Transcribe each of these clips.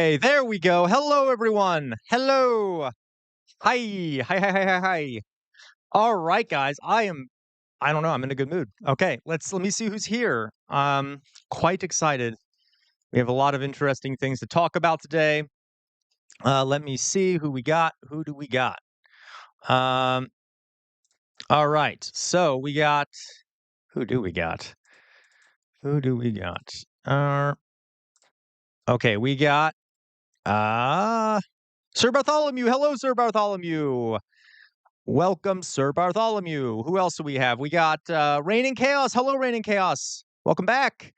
Hey, there we go. Hello, everyone. Hello. Hi. Hi, hi, hi, hi, hi. All right, guys. I don't know, I'm in a good mood. Okay, let me see who's here. Quite excited. We have a lot of interesting things to talk about today. Let me see who we got. Who do we got? Um, all right. So we got who do we got? Who do we got? Uh, okay, we got Sir Bartholomew. Hello, Sir Bartholomew. Welcome, Sir Bartholomew. Who else do we have? We got Reigning Chaos. Hello, Reigning Chaos. Welcome back.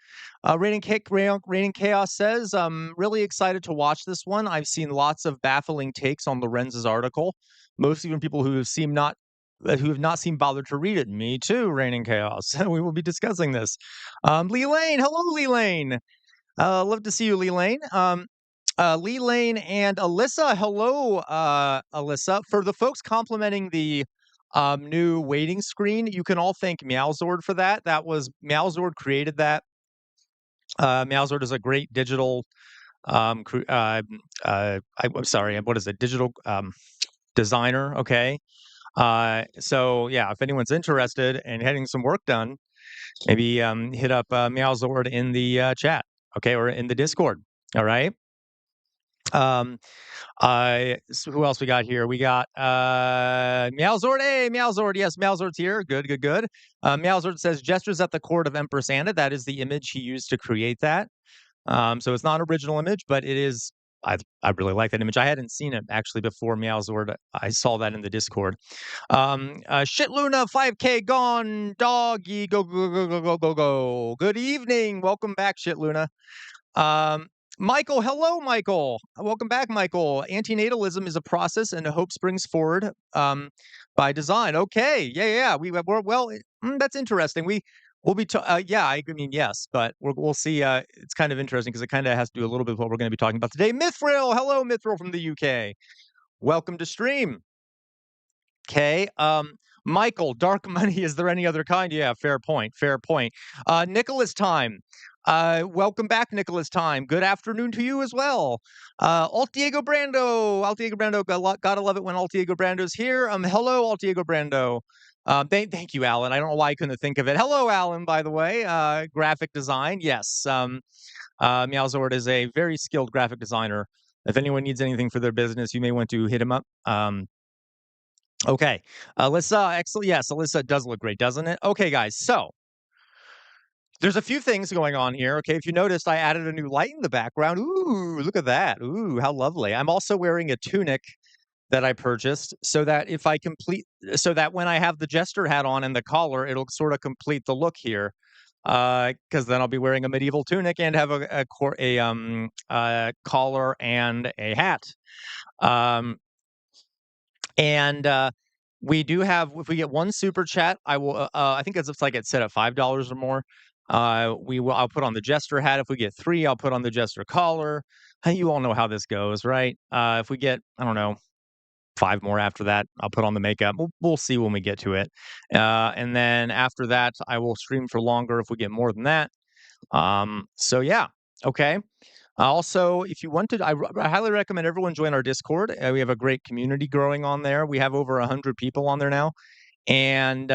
Reigning Chaos says, I'm really excited to watch this one. I've seen lots of baffling takes on Lorenz'S article, mostly from people who have not seemed bothered to read it. Me too, Reigning Chaos. We will be discussing this. Lee Lane. Hello, Lee Lane. Love to see you, Lee Lane. Lee Lane and Alyssa. Hello, Alyssa. For the folks complimenting the new waiting screen, you can all thank Meowzord for that. That was Meowzord created that. Meowzord is a great digital. I'm sorry. What is it? Digital designer. Okay. So yeah, if anyone's interested in getting some work done, maybe hit up Meowzord in the chat. Okay, or in the Discord. All right. Um, so who else we got here? We got Meowzord. Hey, Meowzord. Yes, Meowzord's here. Good, good, good. Meowzord says gestures at the court of Empress Anna. That is the image he used to create that. So it's not an original image, but it is. I really like that image. I hadn't seen it actually before Meowzord. I saw that in the Discord. Shit Luna 5K gone doggy go go go go go go go. Good evening. Welcome back, Shit Luna. Um, Michael, hello, Michael. Welcome back, Michael. Antinatalism is a process, and hope springs forward by design. Okay, yeah. We're well. That's interesting. We'll be. Yeah, I mean, yes, but we'll see. It's kind of interesting because it kind of has to do a little bit with what we're going to be talking about today. Mithril, hello, Mithril from the UK. Welcome to stream. Okay. Michael, dark money. Is there any other kind? Yeah, fair point. Fair point. Nicholas Time. Welcome back, Nicholas Time. Good afternoon to you as well. Alt Diego Brando. Alt Diego Brando. Gotta love it when Alt Diego Brando's here. Hello, Alt Diego Brando. Thank you, Alan. I don't know why I couldn't think of it. Hello, Alan, by the way. Graphic design. Yes. Meowzord is a very skilled graphic designer. If anyone needs anything for their business, you may want to hit him up. Okay. Alyssa, excellent. Yes, Alyssa does look great, doesn't it? Okay, guys. So there's a few things going on here. Okay. If you noticed, I added a new light in the background. Ooh, look at that. Ooh, how lovely. I'm also wearing a tunic that I purchased so that when I have the jester hat on and the collar, it'll sort of complete the look here. Because then I'll be wearing a medieval tunic and have a collar and a hat. And we do have, if we get one super chat, I will. I think it's like it's set at $5 or more. I'll put on the jester hat. If we get three, I'll put on the jester collar. You all know how this goes, right? If we get, I don't know, five more after that, I'll put on the makeup. We'll see when we get to it. And then after that, I will stream for longer if we get more than that. So yeah, okay. Also, if you wanted, I highly recommend everyone join our Discord. We have a great community growing on there. We have over 100 people on there now. And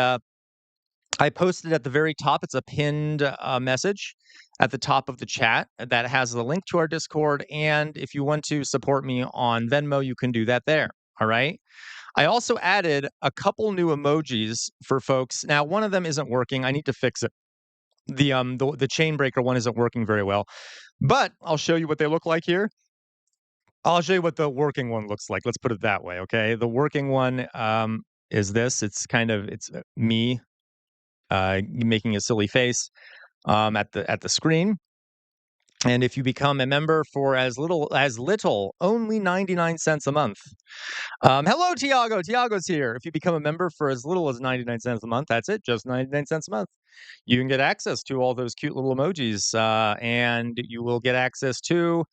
I posted at the very top, it's a pinned message at the top of the chat that has the link to our Discord. And if you want to support me on Venmo, you can do that there. All right. I also added a couple new emojis for folks. Now, one of them isn't working. I need to fix it. The chain breaker one isn't working very well, but I'll show you what they look like here. I'll show you what the working one looks like. Let's put it that way. Okay. The working one is this. It's me making a silly face at the screen. And if you become a member for as little, only 99 cents a month. Hello, Tiago. Tiago's here. If you become a member for as little as 99 cents a month, that's it. Just 99 cents a month. You can get access to all those cute little emojis, and you will get access to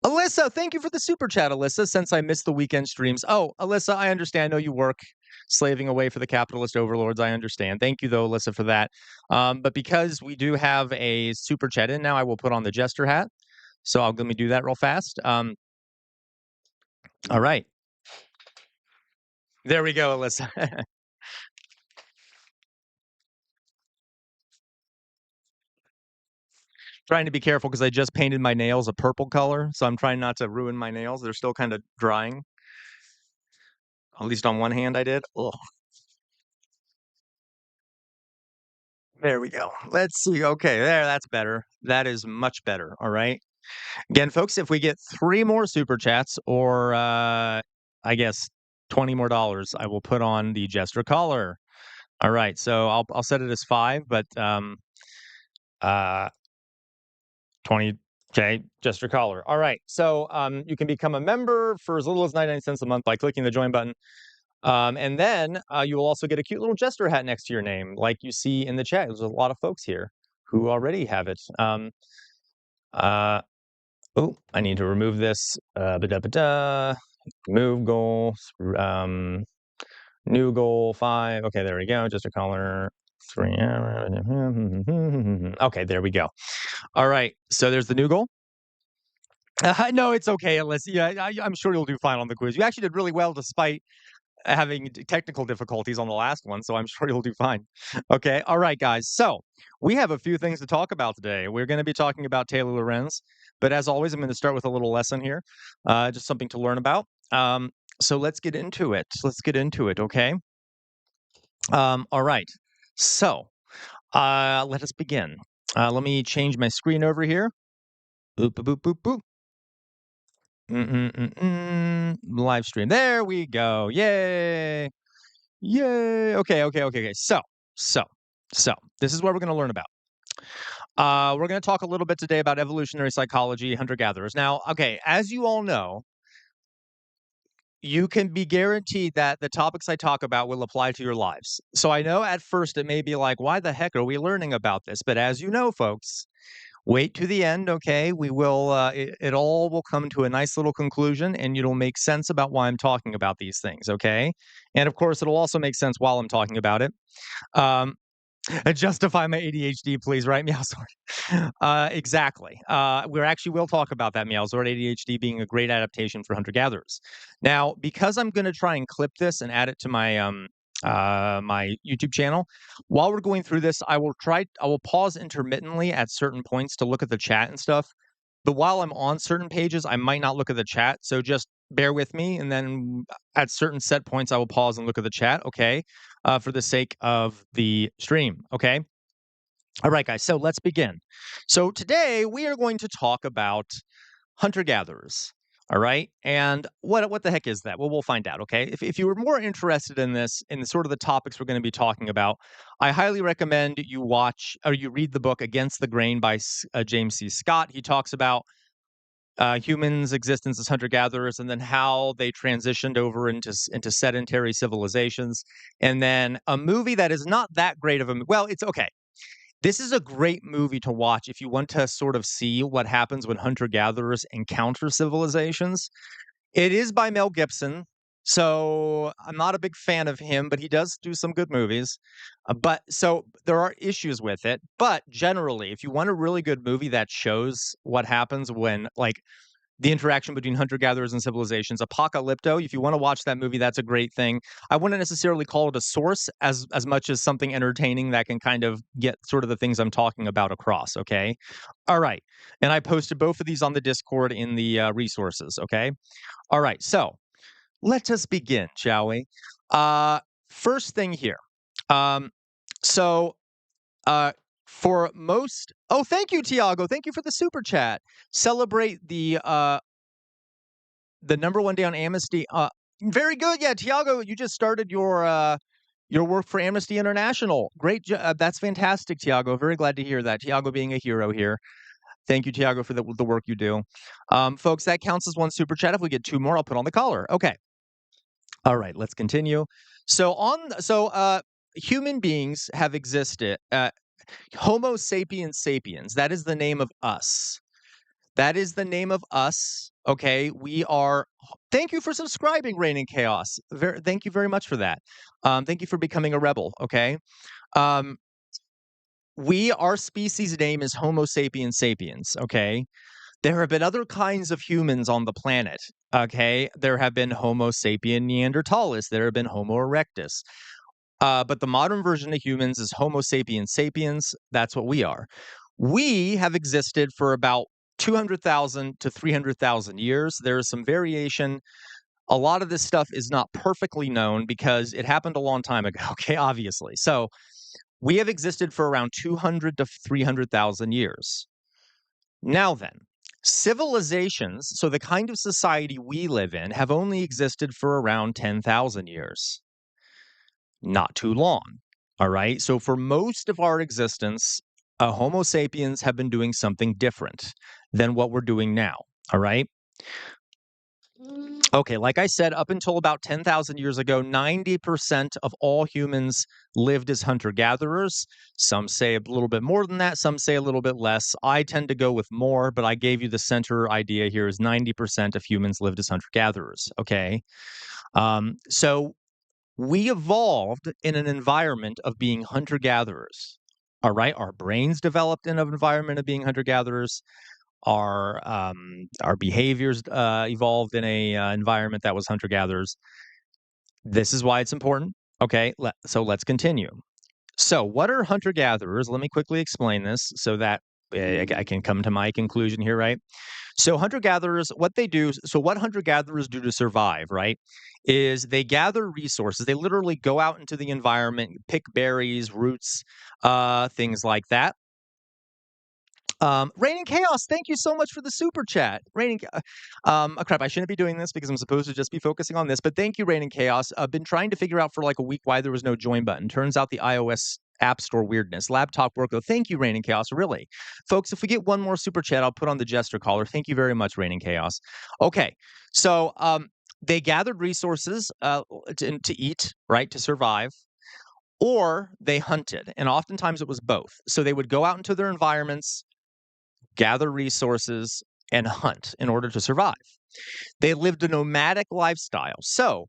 Alyssa, thank you for the super chat, Alyssa, since I missed the weekend streams. Oh, Alyssa, I understand. I know you work. slaving away for the capitalist overlords. I understand. Thank you, though, Alyssa, for that. But because we do have a super chat in now, I will put on the jester hat. So let me do that real fast. All right. There we go, Alyssa. Trying to be careful because I just painted my nails a purple color, so I'm trying not to ruin my nails. They're still kind of drying. At least on one hand I did. Ugh. There we go. Let's see. Okay, there, that's better. That is much better. All right. Again, folks, if we get 3 more super chats or I guess 20 more dollars, I will put on the jester collar. All right. So I'll set it as 5, but uh 20K jester collar. All right. So you can become a member for as little as 99 cents a month by clicking the join button. And then you will also get a cute little jester hat next to your name, like you see in the chat. There's a lot of folks here who already have it. Oh, I need to remove this. Remove goal. New goal 5. Okay, there we go. Jester collar 3. Okay, there we go. All right. So there's the new goal. No, it's okay, Alyssa. Yeah, I'm sure you'll do fine on the quiz. You actually did really well despite having technical difficulties on the last one, so I'm sure you'll do fine. Okay, all right, guys. So we have a few things to talk about today. We're going to be talking about Taylor Lorenz, but as always, I'm going to start with a little lesson here, just something to learn about. So let's get into it. Let's get into it. Okay. All right. So let us begin. Let me change my screen over here. Boop boop boop boop boop. Live stream. There we go. Yay. Yay. Okay. So this is what we're going to learn about. We're going to talk a little bit today about evolutionary psychology, hunter-gatherers. Now, okay, as you all know, you can be guaranteed that the topics I talk about will apply to your lives. So I know at first it may be like, why the heck are we learning about this? But as you know, folks, wait to the end, okay? We will, it all will come to a nice little conclusion and it'll make sense about why I'm talking about these things, okay? And of course, it'll also make sense while I'm talking about it. Justify my ADHD, please, right, Meowsword? Exactly. We actually will talk about that, Meowsword, ADHD being a great adaptation for hunter-gatherers. Now, because I'm going to try and clip this and add it to my my YouTube channel, while we're going through this, I will pause intermittently at certain points to look at the chat and stuff. But while I'm on certain pages, I might not look at the chat. So just bear with me. And then at certain set points, I will pause and look at the chat. Okay. For the sake of the stream. Okay. All right, guys. So let's begin. So today we are going to talk about hunter-gatherers. All right. And what the heck is that? Well, we'll find out. Okay. If you were more interested in this, in the sort of the topics we're going to be talking about, I highly recommend you watch or you read the book Against the Grain by James C. Scott. He talks about humans' existence as hunter-gatherers and then how they transitioned over into sedentary civilizations. And then a movie that is not that great of a well, it's okay. This is a great movie to watch if you want to sort of see what happens when hunter-gatherers encounter civilizations. It is by Mel Gibson, so I'm not a big fan of him, but he does do some good movies. But so there are issues with it. But generally, if you want a really good movie that shows what happens when, like, the interaction between hunter-gatherers and civilizations. Apocalypto, if you want to watch that movie, that's a great thing. I wouldn't necessarily call it a source as much as something entertaining that can kind of get sort of the things I'm talking about across, okay? All right. And I posted both of these on the Discord in the resources, okay? All right. So let us begin, shall we? First thing here. So for most thank you, Tiago. Thank you for the super chat. Celebrate the number 1 day on Amnesty. Very good. Yeah, Tiago, you just started your work for Amnesty International. Great. That's fantastic, Tiago. Very glad to hear that. Tiago being a hero here. Thank you, Tiago, for the work you do. Folks, that counts as 1 super chat. If we get 2 more, I'll put on the collar. Okay. All right, let's continue. So human beings have existed. Homo sapiens sapiens, that is the name of us. That is the name of us. Okay, we are. Thank you for subscribing, Reigning Chaos. Thank you very much for that. Thank you for becoming a rebel. Okay, um, our species name is Homo sapiens sapiens. Okay, there have been other kinds of humans on the planet. Okay, there have been Homo sapien neanderthalis. There have been Homo erectus. But the modern version of humans is Homo sapiens sapiens. That's what we are. We have existed for about 200,000 to 300,000 years. There is some variation. A lot of this stuff is not perfectly known because it happened a long time ago, okay, obviously. So we have existed for around 200 to 300,000 years. Now then, civilizations, so the kind of society we live in, have only existed for around 10,000 years. Not too long. All right. So for most of our existence, Homo sapiens have been doing something different than what we're doing now. All right. Okay. Like I said, up until about 10,000 years ago, 90% of all humans lived as hunter gatherers. Some say a little bit more than that. Some say a little bit less. I tend to go with more, but I gave you the center idea here is 90% of humans lived as hunter gatherers. Okay. So we evolved in an environment of being hunter gatherers. All right. Our brains developed in an environment of being hunter gatherers. Our behaviors evolved in a environment that was hunter gatherers. This is why it's important. Okay. So let's continue. So, what are hunter gatherers? Let me quickly explain this so that I can come to my conclusion here, right? So hunter gatherers, what they do, so what hunter gatherers do to survive, right, is they gather resources. They literally go out into the environment, pick berries, roots, things like that. Reigning Chaos, thank you so much for the super chat. Crap, I shouldn't be doing this because I'm supposed to just be focusing on this, but thank you, Reigning Chaos. I've been trying to figure out for like a week why there was no join button. Turns out the iOS App Store weirdness. Laptop work, though. Thank you, Reigning Chaos. Really. Folks, if we get one more super chat, I'll put on the Jester caller. Thank you very much, Reigning Chaos. Okay, so they gathered resources to eat, right, to survive. Or they hunted, and oftentimes it was both. So they would go out into their environments, gather resources, and hunt in order to survive. They lived a nomadic lifestyle. So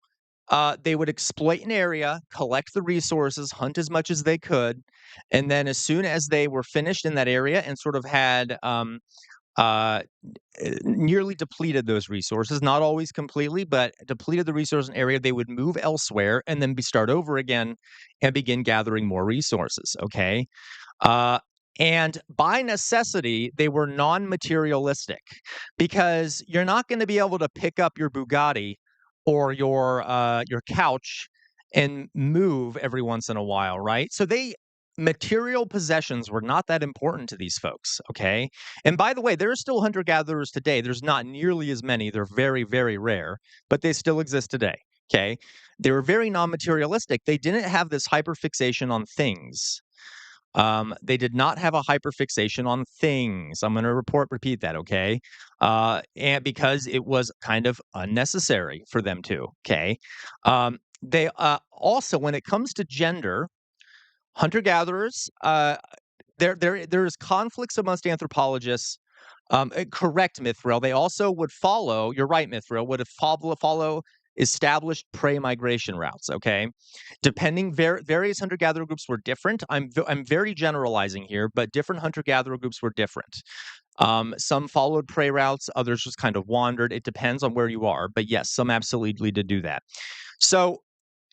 they would exploit an area, collect the resources, hunt as much as they could. And then as soon as they were finished in that area and sort of had uh, nearly depleted those resources, not always completely, but depleted the resource area, they would move elsewhere and then start over again and begin gathering more resources. Okay. Uh, and by necessity, they were non-materialistic because you're not going to be able to pick up your Bugatti or your couch and move every once in a while, right? So material possessions were not that important to these folks, okay? And by the way, there are still hunter-gatherers today. There's not nearly as many. They're very, very rare, but they still exist today, okay? They were very non-materialistic. They didn't have this hyperfixation on things. They did not have a hyperfixation on things. I'm going to repeat that, okay? And because it was kind of unnecessary for them to, okay? They also, when it comes to gender, hunter gatherers, there's conflicts amongst anthropologists. Correct, Mithril. They also would follow. You're right, Mithril. Would follow established prey migration routes. Okay, depending various hunter gatherer groups were different. I'm very generalizing here, but different hunter gatherer groups were different. Some followed prey routes, others just kind of wandered. It depends on where you are, but yes, some absolutely did do that. So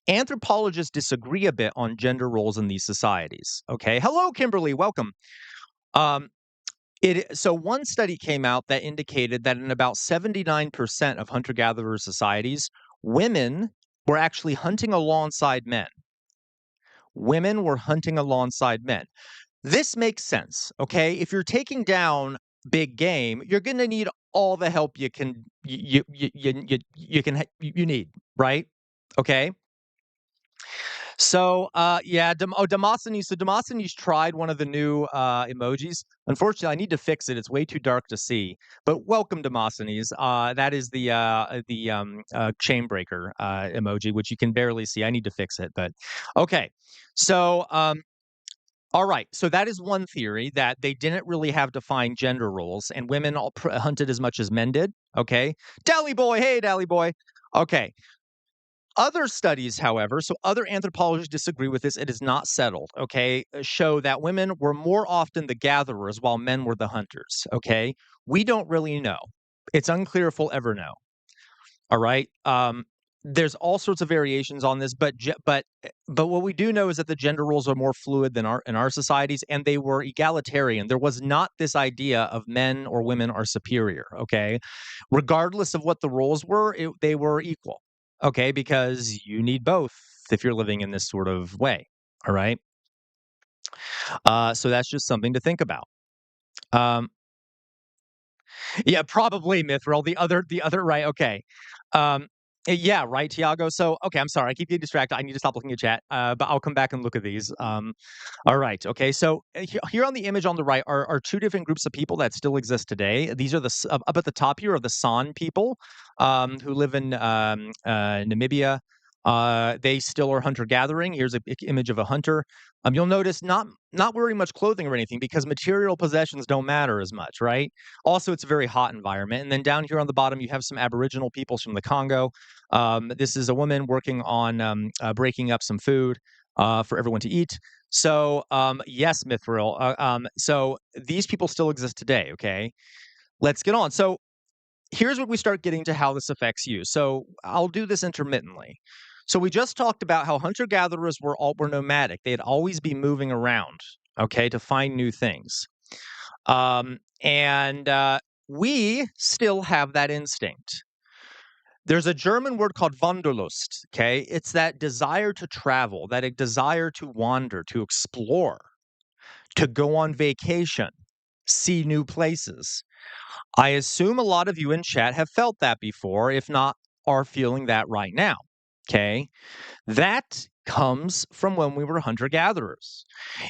anthropologists disagree a bit on gender roles in these societies. Okay, hello, Kimberly, welcome. Um, so one study came out that indicated that in about 79% of hunter-gatherer societies, women were actually hunting alongside men. Women were hunting alongside men. This makes sense, okay? If you're taking down big game, you're going to need all the help you can you need, right? Okay? So, yeah, Demosthenes. So Demosthenes tried one of the new emojis. Unfortunately, I need to fix it. It's way too dark to see. But welcome, Demosthenes. That is the chain breaker emoji, which you can barely see. I need to fix it, but okay. So, All right, so that is one theory that they didn't really have defined gender roles, and women all hunted as much as men did. Okay, Dally boy, hey Dally boy. Okay, other studies, however, so other anthropologists disagree with this. It is not settled. Okay, show that women were more often the gatherers while men were the hunters. Okay, we don't really know. It's unclear if we'll ever know. All right. There's all sorts of variations on this, but what we do know is that the gender roles are more fluid than our in our societies, and they were egalitarian. There was not this idea of men or women are superior. Okay, regardless of what the roles were, they were equal. Okay, because you need both if you're living in this sort of way. All right. So that's just something to think about. Um, Yeah, probably Mithril. The other right, okay. Yeah, right, Tiago. So, okay, I'm sorry. I keep getting distracted. I need to stop looking at chat. But I'll come back and look at these. All right. Okay. So here on the image on the right are two different groups of people that still exist today. These are up at the top here are the San people, who live in Namibia. They still are hunter gathering. Here's a image of a hunter. You'll notice not wearing much clothing or anything because material possessions don't matter as much, right? Also, it's a very hot environment. And then down here on the bottom, you have some Aboriginal peoples from the Congo. This is a woman working on breaking up some food for everyone to eat. So, yes, Mithril. So these people still exist today. Okay, let's get on. So here's what we start getting to how this affects you. So I'll do this intermittently. So we just talked about how hunter gatherers were nomadic. They'd always be moving around, okay, to find new things. And we still have that instinct. There's a German word called Wanderlust, okay? It's that desire to travel, that a desire to wander, to explore, to go on vacation, see new places. I assume a lot of you in chat have felt that before, if not, are feeling that right now, okay? That comes from when we were hunter gatherers.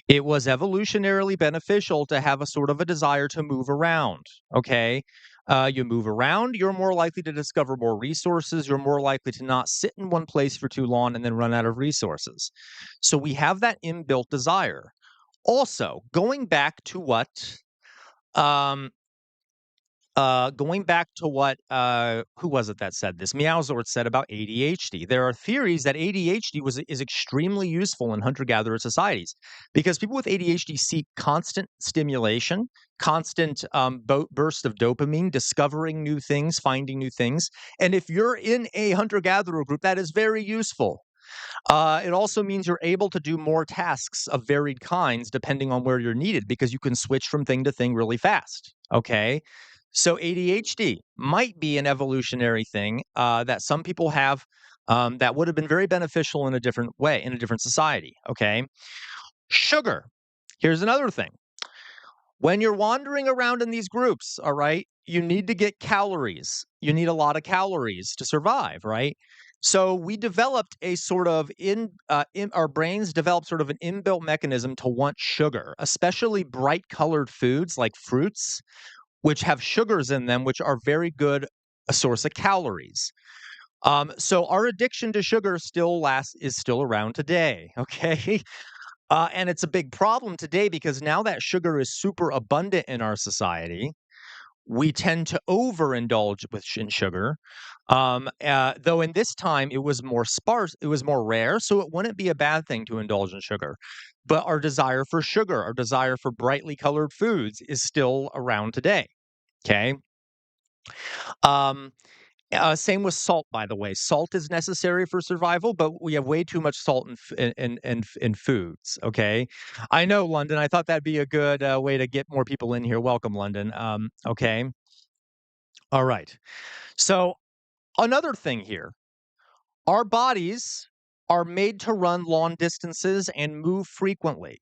It was evolutionarily beneficial to have a sort of a desire to move around. Okay. You move around, you're more likely to discover more resources. You're more likely to not sit in one place for too long and then run out of resources. So we have that inbuilt desire. Also, um, going back to what who was it that said this? Meowzord said about ADHD. There are theories that ADHD is extremely useful in hunter-gatherer societies because people with ADHD seek constant stimulation, constant burst of dopamine, discovering new things, finding new things. And if you're in a hunter-gatherer group, that is very useful. It also means you're able to do more tasks of varied kinds depending on where you're needed because you can switch from thing to thing really fast. Okay. So ADHD might be an evolutionary thing that some people have that would have been very beneficial in a different way, in a different society. Okay. Sugar. Here's another thing. When you're wandering around in these groups, all right, you need to get calories. You need a lot of calories to survive, right? So we developed a sort of in our brains developed sort of an inbuilt mechanism to want sugar, especially bright colored foods like fruits, which have sugars in them, which are very good a source of calories. So our addiction to sugar is still around today. Okay. And it's a big problem today because now that sugar is super abundant in our society, we tend to overindulge in sugar. Though in this time it was more sparse, it was more rare, so it wouldn't be a bad thing to indulge in sugar. But our desire for sugar, our desire for brightly colored foods is still around today. Okay. Um, Same with salt, by the way. Salt is necessary for survival, but we have way too much salt in foods. Okay, I know London. I thought that'd be a good way to get more people in here. Welcome, London. Okay, all right. So another thing here: our bodies are made to run long distances and move frequently.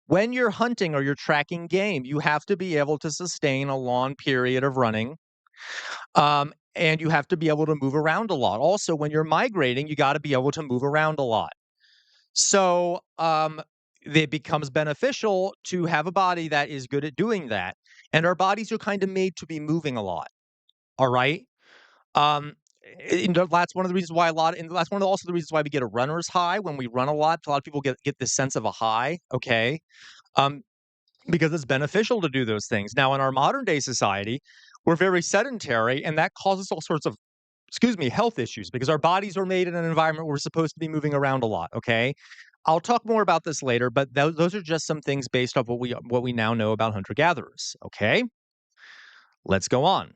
When you're hunting or you're tracking game, you have to be able to sustain a long period of running. And you have to be able to move around a lot. Also, when you're migrating, you got to be able to move around a lot. So, it becomes beneficial to have a body that is good at doing that. And our bodies are kind of made to be moving a lot. All right. Um, That's one of the reasons why and that's one of also the reasons why we get a runner's high when we run a lot. A lot of people get this sense of a high, okay? Um, because it's beneficial to do those things. Now, in our modern day society, we're very sedentary, and that causes all sorts of, excuse me, health issues because our bodies are made in an environment where we're supposed to be moving around a lot, okay? I'll talk more about this later, but those are just some things based off what we now know about hunter gatherers, okay? Let's go on.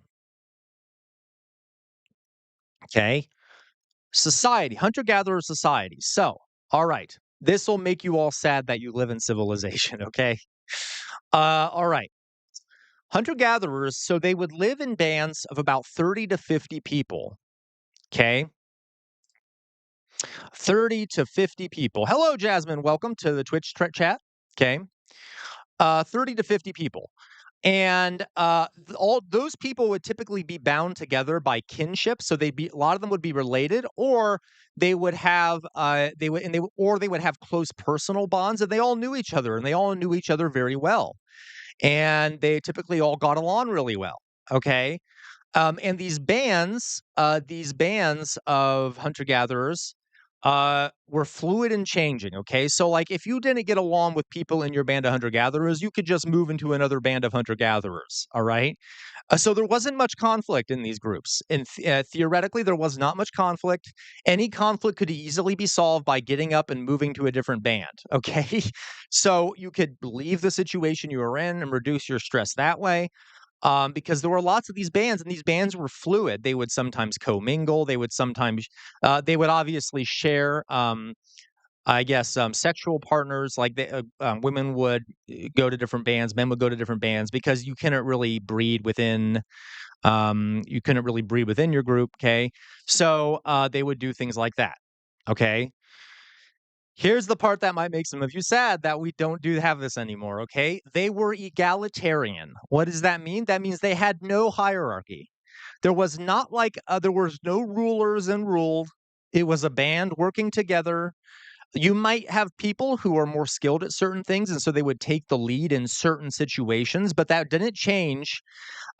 Okay? Society, hunter gatherer society. So, all right. This will make you all sad that you live in civilization, okay? All right. Hunter gatherers, so they would live in bands of about 30 to 50 people, okay? 30 to 50 people. Hello, Jasmine. Welcome to the Twitch chat. Okay. 30 to 50 people. And all those people would typically be bound together by kinship. So a lot of them would be related, or they would have they would have close personal bonds, and they all knew each other, and they all knew each other very well. And they typically all got along really well. Okay. And these bands of hunter gatherers were fluid and changing. Okay. So, like, if you didn't get along with people in your band of hunter gatherers, you could just move into another band of hunter gatherers. All right. So, there wasn't much conflict in these groups. And theoretically, there was not much conflict. Any conflict could easily be solved by getting up and moving to a different band. Okay. So, you could leave the situation you were in and reduce your stress that way, because there were lots of these bands, and these bands were fluid. They would sometimes commingle. They would obviously share, I guess, sexual partners. Like women would go to different bands, men would go to different bands because you couldn't really breed within. You couldn't really breed within your group. Okay, so they would do things like that. Okay, here's the part that might make some of you sad that we don't have this anymore, okay? They were egalitarian. What does that mean? That means they had no hierarchy. There was not like there was no rulers and ruled. It was a band working together. You might have people who are more skilled at certain things, and so they would take the lead in certain situations, but that didn't change.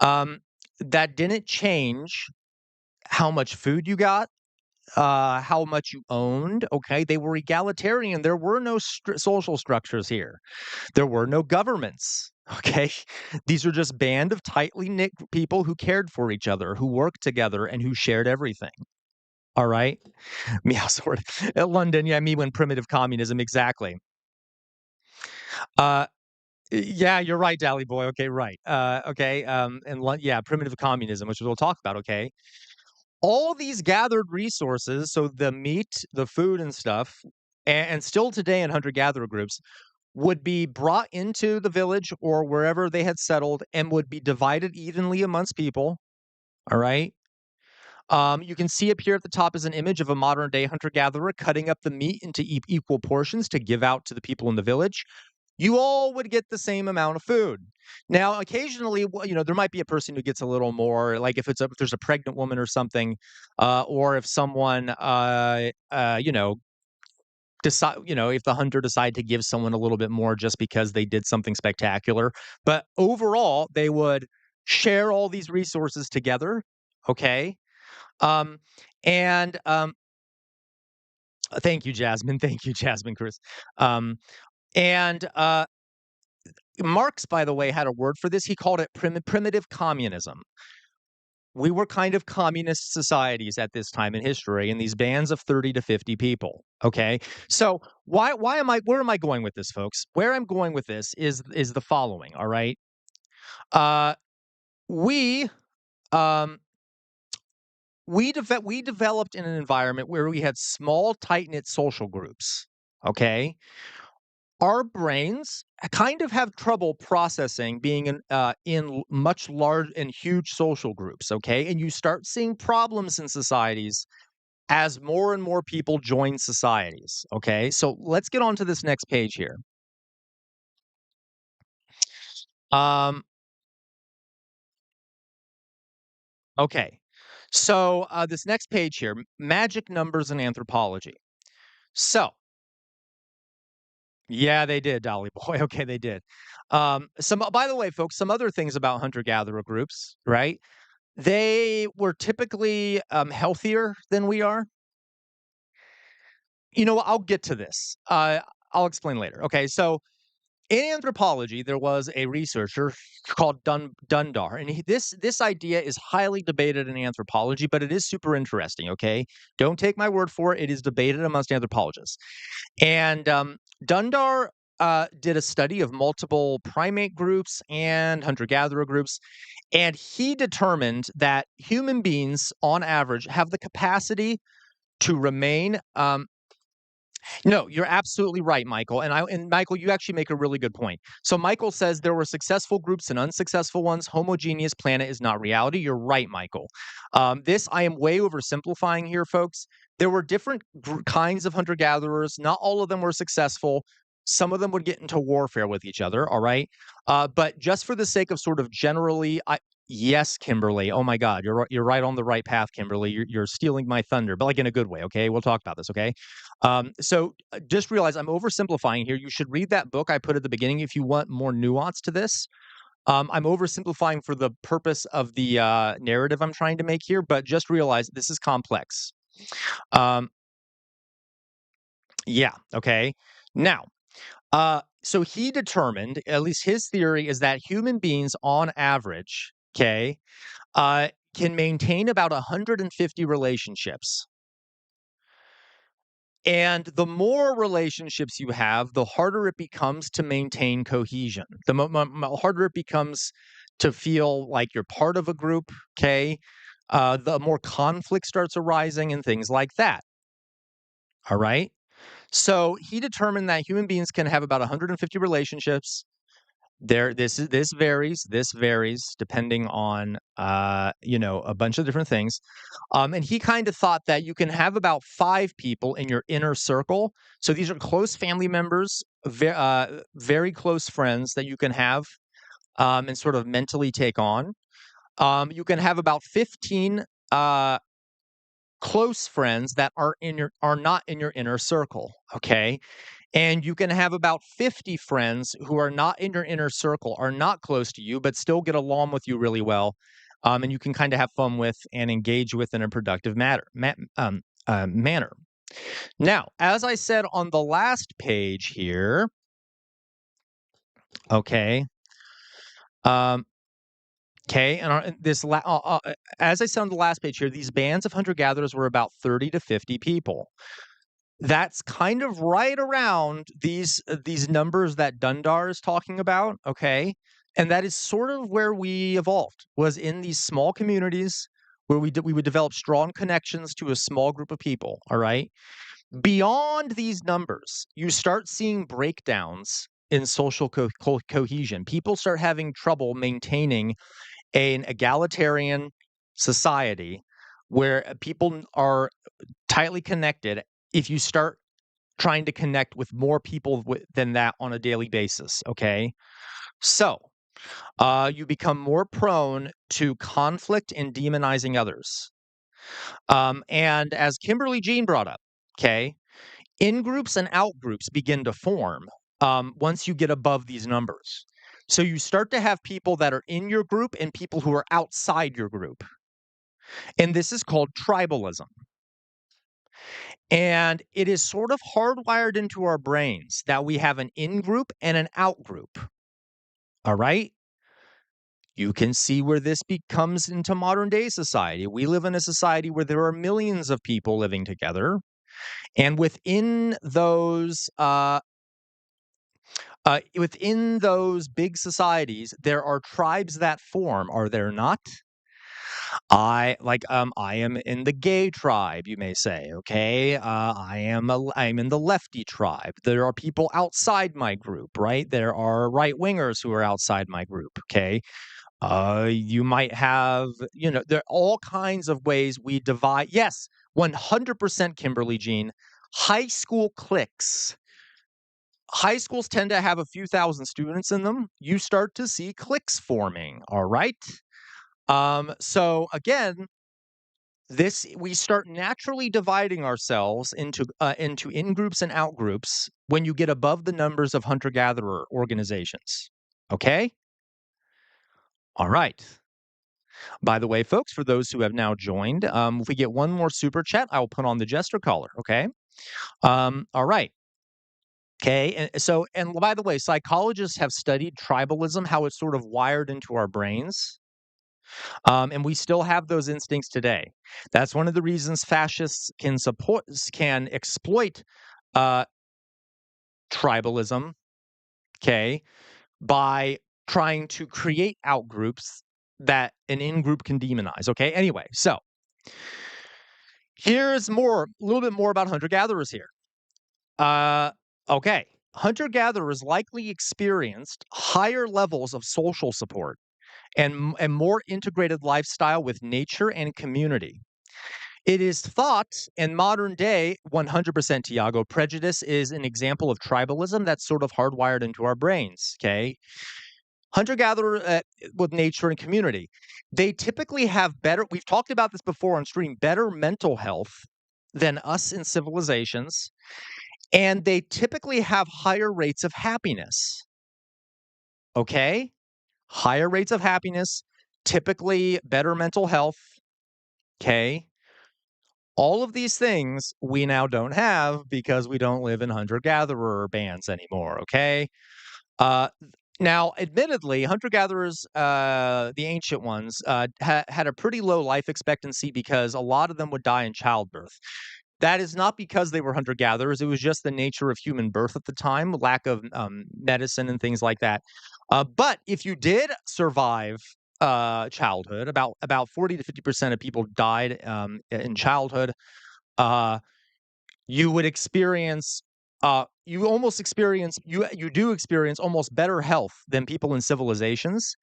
Um, that didn't change how much food you got, how much you owned. Okay, they were egalitarian. There were no social structures here. There were no governments. Okay, these are just band of tightly knit people who cared for each other, who worked together, and who shared everything. All right, meow sword at London. Yeah, me when primitive communism, exactly. Uh, yeah, you're right, Dally boy. Okay, right. Okay. Yeah, primitive communism, which we'll talk about. Okay, all these gathered resources, so the meat, the food and stuff, and still today in hunter-gatherer groups, would be brought into the village or wherever they had settled and would be divided evenly amongst people. All right. You can see up here at the top is an image of a modern day hunter gatherer cutting up the meat into equal portions to give out to the people in the village. You all would get the same amount of food. Now, occasionally, there might be a person who gets a little more, like if there's a pregnant woman or something, or if someone, if the hunter decide to give someone a little bit more just because they did something spectacular. But overall, they would share all these resources together. Okay. Um, and Thank you, Jasmine. Thank you, Jasmine, Chris. Um, and Marx, by the way, had a word for this. He called it primitive communism. We were kind of communist societies at this time in history, in these bands of 30 to 50 people. Okay. So where am I going with this, folks? Where I'm going with this is the following. All right. Uh we um we developed in an environment where we had small, tight-knit social groups. Okay. Our brains kind of have trouble processing being in much large and huge social groups. Okay. And you start seeing problems in societies as more and more people join societies. Okay. So let's get on to this next page here. Um, okay. So this next page here, magic numbers and anthropology. So yeah, they did, Dolly Boy. Okay, they did. By the way, folks, some other things about hunter gatherer groups, right? They were typically, healthier than we are. I'll get to this. I'll explain later. Okay, so in anthropology, there was a researcher called Dundar, and this idea is highly debated in anthropology, but it is super interesting. Okay, don't take my word for it; it is debated amongst anthropologists. And Dundar did a study of multiple primate groups and hunter-gatherer groups, and he determined that human beings, on average, have the capacity to remain no, you're absolutely right, Michael. And Michael, you actually make a really good point. So Michael says there were successful groups and unsuccessful ones. Homogeneous planet is not reality. You're right, Michael. This I am way oversimplifying here, folks. There were different kinds of hunter gatherers. Not all of them were successful. Some of them would get into warfare with each other. All right, but just for the sake of sort of generally, yes, Kimberly. Oh my God, you're right on the right path, Kimberly. You're stealing my thunder, but like in a good way. Okay, we'll talk about this. Okay. So just realize I'm oversimplifying here. You should read that book I put at the beginning if you want more nuance to this. I'm oversimplifying for the purpose of the narrative I'm trying to make here, but just realize this is complex. Um, yeah. Okay. Now, so he determined, at least his theory is that human beings on average, okay, can maintain about 150 relationships. And the more relationships you have, the harder it becomes to maintain cohesion. The harder it becomes to feel like you're part of a group, okay? The more conflict starts arising and things like that. All right. So he determined that human beings can have about 150 relationships. This varies depending on a bunch of different things. And he kind of thought that you can have about 5 people in your inner circle. So these are close family members, very close friends that you can have and sort of mentally take on. You can have about 15 uh, close friends that are not in your inner circle. Okay, and you can have about 50 friends who are not in your inner circle, are not close to you, but still get along with you really well. And you can kind of have fun with and engage with in a productive manner. Now, as I said on the last page here, okay, um, okay, and as I said on the last page here, these bands of hunter gatherers were about 30 to 50 people. That's kind of right around these numbers that Dundar is talking about, okay? And that is sort of where we evolved, was in these small communities where we would develop strong connections to a small group of people, all right? Beyond these numbers, you start seeing breakdowns in social cohesion. People start having trouble maintaining an egalitarian society where people are tightly connected. If you start trying to connect with more people than that on a daily basis, okay? So, you become more prone to conflict and demonizing others. And as Kimberly Jean brought up, okay, in groups and out groups begin to form once you get above these numbers. So you start to have people that are in your group and people who are outside your group. And this is called tribalism. And it is sort of hardwired into our brains that we have an in group and an out group. All right. You can see where this becomes into modern day society. We live in a society where there are millions of people living together. And within those big societies, there are tribes that form, are there not? I am in the gay tribe, you may say, okay? I'm in the lefty tribe. There are people outside my group, right? There are right wingers who are outside my group, okay? You might have, there are all kinds of ways we divide. Yes, 100% Kimberly Jean. High school cliques. High schools tend to have a few thousand students in them. You start to see cliques forming, all right? So again, this we start naturally dividing ourselves into in groups and out groups when you get above the numbers of hunter gatherer organizations. Okay? All right. By the way, folks, for those who have now joined, if we get one more super chat, I will put on the jester collar. Okay. All right. Okay. And by the way, psychologists have studied tribalism, how it's sort of wired into our brains. And we still have those instincts today. That's one of the reasons fascists can exploit uh, tribalism. Okay, by trying to create outgroups that an in-group can demonize. Okay. Anyway, so here's a little bit more about hunter-gatherers here. Okay. Hunter-gatherers likely experienced higher levels of social support and more integrated lifestyle with nature and community. It is thought in modern day, 100% Tiago, prejudice is an example of tribalism that's sort of hardwired into our brains. Okay. Hunter-gatherer with nature and community. They typically have we've talked about this before on stream, better mental health than us in civilizations, and they typically have higher rates of happiness. Okay? Higher rates of happiness, typically better mental health. Okay? All of these things we now don't have because we don't live in hunter-gatherer bands anymore. Okay? Uh, Now, admittedly, hunter-gatherers, the ancient ones, had a pretty low life expectancy because a lot of them would die in childbirth. That is not because they were hunter-gatherers, it was just the nature of human birth at the time, lack of, medicine and things like that. But if you did survive, childhood, about 40 to 50% of people died, in childhood. Uh you would experience you do experience almost better health than people in civilizations.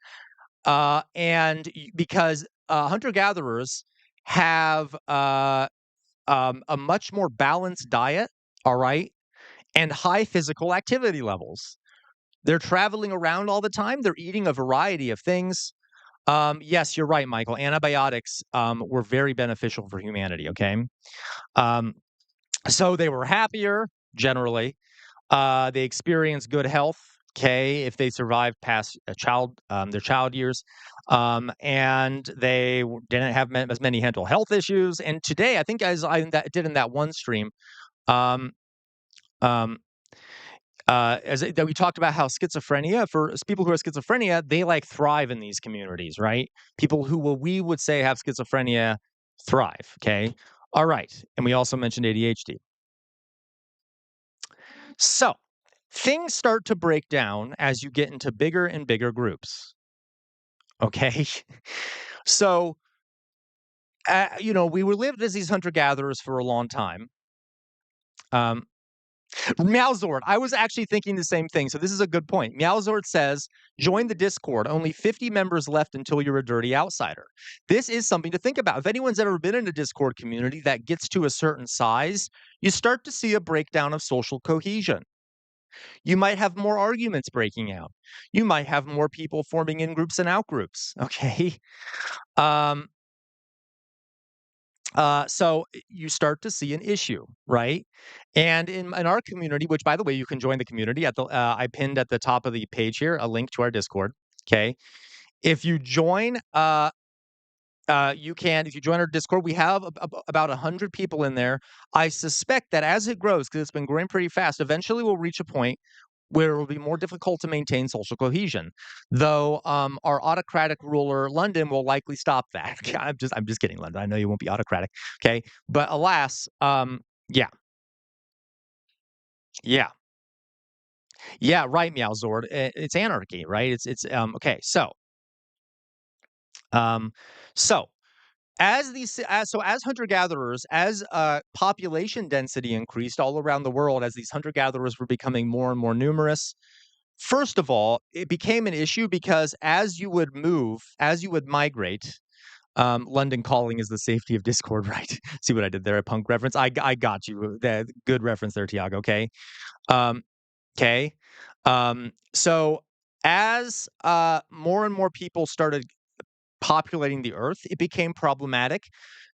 Because hunter gatherers have a much more balanced diet, all right, and high physical activity levels. They're traveling around all the time, they're eating a variety of things. Yes, you're right, Michael. Antibiotics were very beneficial for humanity. Okay. um, so they were happier generally. They experience good health, okay, if they survived past their child years, and they didn't have as many mental health issues. And today, I think, as did in that one stream, um, um, that we talked about how schizophrenia for people who are schizophrenia, they like thrive in these communities, right? People who we would say have schizophrenia thrive. Okay, all right, and we also mentioned ADHD. So things start to break down as you get into bigger and bigger groups. Okay. So, we were lived as these hunter gatherers for a long time. Um, Meowzord, I was actually thinking the same thing. So, this is a good point. Meowzord says, join the Discord. Only 50 members left until you're a dirty outsider. This is something to think about. If anyone's ever been in a Discord community that gets to a certain size, you start to see a breakdown of social cohesion. You might have more arguments breaking out. You might have more people forming in groups and out groups. Okay. Um, so you start to see an issue, right? And in our community, which by the way, you can join the community I pinned at the top of the page here a link to our Discord. Okay. If you join, if you join our Discord, we have about 100 people in there. I suspect that as it grows, because it's been growing pretty fast, eventually we'll reach a point where it will be more difficult to maintain social cohesion. Though our autocratic ruler, London, will likely stop that. I'm just kidding, London. I know you won't be autocratic. Okay. But alas, yeah, yeah, yeah, right, Meowzord. It's anarchy, right? It's okay. Um, so as hunter gatherers, as population density increased all around the world, as these hunter gatherers were becoming more and more numerous. First of all, it became an issue because as you would migrate, London calling is the safety of Discord, right? See what I did there? A punk reference. I got you. Good reference there, Tiago. Okay. Um, okay. So as more and more people started populating the earth, it became problematic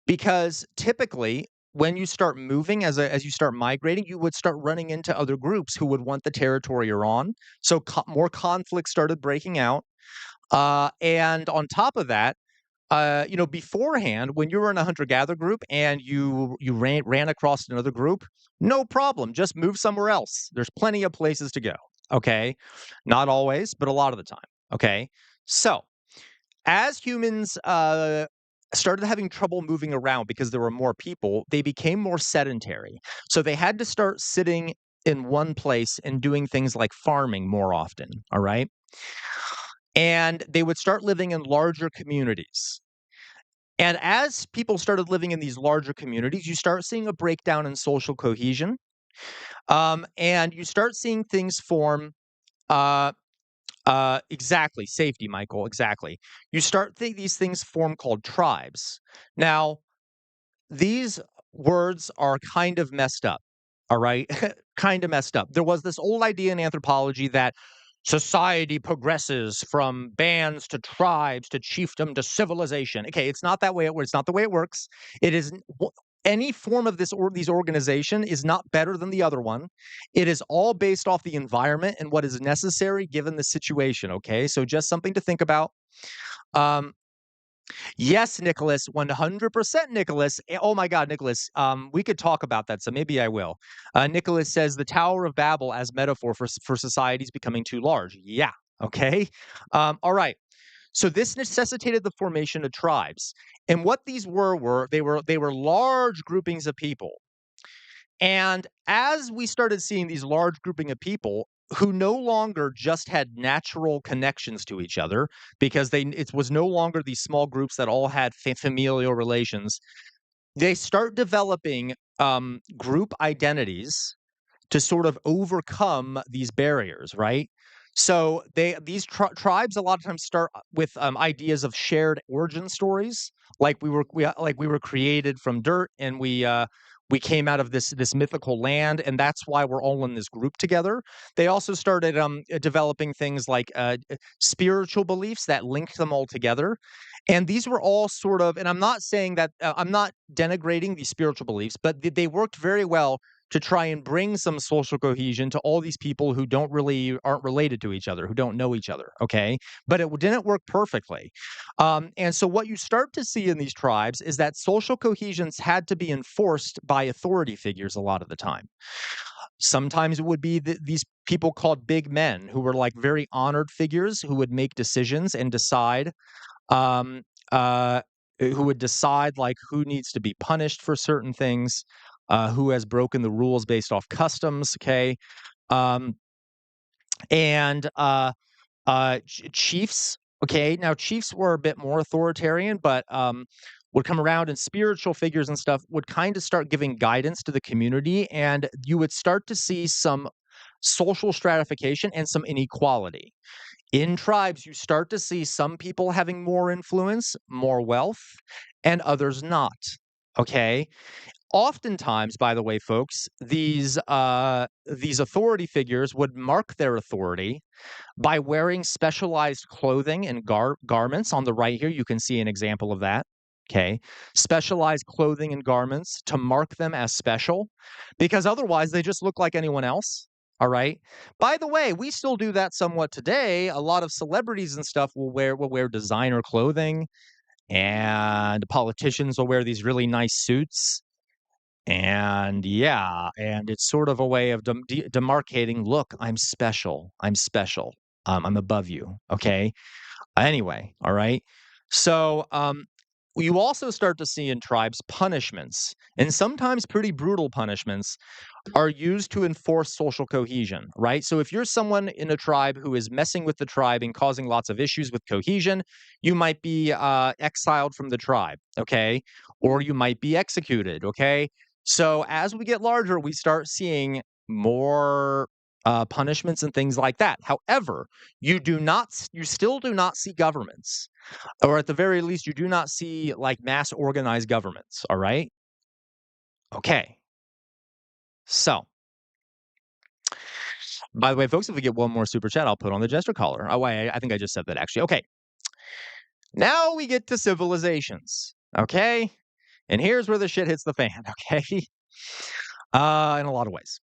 because typically when you start moving as you start migrating, you would start running into other groups who would want the territory you're on. So more conflict started breaking out. And on top of that, beforehand, when you were in a hunter-gatherer group and you ran across another group, no problem, just move somewhere else. There's plenty of places to go, okay? Not always, but a lot of the time, okay? So, as humans, started having trouble moving around because there were more people, they became more sedentary. So they had to start sitting in one place and doing things like farming more often, all right? And they would start living in larger communities. And as people started living in these larger communities, you start seeing a breakdown in social cohesion, and you start seeing things form. Uh, exactly, safety, Michael. Exactly. You start these things form called tribes. Now, these words are kind of messed up, all right? Kind of messed up. There was this old idea in anthropology that society progresses from bands to tribes to chiefdom to civilization. Okay, it's not that way it works. It's not the way it works. It is any form of this or these organization is not better than the other one. It is all based off the environment and what is necessary given the situation, okay? So just something to think about. Um, Yes, Nicholas, 100% Nicholas. Oh my God, Nicholas, we could talk about that, so maybe I will. Nicholas says the Tower of Babel as metaphor for societies becoming too large. Yeah, okay. All right. So this necessitated the formation of tribes, and what these were large groupings of people. And as we started seeing these large grouping of people who no longer just had natural connections to each other because it was no longer these small groups that all had familial relations, they start developing group identities to sort of overcome these barriers, right? So these tribes a lot of times start with ideas of shared origin stories, like like we were created from dirt and we came out of this mythical land, and that's why we're all in this group together. They also started developing things like spiritual beliefs that linked them all together. And these were all sort of, and I'm not saying that I'm not denigrating these spiritual beliefs, but they worked very well to try and bring some social cohesion to all these people who aren't related to each other, who don't know each other. Okay. But it didn't work perfectly. And so what you start to see in these tribes is that social cohesions had to be enforced by authority figures a lot of the time. Sometimes it would be these people called big men who were like very honored figures who would make decisions and decide um, who would decide like who needs to be punished for certain things, who has broken the rules based off customs. Okay, um, and chiefs. Okay, now chiefs were a bit more authoritarian, but would come around and spiritual figures and stuff would kind of start giving guidance to the community, and you would start to see some social stratification and some inequality. In tribes, you start to see some people having more influence, more wealth, and others not. Okay. Oftentimes, by the way, folks, these authority figures would mark their authority by wearing specialized clothing and garments. On the right here, you can see an example of that. Okay. Specialized clothing and garments to mark them as special because otherwise they just look like anyone else. All right. By the way, we still do that somewhat today. A lot of celebrities and stuff will wear designer clothing, and politicians will wear these really nice suits. And yeah, and it's sort of a way of demarcating, look, I'm special. I'm special. I'm above you. Okay. Anyway, all right. So, you also start to see in tribes punishments, and sometimes pretty brutal punishments are used to enforce social cohesion, right? So if you're someone in a tribe who is messing with the tribe and causing lots of issues with cohesion, you might be exiled from the tribe, okay? Or you might be executed, okay? So as we get larger, we start seeing more punishments and things like that. However, you still do not see governments, or at the very least, you do not see like mass organized governments. All right. Okay. So, by the way, folks, if we get one more super chat, I'll put on the gesture collar. Oh, I think I just said that actually. Okay. Now we get to civilizations. Okay. And here's where the shit hits the fan. Okay. In a lot of ways.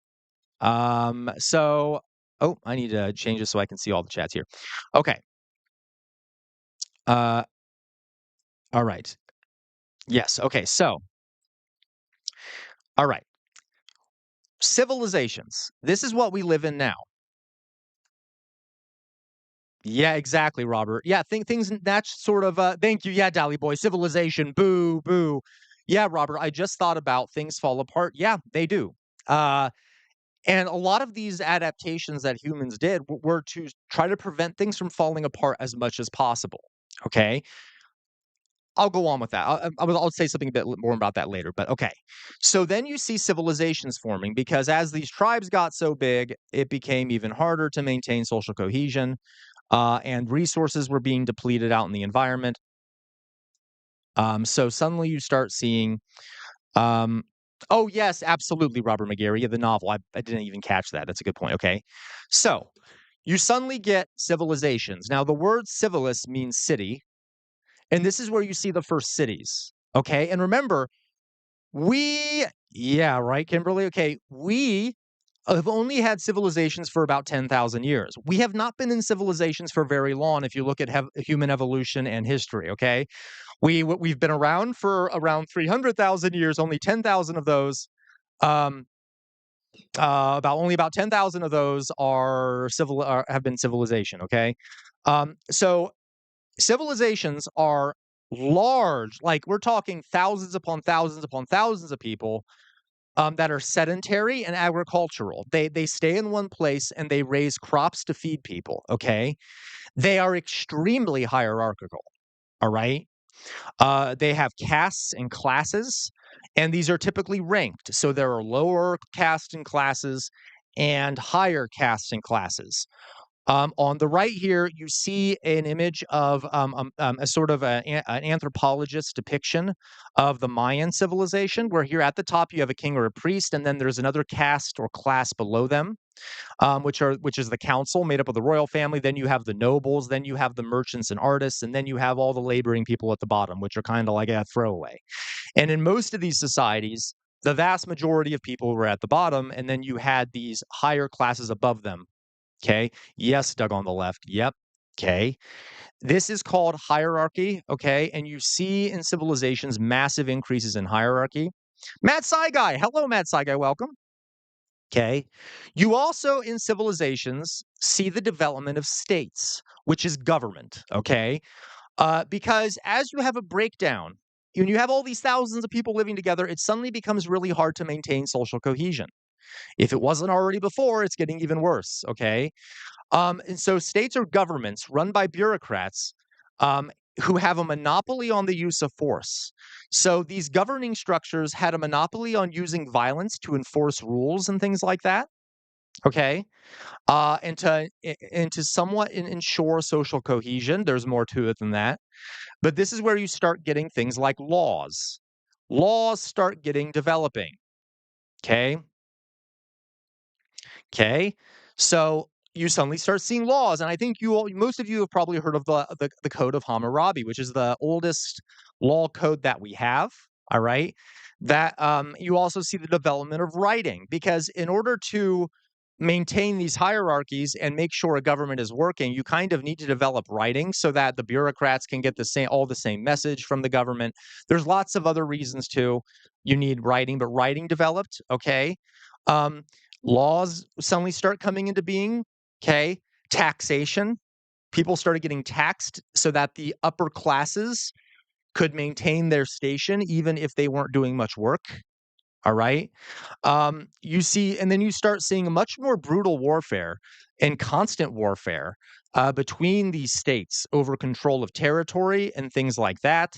So, oh, I need to change this so I can see all the chats here. Okay. Uh, All right. Yes. Okay. So, all right. Civilizations. This is what we live in now. Yeah, exactly, Robert. Yeah, things that's sort of thank you. Yeah, Dally Boy, civilization, boo, boo. Yeah, Robert, I just thought about things fall apart. Yeah, they do. Uh and a lot of these adaptations that humans did were to try to prevent things from falling apart as much as possible. Okay? I'll go on with that. I'll say something a bit more about that later, but okay. So then you see civilizations forming because as these tribes got so big, it became even harder to maintain social cohesion, and resources were being depleted out in the environment. So suddenly you start seeing, um, oh yes, absolutely, Robert McGarry, yeah, the novel. I didn't even catch that. That's a good point. Okay, so you suddenly get civilizations. Now the word civilis means city, and this is where you see the first cities. Okay, and remember, yeah, right, Kimberly. Okay, we have only had civilizations for about 10,000 years. We have not been in civilizations for very long if you look at human evolution and history, okay? We've been around for around 300,000 years, only 10,000 of those um about 10,000 of those have been civilization, okay? So civilizations are large, like we're talking thousands upon thousands of people that are sedentary and agricultural. They stay in one place and they raise crops to feed people. Okay, they are extremely hierarchical. All right, they have castes and classes, and these are typically ranked. So there are lower castes and classes and higher castes and classes. On the right here, you see an image of a sort of an anthropologist depiction of the Mayan civilization, where here at the top you have a king or a priest, and then there's another caste or class below them, which is the council made up of the royal family. Then you have the nobles, then you have the merchants and artists, and then you have all the laboring people at the bottom, which are kind of like a throwaway. And in most of these societies, the vast majority of people were at the bottom, and then you had these higher classes above them. Okay. Yes, Doug on the left. Yep. Okay. This is called hierarchy. Okay. And you see in civilizations massive increases in hierarchy. Matt Saigai. Hello, Matt Saigai. Welcome. Okay. You also in civilizations see the development of states, which is government. Okay. Because as you have a breakdown, when you have all these thousands of people living together, it suddenly becomes really hard to maintain social cohesion. If it wasn't already before, it's getting even worse. Okay. And so states are governments run by bureaucrats um, who have a monopoly on the use of force. So these governing structures had a monopoly on using violence to enforce rules and things like that. Okay, and to somewhat ensure social cohesion. There's more to it than that, but this is where you start getting things like laws. Laws start getting developing. Okay, Okay. So you suddenly start seeing laws. And I think most of you have probably heard of the Code of Hammurabi, which is the oldest law code that we have. All right. That you also see the development of writing because in order to maintain these hierarchies and make sure a government is working, you kind of need to develop writing so that the bureaucrats can get the same message from the government. There's lots of other reasons too. You need writing, but writing developed. Okay. Um, Laws suddenly start coming into being. Okay. Taxation. People started getting taxed so that the upper classes could maintain their station even if they weren't doing much work. All right. You see, and then you start seeing a much more brutal warfare and constant warfare between these states over control of territory and things like that.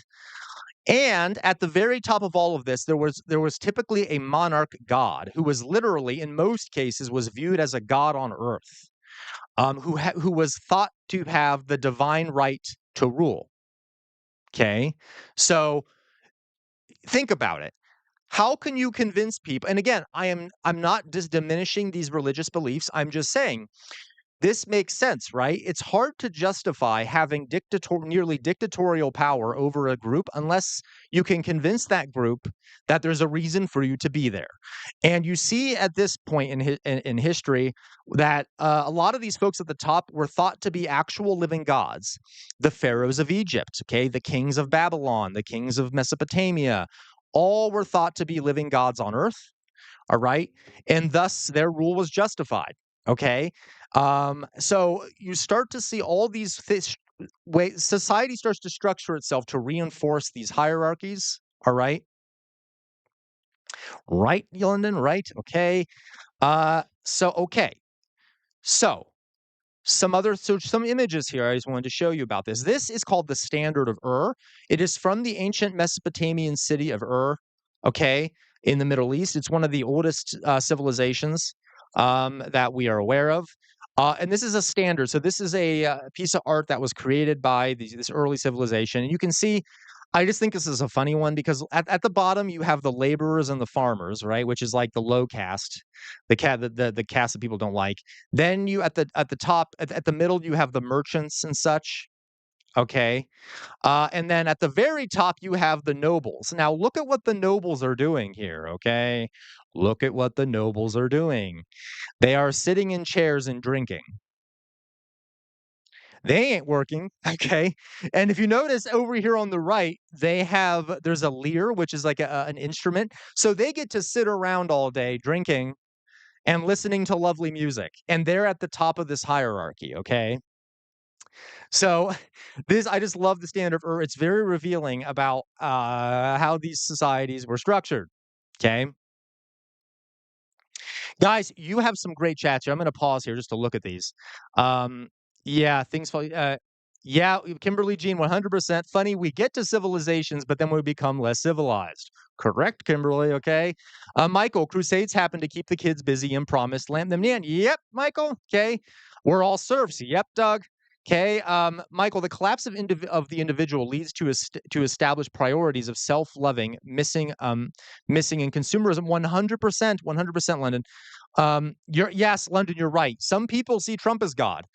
And at the very top of all of this, there was typically a monarch god who was literally, in most cases, was viewed as a god on earth, who was thought to have the divine right to rule. Okay, so think about it. How can you convince people? And again, I'm not just diminishing these religious beliefs. I'm just saying This makes sense, right? It's hard to justify having nearly dictatorial power over a group unless you can convince that group that there's a reason for you to be there. And you see at this point in history that a lot of these folks at the top were thought to be actual living gods. The pharaohs of Egypt, okay, the kings of Babylon, the kings of Mesopotamia, all were thought to be living gods on earth, all right? And thus their rule was justified. Okay. So you start to see all these ways society starts to structure itself to reinforce these hierarchies. All right. Right, London, right? Okay. Okay. So some images here I just wanted to show you about this. This is called the Standard of Ur. It is from the ancient Mesopotamian city of Ur, okay, in the Middle East. It's one of the oldest civilizations that we are aware of. And this is a standard. So this is a piece of art that was created by this early civilization. And you can see, I just think this is a funny one because at the bottom you have the laborers and the farmers, right? Which is like the low caste, the caste that people don't like. Then you at the top at the middle you have the merchants and such. Okay. And then at the very top you have the nobles. Now look at what the nobles are doing here, okay? Look at what the nobles are doing. They are sitting in chairs and drinking. They ain't working, okay? And if you notice over here on the right, there's a lyre, which is like an instrument. So they get to sit around all day drinking and listening to lovely music. And they're at the top of this hierarchy, okay? So this I just love the standard of it's very revealing about how these societies were structured. Okay. Guys, you have some great chats here. I'm gonna pause here just to look at these. Yeah, things fall yeah, Kimberly Jean, 100% funny. We get to civilizations, but then we become less civilized. Correct, Kimberly. Okay. Michael, crusades happen to keep the kids busy and promised land them in. Yep, Michael. Okay. We're all serfs. Yep, Doug. Okay. Michael, the collapse of the individual leads to establish priorities of self-loving, missing in consumerism. 100%, 100%, London. Yes, London, you're right. Some people see Trump as God.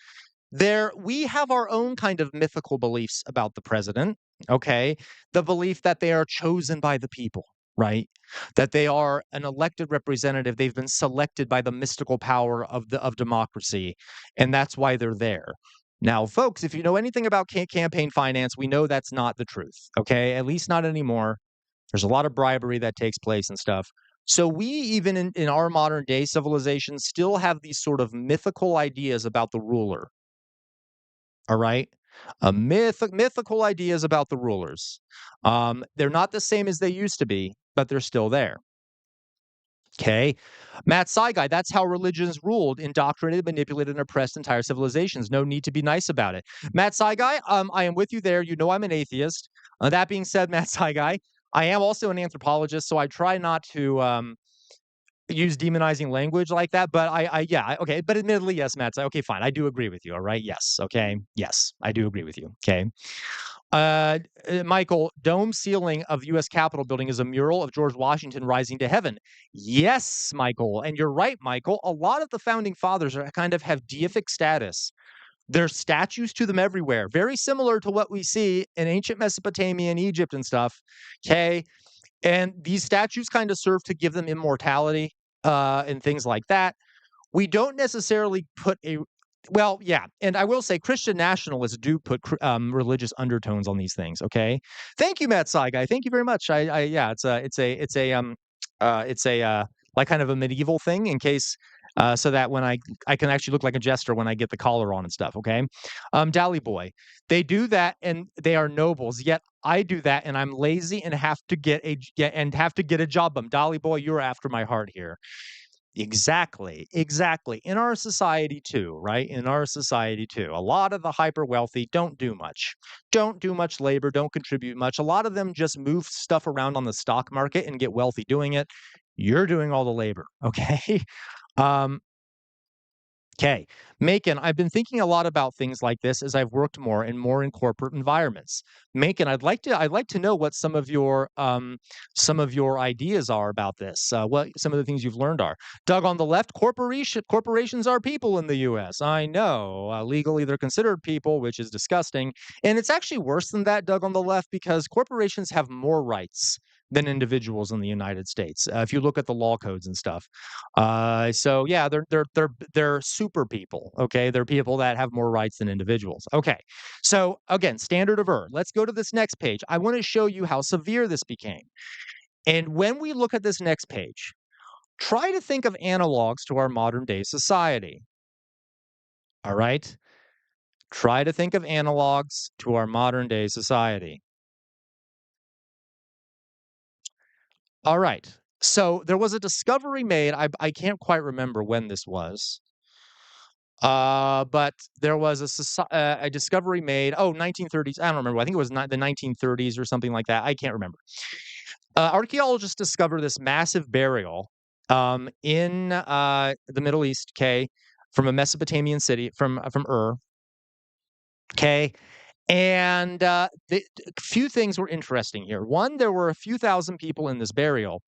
We have our own kind of mythical beliefs about the president, okay? The belief that they are chosen by the people, right? That they are an elected representative. They've been selected by the mystical power of democracy, and that's why they're there. Now, folks, if you know anything about campaign finance, we know that's not the truth, okay? At least not anymore. There's a lot of bribery that takes place and stuff. So we even in our modern day civilization still have these sort of mythical ideas about the ruler. All right. Mythical ideas about the rulers. They're not the same as they used to be, but they're still there. Okay. Matt Saigai, that's how religions ruled, indoctrinated, manipulated, and oppressed entire civilizations. No need to be nice about it. Matt Saigai, I am with you there. You know I'm an atheist. That being said, Matt Saigai, I am also an anthropologist, so I try not to use demonizing language like that. But yeah, okay. But admittedly, yes, Matt. Okay, fine. I do agree with you. All right. Yes. Okay. Yes, I do agree with you. Okay. Michael, dome ceiling of U.S. Capitol building is a mural of George Washington rising to heaven. Yes, Michael, and you're right, Michael. A lot of the founding fathers kind of have deific status. There's statues to them everywhere, very similar to what we see in ancient Mesopotamia and Egypt and stuff. Okay, and these statues kind of serve to give them immortality and things like that. We don't necessarily put yeah, and I will say Christian nationalists do put religious undertones on these things. Okay, thank you, Matt Saigai. Thank you very much. Yeah, it's a like kind of a medieval thing in case. So that when I can actually look like a jester when I get the collar on and stuff, okay? Dally Boy, they do that and they are nobles. Yet I do that and I'm lazy and have to get a job. Dolly Boy, you're after my heart here. Exactly, exactly. In our society too, right? In our society too. A lot of the hyper wealthy don't do much. Don't do much labor, don't contribute much. A lot of them just move stuff around on the stock market and get wealthy doing it. You're doing all the labor, okay? Um Okay, Macon, I've been thinking a lot about things like this as I've worked more in corporate environments. Macon, I'd like to know what some of your ideas are about this. What some of the things you've learned are. Doug, on the left, corporations are people in the U.S. I know legally they're considered people, which is disgusting, and it's actually worse than that, Doug, on the left, because corporations have more rights than individuals in the United States. If you look at the law codes and stuff. So yeah, they're super people. Okay, they're people that have more rights than individuals. Okay, so again, standard of error. Let's go to this next page. I want to show you how severe this became. And when we look at this next page, try to think of analogs to our modern day society. All right, try to think of analogs to our modern day society. All right. So there was a discovery made. I can't quite remember when this was. But there was a discovery made, 1930s, I don't remember, I think it was the 1930s or something like that, I can't remember. Archaeologists discovered this massive burial, in, the Middle East, 'kay, from a Mesopotamian city, from Ur, 'kay? And, the few things were interesting here. One, there were a few thousand people in this burial.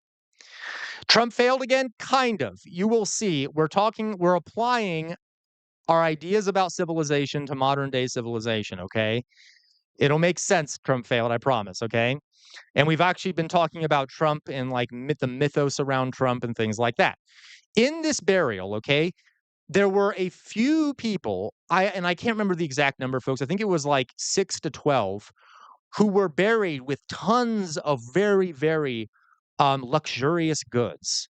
Trump failed again? Kind of. You will see. We're applying our ideas about civilization to modern day civilization, okay? It'll make sense Trump failed, I promise, okay? And we've actually been talking about Trump and like the mythos around Trump and things like that. In this burial, okay, there were a few people, I can't remember the exact number, folks. I think it was like 6 to 12 who were buried with tons of very, very luxurious goods.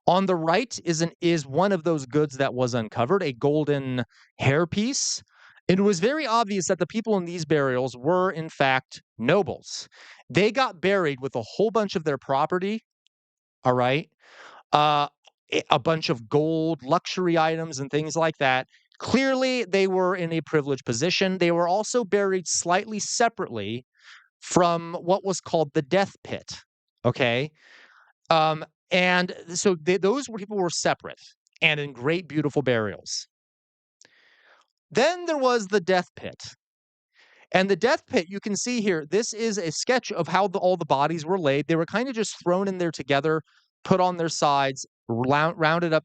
On the right is one of those goods that was uncovered, a golden hairpiece. It was very obvious that the people in these burials were, in fact, nobles. They got buried with a whole bunch of their property, all right? Uh, a bunch of gold, luxury items, and things like that. Clearly, they were in a privileged position. They were also buried slightly separately from what was called the death pit, okay? And so people were separate and in great, beautiful burials. Then there was the death pit. And the death pit, you can see here, this is a sketch of how all the bodies were laid. They were kind of just thrown in there together, put on their sides, rounded up,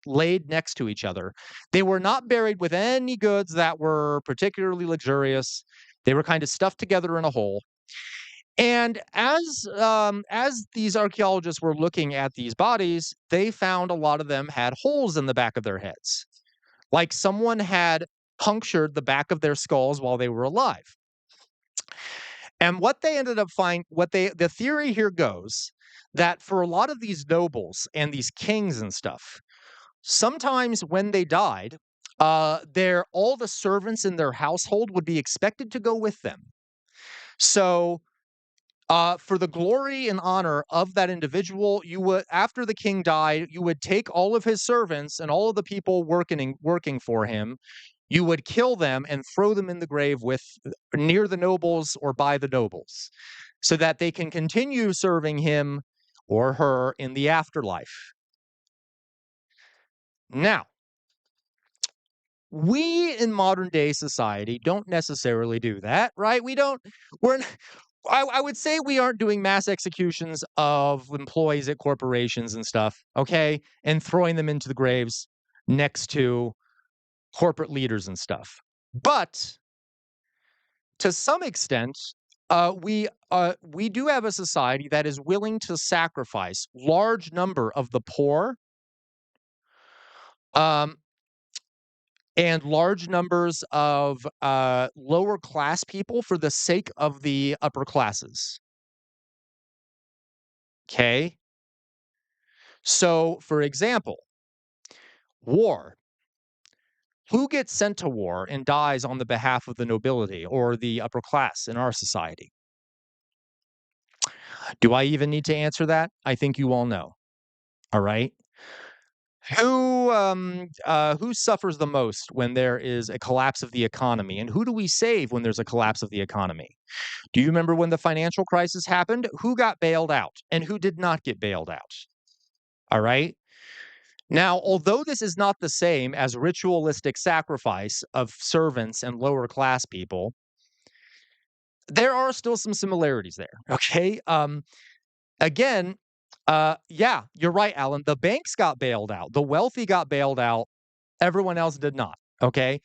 laid next to each other. They were not buried with any goods that were particularly luxurious. They were kind of stuffed together in a hole. And as these archaeologists were looking at these bodies, they found a lot of them had holes in the back of their heads, like someone had punctured the back of their skulls while they were alive. And what they ended up finding, the theory here goes that for a lot of these nobles and these kings and stuff, sometimes when they died, all the servants in their household would be expected to go with them. So for the glory and honor of that individual, you would, after the king died, you would take all of his servants and all of the people working for him. You would kill them and throw them in the grave with near the nobles or by the nobles, so that they can continue serving him or her in the afterlife. Now, we in modern day society don't necessarily do that, right? We don't. We're I would say we aren't doing mass executions of employees at corporations and stuff, okay? And throwing them into the graves next to corporate leaders and stuff. But to some extent, we do have a society that is willing to sacrifice large number of the poor, um, and large numbers of lower class people for the sake of the upper classes. Okay. So, for example, war. Who gets sent to war and dies on the behalf of the nobility or the upper class in our society? Do I even need to answer that? I think you all know. All right. Who suffers the most when there is a collapse of the economy, and who do we save when there's a collapse of the economy? Do you remember when the financial crisis happened? Who got bailed out and who did not get bailed out? All right. Now, although this is not the same as ritualistic sacrifice of servants and lower class people, there are still some similarities there. Okay. Again, yeah, you're right, Alan. The banks got bailed out. The wealthy got bailed out. Everyone else did not. Okay.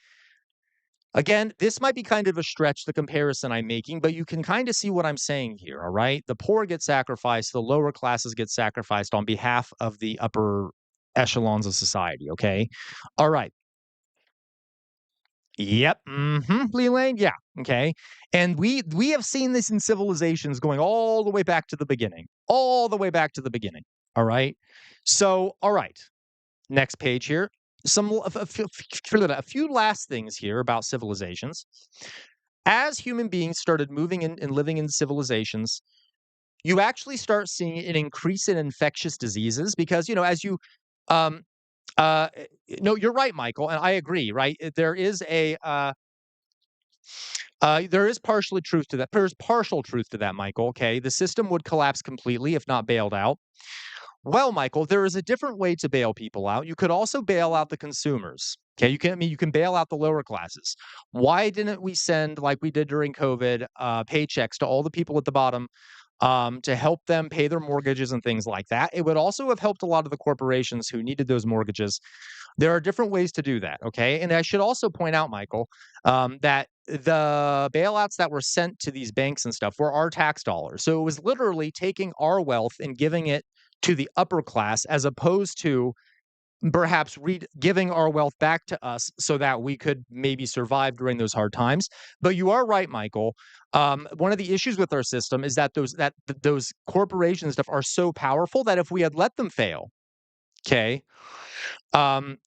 Again, this might be kind of a stretch, the comparison I'm making, but you can kind of see what I'm saying here. All right. The poor get sacrificed, the lower classes get sacrificed on behalf of the upper echelons of society. Okay. All right. Yep. Lee Lane. Yeah. Okay. And we have seen this in civilizations going all the way back to the beginning. All the way back to the beginning. All right. So, all right. Next page here. A few last things here about civilizations. As human beings started moving in and living in civilizations, you actually start seeing an increase in infectious diseases because, as you um uh no, you're right, Michael, and I agree, right? There is partially truth to that. There's partial truth to that, Michael. Okay. The system would collapse completely if not bailed out. Well, Michael, there is a different way to bail people out. You could also bail out the consumers. Okay, you can bail out the lower classes. Why didn't we send, like we did during COVID, paychecks to all the people at the bottom, to help them pay their mortgages and things like that? It would also have helped a lot of the corporations who needed those mortgages. There are different ways to do that. Okay, and I should also point out, Michael, that the bailouts that were sent to these banks and stuff were our tax dollars. So it was literally taking our wealth and giving it to the upper class as opposed to perhaps giving our wealth back to us so that we could maybe survive during those hard times. But you are right, Michael. One of the issues with our system is that those corporations stuff are so powerful that if we had let them fail, okay, um,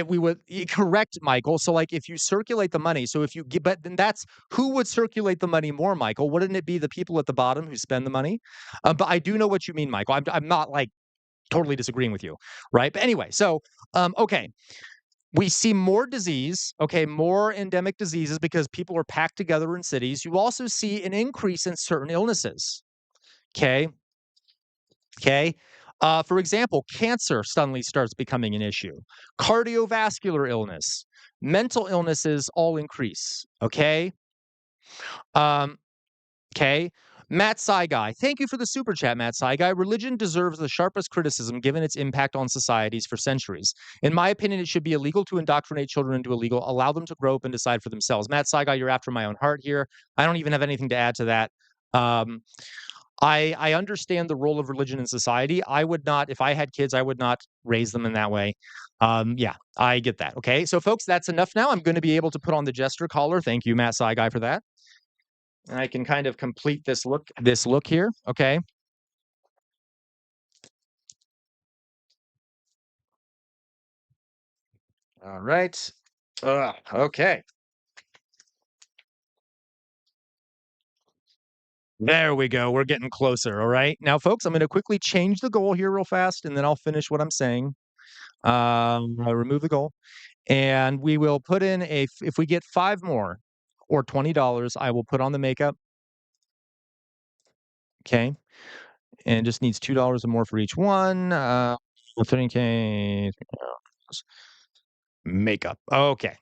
we would correct, Michael. So, like, if you circulate the money, so if you give, but then that's who would circulate the money more, Michael? Wouldn't it be the people at the bottom who spend the money? But I do know what you mean, Michael. I'm not like totally disagreeing with you, right? But anyway, so okay, we see more disease, okay, more endemic diseases because people are packed together in cities. You also see an increase in certain illnesses. Okay, okay. For example, cancer suddenly starts becoming an issue. Cardiovascular illness, mental illnesses all increase. Okay. Um, Okay. Matt Saigai, thank you for the super chat, Matt Saigai. Religion deserves the sharpest criticism given its impact on societies for centuries. In my opinion, it should be illegal to indoctrinate children into illegal, allow them to grow up and decide for themselves. Matt Saigai, you're after my own heart here. I don't even have anything to add to that. Um, I understand the role of religion in society. I would not, if I had kids, I would not raise them in that way. Yeah, I get that. Okay. So, folks, that's enough now. I'm going to be able to put on the jester collar. Thank you, Matt Saigai, for that. And I can kind of complete this look here, okay? All right. Okay. There we go. We're getting closer, all right? Now, folks, I'm gonna quickly change the goal here real fast, and then I'll finish what I'm saying. I'll remove the goal, and we will put in if we get 5 more or $20, I will put on the makeup, okay? And it just needs $2 or more for each one. 30K makeup. Okay.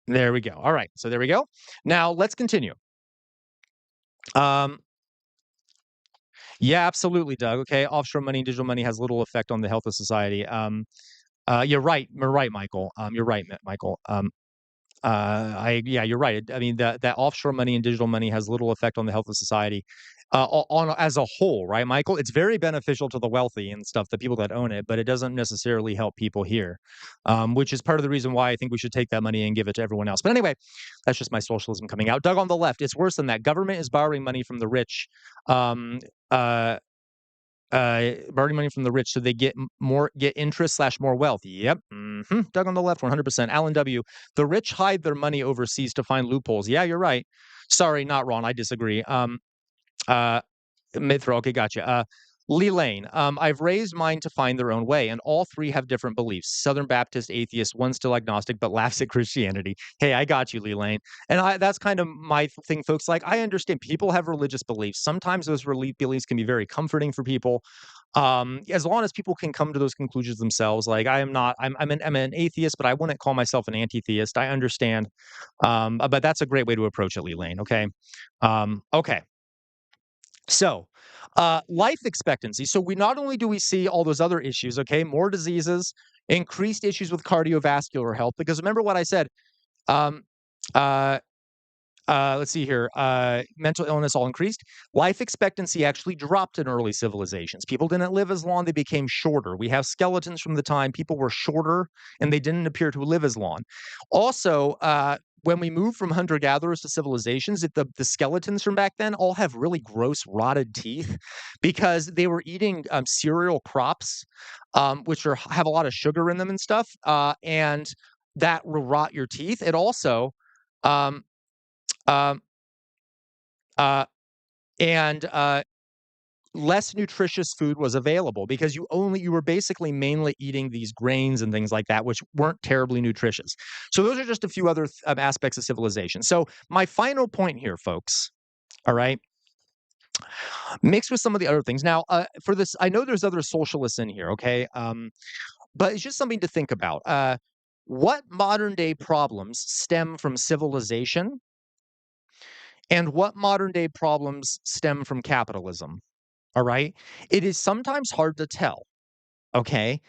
There we go. All right. So there we go. Now let's continue. Um, yeah, absolutely, Doug. Okay, offshore money, digital money has little effect on the health of society. You're right. You're right, Michael. You're right, Michael. Yeah, you're right. I mean, that offshore money and digital money has little effect on the health of society, on as a whole, right, Michael? It's very beneficial to the wealthy and stuff, the people that own it, but it doesn't necessarily help people here, which is part of the reason why I think we should take that money and give it to everyone else. But anyway, that's just my socialism coming out. Doug on the left, it's worse than that. Government is borrowing money from the rich. Um, uh, borrowing money from the rich so they get interest slash more wealth. Yep. Doug on the left, 100%. Alan W. The rich hide their money overseas to find loopholes. Yeah, you're right. Sorry, not wrong. I disagree. Uh, Mid-throw. Okay, gotcha. Lee Lane. I've raised mine to find their own way, and all three have different beliefs. Southern Baptist, atheist, one still agnostic, but laughs at Christianity. Hey, I got you, Lee Lane. And that's kind of my thing, folks. Like, I understand people have religious beliefs. Sometimes those beliefs can be very comforting for people. As long as people can come to those conclusions themselves, like I am not, I'm an atheist, but I wouldn't call myself an anti-theist. I understand, but that's a great way to approach it, Lee Lane. Okay, okay. So, life expectancy. So we not only do we see all those other issues, okay, more diseases, increased issues with cardiovascular health. Because remember what I said. Um, uh, let's see here. Mental illness all increased. Life expectancy actually dropped in early civilizations. People didn't live as long, they became shorter. We have skeletons from the time people were shorter and they didn't appear to live as long. Also, when we move from hunter gatherers to civilizations, the skeletons from back then all have really gross, rotted teeth because they were eating cereal crops, which have a lot of sugar in them and stuff. And that will rot your teeth. It also, um, um, uh, and less nutritious food was available because you were basically mainly eating these grains and things like that, which weren't terribly nutritious. So those are just a few other aspects of civilization. So my final point here, folks. All right, mixed with some of the other things. Now, for this, I know there's other socialists in here. Okay, but it's just something to think about. What modern day problems stem from civilization, and what modern day problems stem from capitalism? All right. It is sometimes hard to tell. Okay.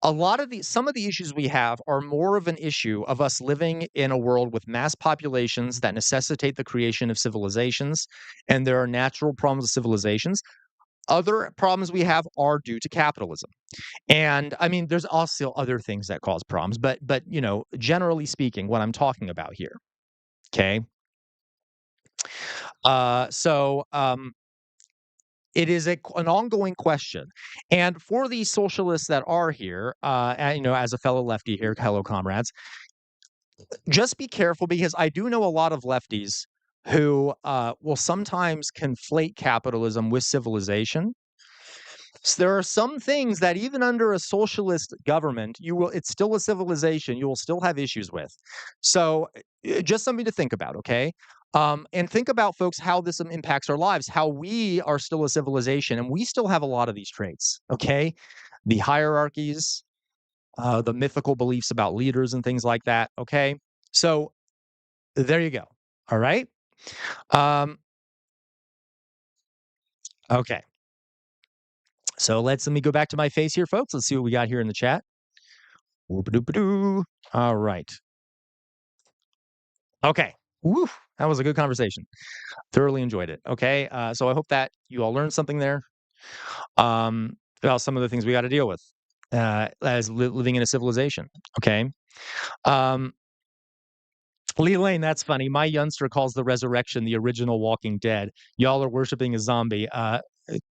Some of the issues we have are more of an issue of us living in a world with mass populations that necessitate the creation of civilizations, and there are natural problems of civilizations. Other problems we have are due to capitalism. And I mean, there's also other things that cause problems, but generally speaking, what I'm talking about here. Okay. So it is an ongoing question. And for these socialists that are here, as a fellow lefty here, hello, comrades, just be careful because I do know a lot of lefties who will sometimes conflate capitalism with civilization. So there are some things that even under a socialist government, it's still a civilization, you will still have issues with. So just something to think about, okay? And think about, folks, how this impacts our lives, how we are still a civilization and we still have a lot of these traits, okay? The hierarchies, the mythical beliefs about leaders and things like that, okay? So there you go. All right. Um, okay. So let me go back to my face here, folks. Let's see what we got here in the chat. Whoop-a-doop-a-doo. All right. Okay. Woo, that was a good conversation. Thoroughly enjoyed it. Okay. So I hope that you all learned something there about some of the things we got to deal with as living in a civilization. Okay. Um, Lee Lane, that's funny. My youngster calls the resurrection the original Walking Dead. Y'all are worshiping a zombie.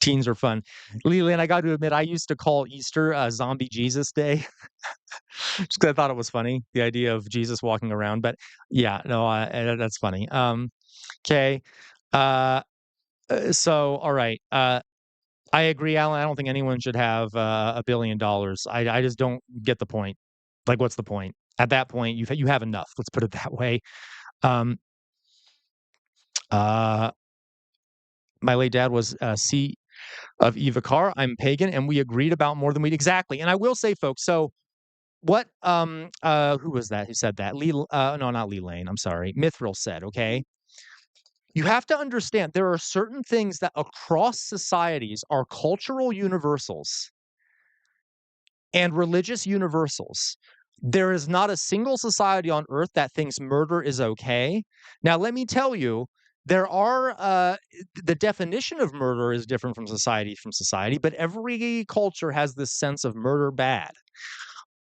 Teens are fun. Lee Lane, I got to admit, I used to call Easter Zombie Jesus Day. Just 'cause I thought it was funny, the idea of Jesus walking around, but yeah, no, that's funny. Okay. Uh, so, all right. I agree, Alan. I don't think anyone should have $1 billion. I just don't get the point. Like, what's the point? At that point, you have enough. Let's put it that way. Um, uh, my late dad was C of Eva Carr. I'm pagan, and we agreed about more than we exactly. And I will say, folks, so what who was that who said that? No, not Lee Lane, I'm sorry. Mithril said, okay? You have to understand there are certain things that across societies are cultural universals and religious universals. There is not a single society on earth that thinks murder is okay. Now, let me tell you, there are the definition of murder is different from society, but every culture has this sense of murder bad.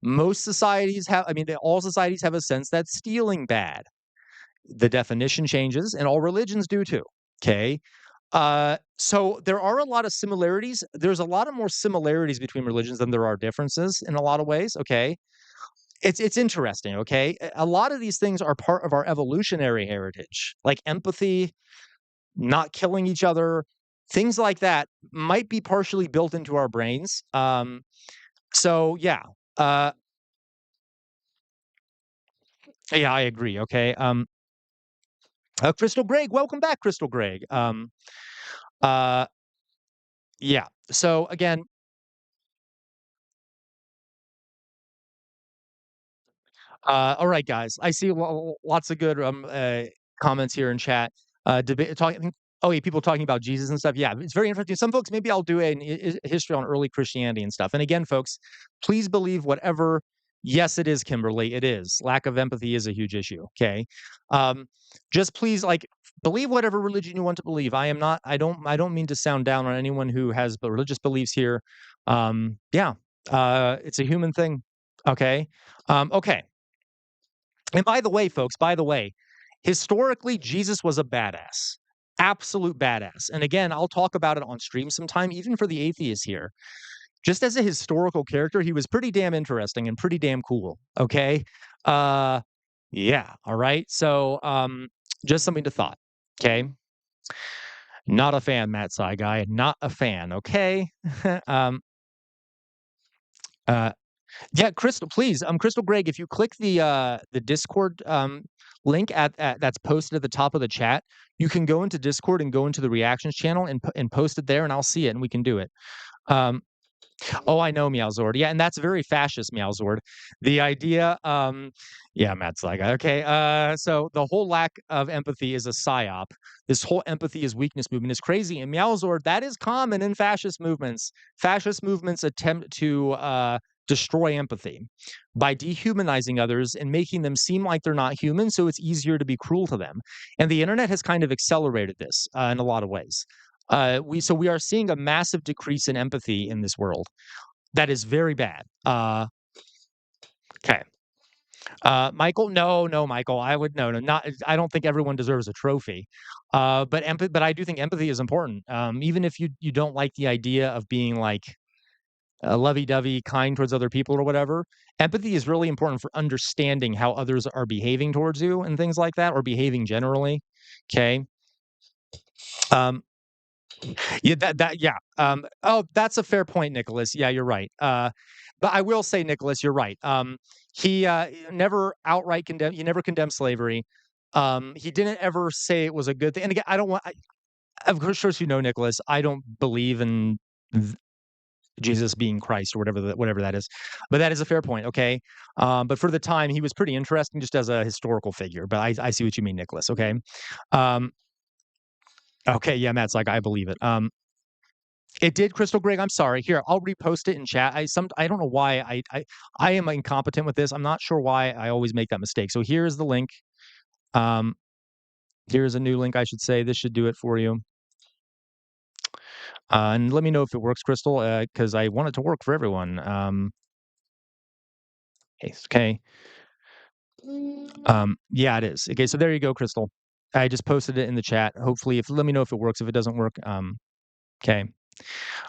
Most societies have, all societies have a sense that stealing bad. The definition changes, and all religions do too. Okay. So there are a lot of similarities. There's a lot of more similarities between religions than there are differences in a lot of ways. Okay. It's interesting. Okay. A lot of these things are part of our evolutionary heritage, like empathy, not killing each other, things like that might be partially built into our brains. So yeah. Uh, yeah, I agree. Okay. Crystal Greg, welcome back, Crystal Greg. Uh, yeah. So again, All right, guys. I see lots of good comments here in chat. Debate talking. Oh, yeah, people talking about Jesus and stuff. Yeah, it's very interesting. Some folks, maybe I'll do a history on early Christianity and stuff. And again, folks, please believe whatever. Yes, it is, Kimberly. It is. Lack of empathy is a huge issue. Okay, um, just please, like, believe whatever religion you want to believe. I am not. I don't mean to sound down on anyone who has religious beliefs here. Yeah, it's a human thing. Okay. Okay. And by the way, folks, by the way, historically, Jesus was a badass, absolute badass. And again, I'll talk about it on stream sometime, even for the atheists here. Just as a historical character, he was pretty damn interesting and pretty damn cool. Okay. Uh, yeah. All right. So, just something to thought. Okay. Not a fan, Matt Sci guy. Not a fan. Okay. um, uh, Yeah, Crystal, please. Crystal Greg, if you click the Discord link at that's posted at the top of the chat, you can go into Discord and go into the reactions channel and post it there, and I'll see it, and we can do it. Um, Oh, I know, Meowzord. Yeah, and that's very fascist, Meowzord. The idea, yeah, Matt's like, okay. So the whole lack of empathy is a psyop. This whole empathy is weakness movement is crazy. And Meowzord, that is common in fascist movements. Fascist movements attempt to destroy empathy by dehumanizing others and making them seem like they're not human, so it's easier to be cruel to them. And the internet has kind of accelerated this in a lot of ways. We are seeing a massive decrease in empathy in this world. That is very bad. Okay. Michael, no, Michael. I would no, not. I don't think everyone deserves a trophy. But I do think empathy is important. Even if you don't like the idea of being like lovey-dovey, kind towards other people or whatever, empathy is really important for understanding how others are behaving towards you and things like that, or behaving generally. Okay. Um, Yeah, yeah. Oh, that's a fair point, Nicholas. Yeah, you're right. But I will say, Nicholas, you're right. He never outright condemned. He never condemned slavery. He didn't ever say it was a good thing. And again, I don't want. Of course, you know, Nicholas. I don't believe in th- Jesus being Christ or whatever that is. But that is a fair point. Okay. But for the time, he was pretty interesting just as a historical figure. But I see what you mean, Nicholas. Okay. Um, okay. Yeah, Matt's like I believe it. It did, Crystal Greg. I'm sorry. Here, I'll repost it in chat. I don't know why I am incompetent with this. I'm not sure why I always make that mistake. So here's the link. Um, here's a new link, I should say. This should do it for you. And let me know if it works, Crystal, because I want it to work for everyone. Okay. Yeah, it is. Okay, so there you go, Crystal. I just posted it in the chat. Hopefully, if let me know if it works. If it doesn't work, okay.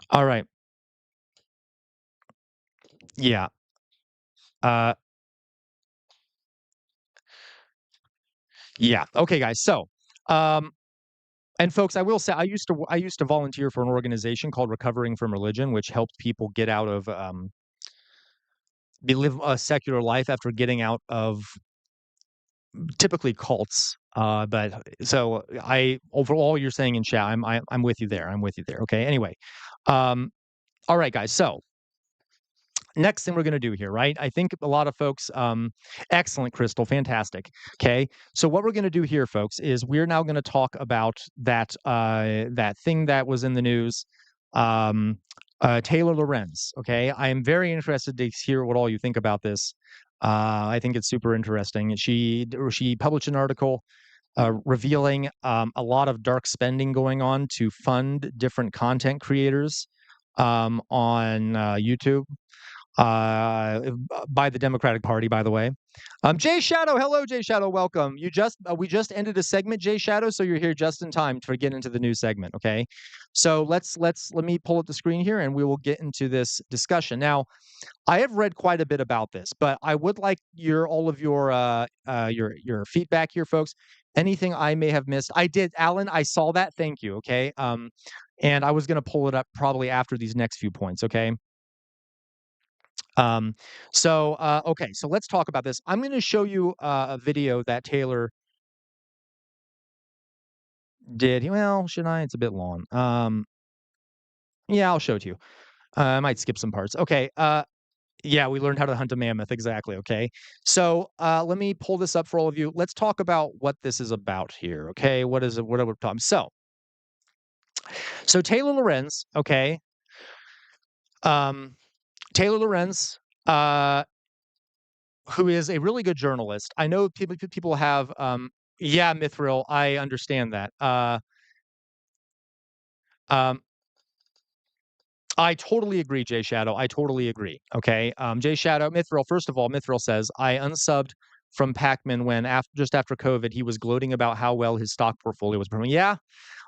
All right. Yeah. Uh, yeah. Okay, guys. So, um, and folks, I will say I used to volunteer for an organization called Recovering from Religion, which helped people get out of live a secular life after getting out of typically cults. But so I overall you're saying in chat, I'm with you there. I'm with you there. Okay. Anyway, um, all right, guys. So next thing we're going to do here, right? I think a lot of folks, excellent, Crystal, fantastic. Okay, so what we're going to do here, folks, is we're now going to talk about that thing that was in the news, um, Taylor Lorenz. Okay, I am very interested to hear what all you think about this. I think it's super interesting. She published an article revealing a lot of dark spending going on to fund different content creators on YouTube by the Democratic Party, by the way. Jay Shadow, hello, Jay Shadow, welcome. We just ended a segment, Jay Shadow, so you're here just in time to get into the new segment. Okay, so let me pull up the screen here, and we will get into this discussion now. I have read quite a bit about this, but I would like all of your feedback here, folks. Anything I may have missed, I did, Alan. I saw that. Thank you. Okay, and I was going to pull it up probably after these next few points. Okay. Um, okay, so let's talk about this. I'm going to show you a video that Taylor did. Well, should I? It's a bit long. Yeah, I'll show it to you. I might skip some parts. Okay. Yeah, we learned how to hunt a mammoth, exactly, okay? So, let me pull this up for all of you. Let's talk about what this is about here, okay? What is it? What are we talking? So Taylor Lorenz, okay? Um, Taylor Lorenz, uh, who is a really good journalist. I know people have, yeah, Mithril, I understand that. Um, I totally agree, Jay Shadow. I totally agree. Okay. Jay Shadow, Mithril, first of all, Mithril says, I unsubbed from Pacman when just after COVID, he was gloating about how well his stock portfolio was performing. Yeah,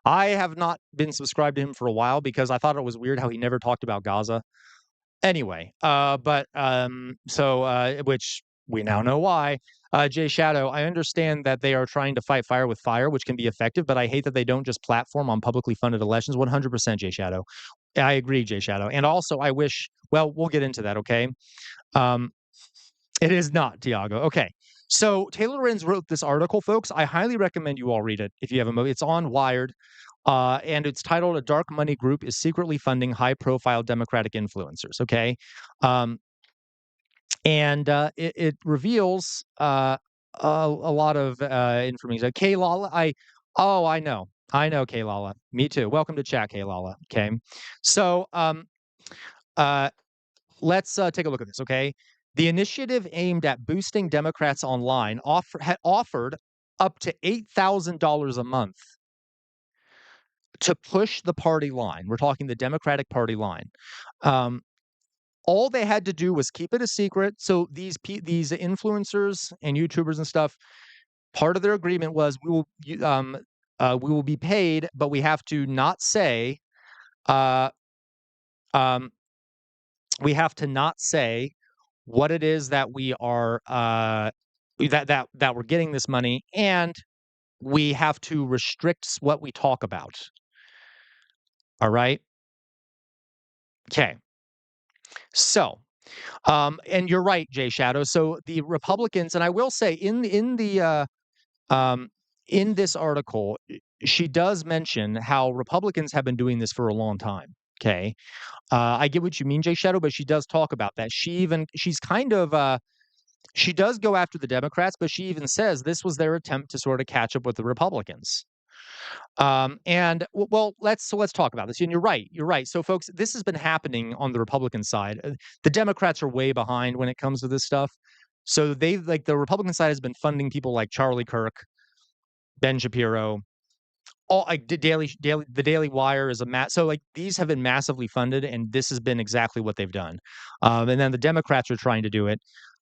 I have not been subscribed to him for a while because I thought it was weird how he never talked about Gaza. Anyway, which we now know why. Jay Shadow, I understand that they are trying to fight fire with fire, which can be effective, but I hate that they don't just platform on publicly funded elections. 100% Jay Shadow. I agree, Jay Shadow. And also, I wish, well, we'll get into that, okay? Um, it is not, Tiago. Okay. So Taylor Lorenz wrote this article, folks. I highly recommend you all read it if you have a moment. It's on Wired, and it's titled "A Dark Money Group is Secretly Funding High-Profile Democratic Influencers." Okay, um, and it reveals a lot of information. K Lala, I know K Lala. Me too. Welcome to chat, K Lala. Okay, so uh, let's take a look at this. Okay, the initiative aimed at boosting Democrats online had offered up to $8,000 a month to push the party line. We're talking the Democratic Party line. Um, all they had to do was keep it a secret. So these influencers and YouTubers and stuff, part of their agreement was we will be paid, but we have to not say uh, um, we have to not say what it is that we are that we're getting this money, and we have to restrict what we talk about. All right. Okay. So and you're right, Jay Shadow. So the Republicans, and I will say um, in this article, she does mention how Republicans have been doing this for a long time. Okay, I get what you mean, Jay Shadow, but she does talk about that. She's kind of she does go after the Democrats, but she even says this was their attempt to sort of catch up with the Republicans. Let's talk about this. And you're right. You're right. So, folks, this has been happening on the Republican side. The Democrats are way behind when it comes to this stuff. So they like the Republican side has been funding people like Charlie Kirk, Ben Shapiro, all like the Daily Wire is so like these have been massively funded, and this has been exactly what they've done. And then the Democrats are trying to do it.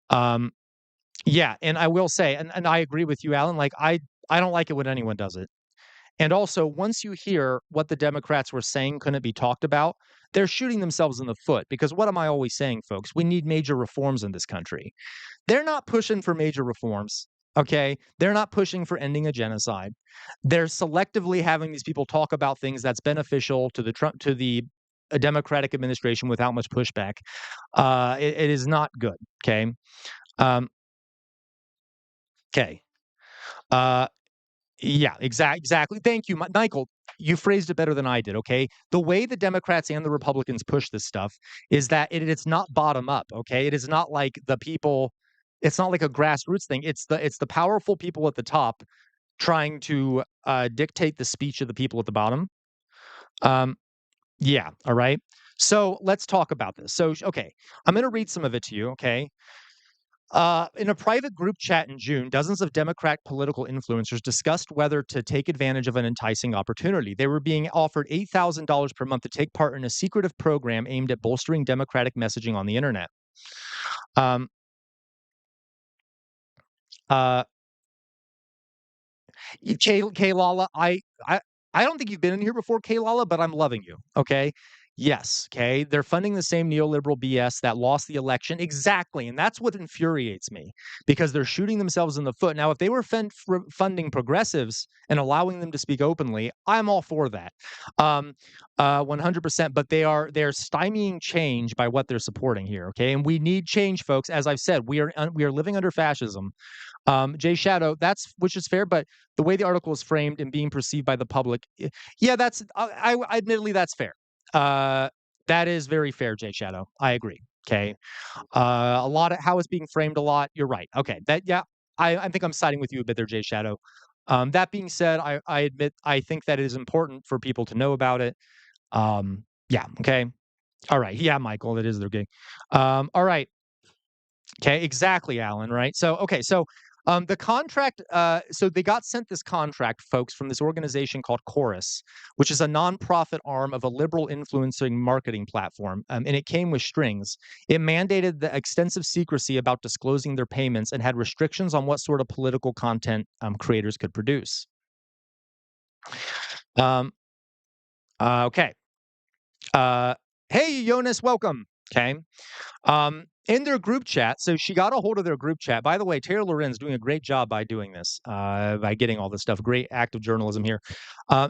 Um, yeah, and I will say, and I agree with you, Alan. Like I don't like it when anyone does it. And also, once you hear what the Democrats were saying couldn't be talked about, they're shooting themselves in the foot because what am I always saying, folks? We need major reforms in this country. They're not pushing for major reforms. Okay. They're not pushing for ending a genocide. They're selectively having these people talk about things that's beneficial to the Democratic administration without much pushback. It is not good. Okay. Um, okay. Uh, Yeah, exactly. Thank you, Michael. You phrased it better than I did. Okay, the way the Democrats and the Republicans push this stuff is that it's not bottom up. Okay, it is not like the people. It's not like a grassroots thing. It's the powerful people at the top trying to dictate the speech of the people at the bottom. Um, yeah. All right. So let's talk about this. So okay, I'm going to read some of it to you. Okay. In a private group chat in June, dozens of Democrat political influencers discussed whether to take advantage of an enticing opportunity. They were being offered $8,000 per month to take part in a secretive program aimed at bolstering Democratic messaging on the internet. Um, uh, K Lala, I I don't think you've been in here before, K Lala, but I'm loving you. Okay. Yes. Okay. They're funding the same neoliberal BS that lost the election. Exactly. And that's what infuriates me because they're shooting themselves in the foot. Now, if they were funding progressives and allowing them to speak openly, I'm all for that. 100%. But they're stymieing change by what they're supporting here. Okay. And we need change, folks. As I've said, we are living under fascism. Jay Shadow, that's which is fair, but the way the article is framed and being perceived by the public, yeah, that's admittedly that's fair. Uh, that is very fair, Jay Shadow. I agree. Okay. A lot of how it's being framed a lot. You're right. Okay. I think I'm siding with you a bit there, Jay Shadow. That being said, I admit I think that it is important for people to know about it. Yeah. Okay. All right. Yeah, Michael, it is their gig. All right. Okay, exactly, Alan, right? So, okay, so the contract, so they got sent this contract, folks, from this organization called Chorus, which is a nonprofit arm of a liberal influencing marketing platform. And it came with strings. It mandated the extensive secrecy about disclosing their payments and had restrictions on what sort of political content creators could produce. Um, okay. Hey, Jonas, welcome. Okay. In their group chat, so she got a hold of their group chat. By the way, Taylor Lorenz doing a great job by doing this, by getting all this stuff. Great active journalism here.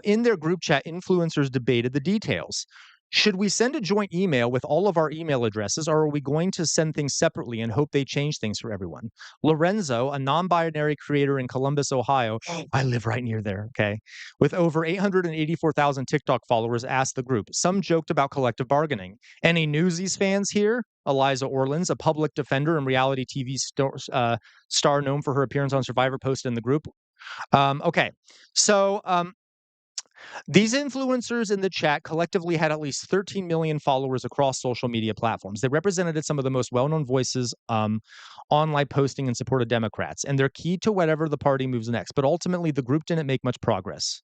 In their group chat, influencers debated the details. Should we send a joint email with all of our email addresses, or are we going to send things separately and hope they change things for everyone? Lorenzo, a non-binary creator in Columbus, Ohio, I live right near there, okay, with over 884,000 TikTok followers, asked the group. Some joked about collective bargaining. Any Newsies fans here? Eliza Orlins, a public defender and reality TV star known for her appearance on Survivor, posted in the group. Okay, so these influencers in the chat collectively had at least 13 million followers across social media platforms. They represented some of the most well-known voices online posting in support of Democrats, and they're key to whatever the party moves next. But ultimately, the group didn't make much progress.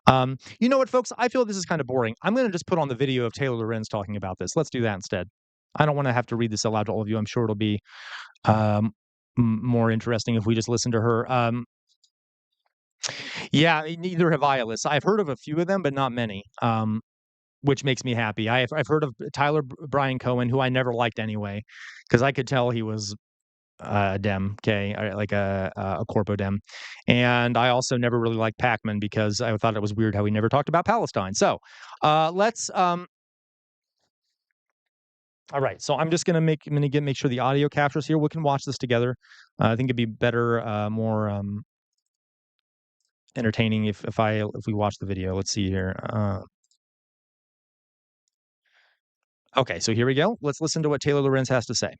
You know what, folks? I feel this is kind of boring. I'm going to just put on the video of Taylor Lorenz talking about this. Let's do that instead. I don't want to have to read this aloud to all of you. I'm sure it'll be more interesting if we just listen to her. Yeah, neither have I, Alyssa. I've heard of a few of them, but not many, which makes me happy. I've heard of Tyler Brian Cohen, who I never liked anyway, because I could tell he was a Dem, okay, like a Corpo Dem. And I also never really liked Pacman because I thought it was weird how he never talked about Palestine. So let's all right, so I'm just gonna make sure the audio captures here. We can watch this together. I think it'd be better, more entertaining if we watch the video. Let's see here. Okay, so here we go. Let's listen to what Taylor Lorenz has to say.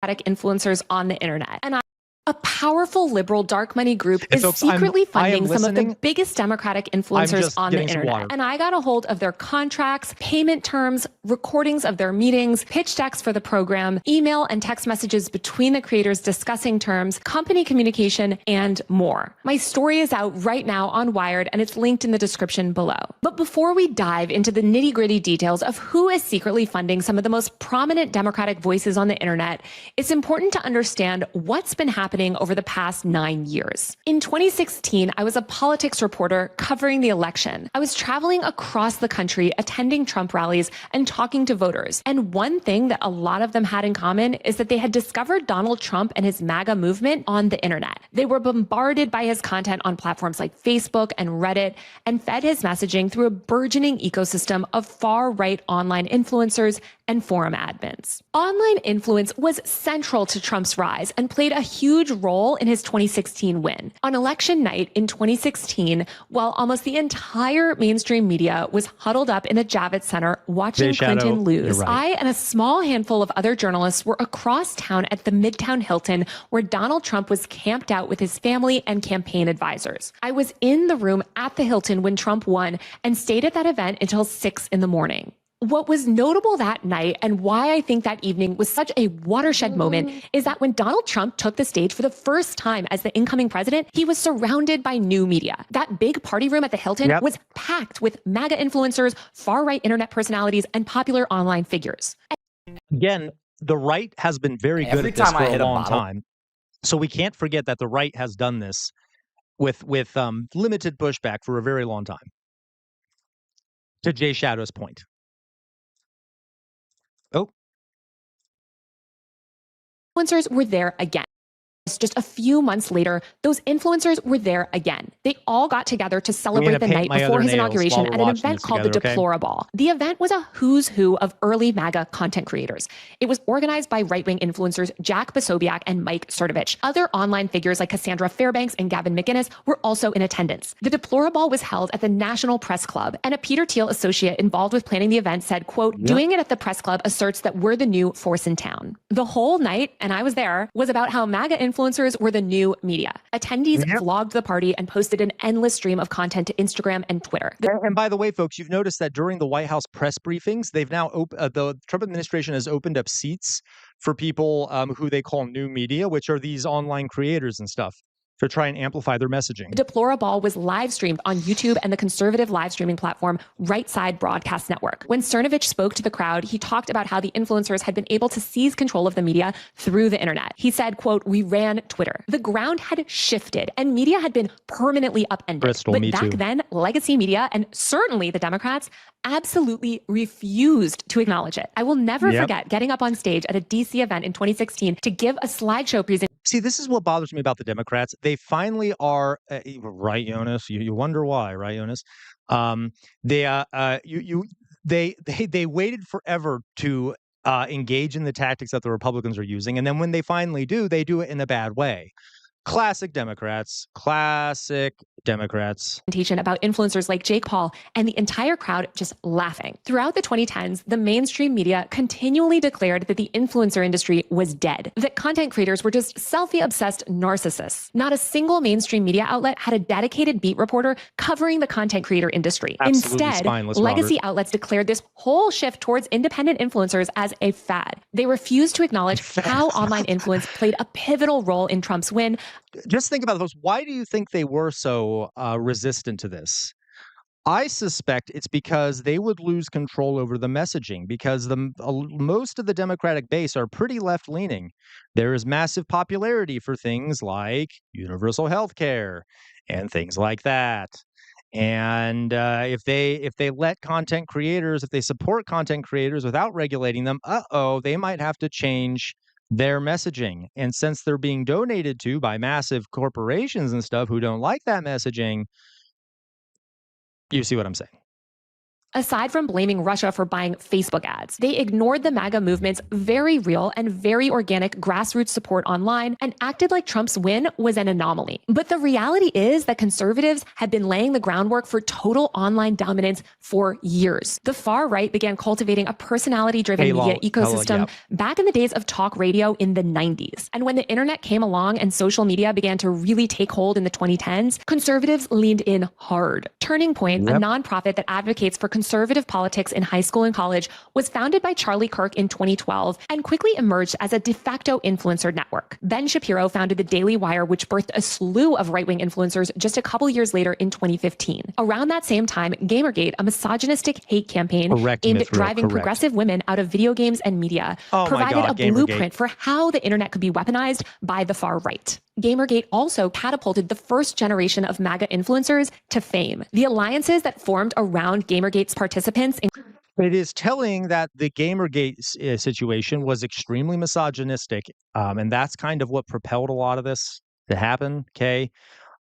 Influencers on the internet. And a powerful liberal dark money group is secretly funding some of the biggest Democratic influencers on the internet. And I got a hold of their contracts, payment terms, recordings of their meetings, pitch decks for the program, email and text messages between the creators discussing terms, company communication, and more. My story is out right now on Wired, and it's linked in the description below. But before we dive into the nitty-gritty details of who is secretly funding some of the most prominent Democratic voices on the internet, it's important to understand what's been happening over the past 9 years. In 2016, I was a politics reporter covering the election. I was traveling across the country, attending Trump rallies and talking to voters. And one thing that a lot of them had in common is that they had discovered Donald Trump and his MAGA movement on the internet. They were bombarded by his content on platforms like Facebook and Reddit and fed his messaging through a burgeoning ecosystem of far-right online influencers and forum admins. Online influence was central to Trump's rise and played a huge role in his 2016 win. On election night in 2016, while almost the entire mainstream media was huddled up in the Javits Center watching Clinton lose, I and a small handful of other journalists were across town at the Midtown Hilton, where Donald Trump was camped out with his family and campaign advisors. I was in the room at the Hilton when Trump won and stayed at that event until 6 in the morning. What was notable that night, and why I think that evening was such a watershed moment, is that when Donald Trump took the stage for the first time as the incoming president, he was surrounded by new media. That big party room at the Hilton was packed with MAGA influencers, far-right internet personalities, and popular online figures. Again, the right has been very good at this for a long time. So we can't forget that the right has done this with limited pushback for a very long time. To Jay Shadow's point. Oh. Influencers were there again. just a few months later, those influencers were there again. They all got together to celebrate the night before his inauguration at an event called the Deplorable. The event was a who's who of early MAGA content creators. It was organized by right-wing influencers Jack Posobiec and Mike Cernovich. Other online figures like Cassandra Fairbanks and Gavin McInnes were also in attendance. The Deplorable was held at the National Press Club, and a Peter Thiel associate involved with planning the event said, quote, "Doing it at the press club asserts that we're the new force in town." The whole night, and I was there, was about how MAGA influencers were the new media. Attendees vlogged the party and posted an endless stream of content to Instagram and Twitter. And by the way, folks, you've noticed that during the White House press briefings, they've now the Trump administration has opened up seats for people who they call new media, which are these online creators and stuff, to try and amplify their messaging. Deplorable was live streamed on YouTube and the conservative live streaming platform Right Side Broadcast Network. When Cernovich spoke to the crowd, he talked about how the influencers had been able to seize control of the media through the internet. He said, quote, "We ran Twitter. The ground had shifted and media had been permanently upended." Bristol, but back then, legacy media and certainly the Democrats absolutely refused to acknowledge it. I will never forget getting up on stage at a DC event in 2016 to give a slideshow presentation. See, this is what bothers me about the Democrats. They finally are right, Jonas. You wonder why, right, Jonas? They waited forever to engage in the tactics that the Republicans are using, and then when they finally do, they do it in a bad way. Classic Democrats. Classic Democrats. About influencers like Jake Paul and the entire crowd just laughing. Throughout the 2010s, the mainstream media continually declared that the influencer industry was dead, that content creators were just selfie-obsessed narcissists. Not a single mainstream media outlet had a dedicated beat reporter covering the content creator industry. Absolutely Instead, spineless, legacy Robert. outlets declared this whole shift towards independent influencers as a fad. They refused to acknowledge how online influence played a pivotal role in Trump's win. Just think about those. Why do you think they were so resistant to this? I suspect it's because they would lose control over the messaging because most of the Democratic base are pretty left-leaning. There is massive popularity for things like universal health care and things like that. And if they let content creators, if they support content creators without regulating them, they might have to change their messaging. And since they're being donated to by massive corporations and stuff who don't like that messaging, you see what I'm saying? Aside from blaming Russia for buying Facebook ads, they ignored the MAGA movement's very real and very organic grassroots support online and acted like Trump's win was an anomaly. But the reality is that conservatives had been laying the groundwork for total online dominance for years. The far right began cultivating a personality-driven media ecosystem back in the days of talk radio in the 90s. And when the internet came along and social media began to really take hold in the 2010s, conservatives leaned in hard. Turning Point, a nonprofit that advocates for conservative politics in high school and college, was founded by Charlie Kirk in 2012 and quickly emerged as a de facto influencer network. Ben Shapiro founded the Daily Wire, which birthed a slew of right-wing influencers just a couple years later in 2015. Around that same time, Gamergate, a misogynistic hate campaign aimed at driving progressive women out of video games and media, provided a blueprint for how the internet could be weaponized by the far right. Gamergate also catapulted the first generation of MAGA influencers to fame. The alliances that formed around Gamergate's participants. It is telling that the Gamergate situation was extremely misogynistic, and that's kind of what propelled a lot of this to happen. Okay,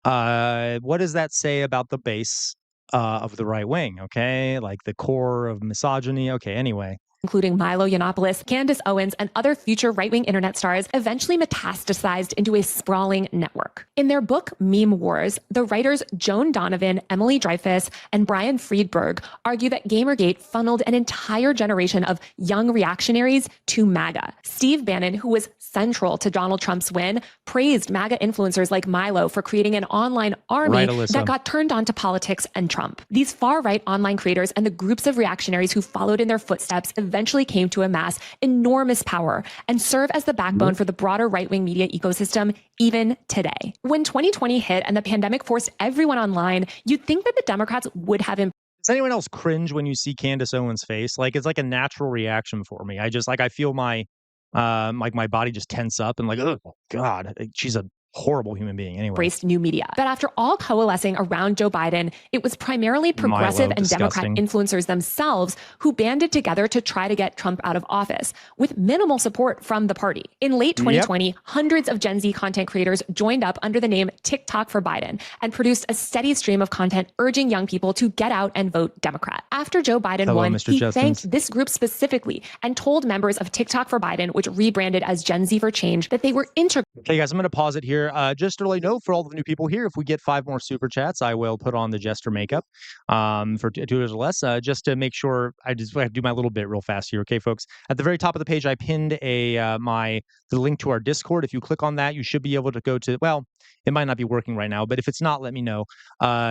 what does that say about the base of the right wing? Okay, like the core of misogyny. Okay, anyway. Including Milo Yiannopoulos, Candace Owens, and other future right-wing internet stars, eventually metastasized into a sprawling network. In their book, Meme Wars, the writers Joan Donovan, Emily Dreyfus, and Brian Friedberg argue that Gamergate funneled an entire generation of young reactionaries to MAGA. Steve Bannon, who was central to Donald Trump's win, praised MAGA influencers like Milo for creating an online army that got turned on to politics and Trump. These far-right online creators and the groups of reactionaries who followed in their footsteps eventually came to amass enormous power and serve as the backbone for the broader right-wing media ecosystem even today. When 2020 hit and the pandemic forced everyone online, you'd think that the Democrats would have Does anyone else cringe when you see Candace Owens' face? Like, it's like a natural reaction for me. I feel my my body just tense up and like, oh God, she's a horrible human being anyway. Embraced new media. But after all coalescing around Joe Biden, it was primarily progressive and Democrat influencers themselves who banded together to try to get Trump out of office, with minimal support from the party. In late 2020, hundreds of Gen Z content creators joined up under the name TikTok for Biden and produced a steady stream of content urging young people to get out and vote Democrat. After Joe Biden won, he thanked this group specifically and told members of TikTok for Biden, which rebranded as Gen Z for Change, that they were integral. Okay, guys, I'm going to pause it here. Just to let you know, for all the new people here, if we get 5 more super chats, I will put on the jester makeup for $2 or less, just to make sure. I have to do my little bit real fast here. Okay, folks. At the very top of the page, I pinned the link to our Discord. If you click on that, you should be able to go to, well, it might not be working right now, but if it's not, let me know.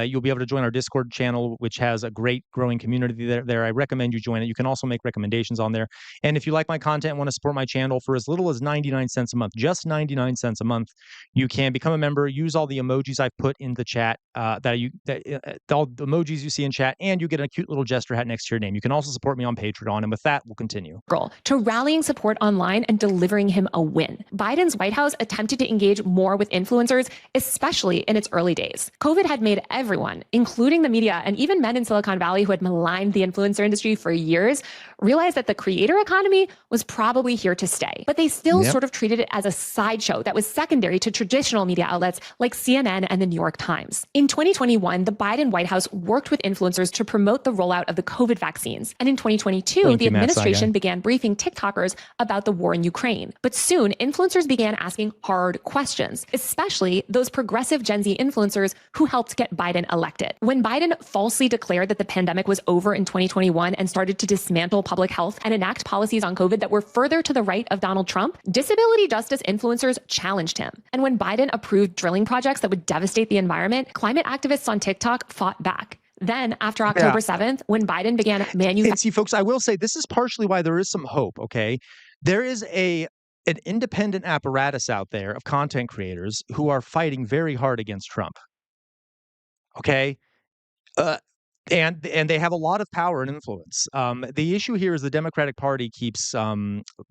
You'll be able to join our Discord channel, which has a great growing community there. I recommend you join it. You can also make recommendations on there. And if you like my content and want to support my channel for as little as 99 cents a month, just 99 cents a month, you can become a member, use all the emojis I've put in the chat, all the emojis you see in chat, and you get a cute little jester hat next to your name. You can also support me on Patreon. And with that, we'll continue. To rallying support online and delivering him a win. Biden's White House attempted to engage more with influencers, especially in its early days. COVID had made everyone, including the media and even men in Silicon Valley who had maligned the influencer industry for years, realize that the creator economy was probably here to stay. But they still sort of treated it as a sideshow that was secondary to traditional media outlets like CNN and the New York Times. In 2021, the Biden White House worked with influencers to promote the rollout of the COVID vaccines. And in 2022, the administration began briefing TikTokers about the war in Ukraine. But soon, influencers began asking hard questions, especially those progressive Gen Z influencers who helped get Biden elected. When Biden falsely declared that the pandemic was over in 2021 and started to dismantle public health and enact policies on COVID that were further to the right of Donald Trump, disability justice influencers challenged him. And when Biden approved drilling projects that would devastate the environment, climate activists on TikTok fought back. Then, after October 7th, when Biden began And see, folks, I will say this is partially why there is some hope, okay? There is an independent apparatus out there of content creators who are fighting very hard against Trump, okay? And they have a lot of power and influence. The issue here is the Democratic Party keeps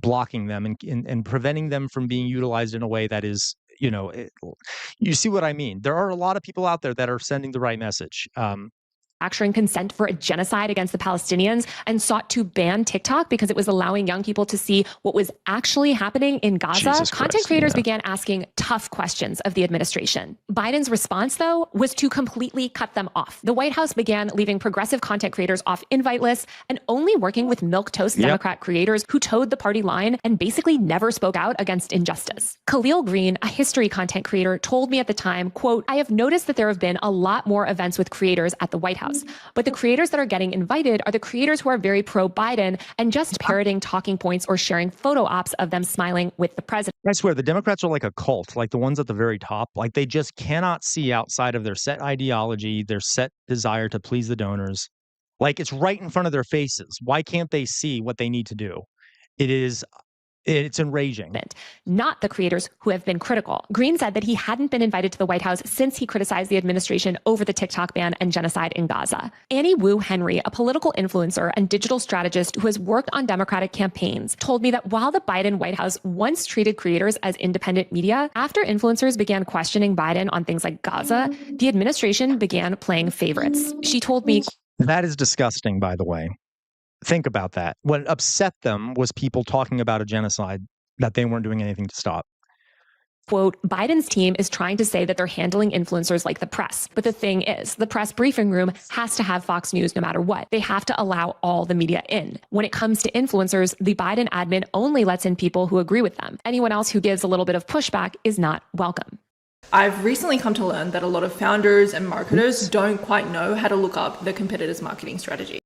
blocking them and preventing them from being utilized in a way that is, you see what I mean? There are a lot of people out there that are sending the right message. Manufacturing consent for a genocide against the Palestinians and sought to ban TikTok because it was allowing young people to see what was actually happening in Gaza. Content creators began asking tough questions of the administration. Biden's response, though, was to completely cut them off. The White House began leaving progressive content creators off invite lists and only working with milquetoast Democrat creators who towed the party line and basically never spoke out against injustice. Khalil Green, a history content creator, told me at the time, quote, "I have noticed that there have been a lot more events with creators at the White House. But the creators that are getting invited are the creators who are very pro-Biden and just parroting talking points or sharing photo ops of them smiling with the president." I swear, the Democrats are like a cult, like the ones at the very top. Like they just cannot see outside of their set ideology, their set desire to please the donors. Like it's right in front of their faces. Why can't they see what they need to do? It's enraging. Not the creators who have been critical. Green said that he hadn't been invited to the White House since he criticized the administration over the TikTok ban and genocide in Gaza. Annie Wu Henry, a political influencer and digital strategist who has worked on Democratic campaigns, told me that while the Biden White House once treated creators as independent media, after influencers began questioning Biden on things like Gaza, the administration began playing favorites. She told me, "That is disgusting, by the way. Think about that. What upset them was people talking about a genocide that they weren't doing anything to stop." Quote, "Biden's team is trying to say that they're handling influencers like the press. But the thing is, the press briefing room has to have Fox News no matter what. They have to allow all the media in. When it comes to influencers, the Biden admin only lets in people who agree with them. Anyone else who gives a little bit of pushback is not welcome." I've recently come to learn that a lot of founders and marketers don't quite know how to look up the competitor's marketing strategy.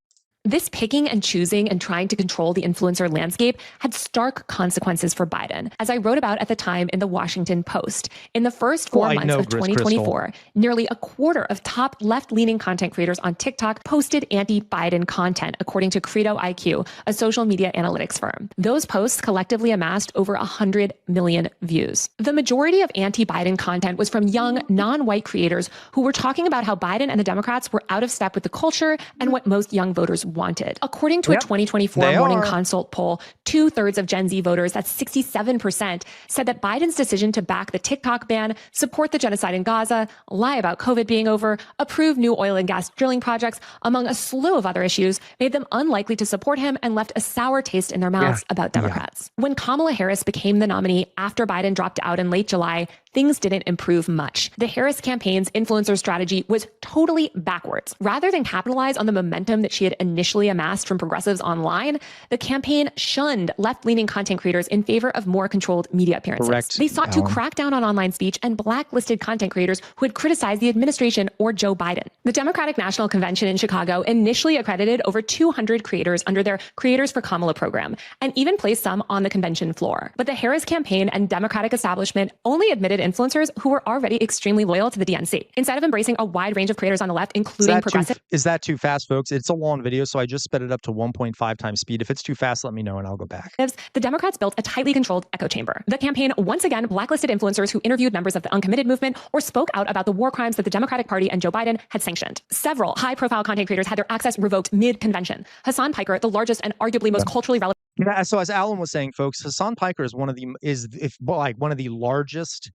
This picking and choosing and trying to control the influencer landscape had stark consequences for Biden, as I wrote about at the time in the Washington Post. In the first 4 months of 2024, nearly a quarter of top left-leaning content creators on TikTok posted anti-Biden content, according to Credo IQ, a social media analytics firm. Those posts collectively amassed over 100 million views. The majority of anti-Biden content was from young, non-white creators who were talking about how Biden and the Democrats were out of step with the culture and what most young voters wanted. According to a 2024 Morning Consult poll, 2/3 of Gen Z voters, that's 67%, said that Biden's decision to back the TikTok ban, support the genocide in Gaza, lie about COVID being over, approve new oil and gas drilling projects, among a slew of other issues, made them unlikely to support him and left a sour taste in their mouths about Democrats. When Kamala Harris became the nominee after Biden dropped out in late July, things didn't improve much. The Harris campaign's influencer strategy was totally backwards. Rather than capitalize on the momentum that she had initially amassed from progressives online, the campaign shunned left-leaning content creators in favor of more controlled media appearances. Correct. They sought to crack down on online speech and blacklisted content creators who had criticized the administration or Joe Biden. The Democratic National Convention in Chicago initially accredited over 200 creators under their Creators for Kamala program, and even placed some on the convention floor. But the Harris campaign and Democratic establishment only admitted influencers who were already extremely loyal to the DNC. Instead of embracing a wide range of creators on the left, including progressive... Is that too fast, folks? It's a long video, so I just sped it up to 1.5 times speed. If it's too fast, let me know and I'll go back. The Democrats built a tightly controlled echo chamber. The campaign once again blacklisted influencers who interviewed members of the uncommitted movement or spoke out about the war crimes that the Democratic Party and Joe Biden had sanctioned. Several high-profile content creators had their access revoked mid-convention. Hassan Piker, the largest and arguably most culturally relevant... Yeah, so as Alan was saying, folks, Hassan Piker is one of the largest,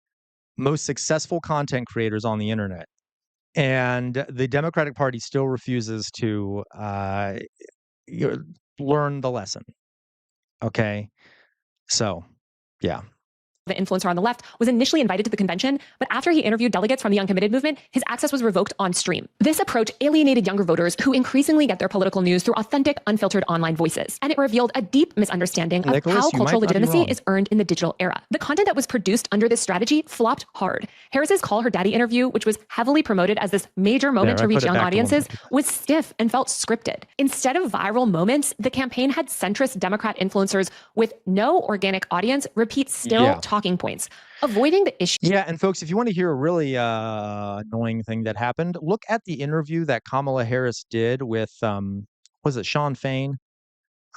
most successful content creators on the internet. And the Democratic Party still refuses to learn the lesson. Okay. So, yeah. The influencer on the left was initially invited to the convention, but after he interviewed delegates from the uncommitted movement, his access was revoked on stream. This approach alienated younger voters who increasingly get their political news through authentic, unfiltered online voices. And it revealed a deep misunderstanding of how cultural legitimacy is earned in the digital era. The content that was produced under this strategy flopped hard. Harris's Call Her Daddy interview, which was heavily promoted as this major moment to reach young audiences, was stiff and felt scripted. Instead of viral moments, the campaign had centrist Democrat influencers with no organic audience repeat talking points, avoiding the issue. Yeah, and folks, if you want to hear a really annoying thing that happened, look at the interview that Kamala Harris did with, was it Sean Fain?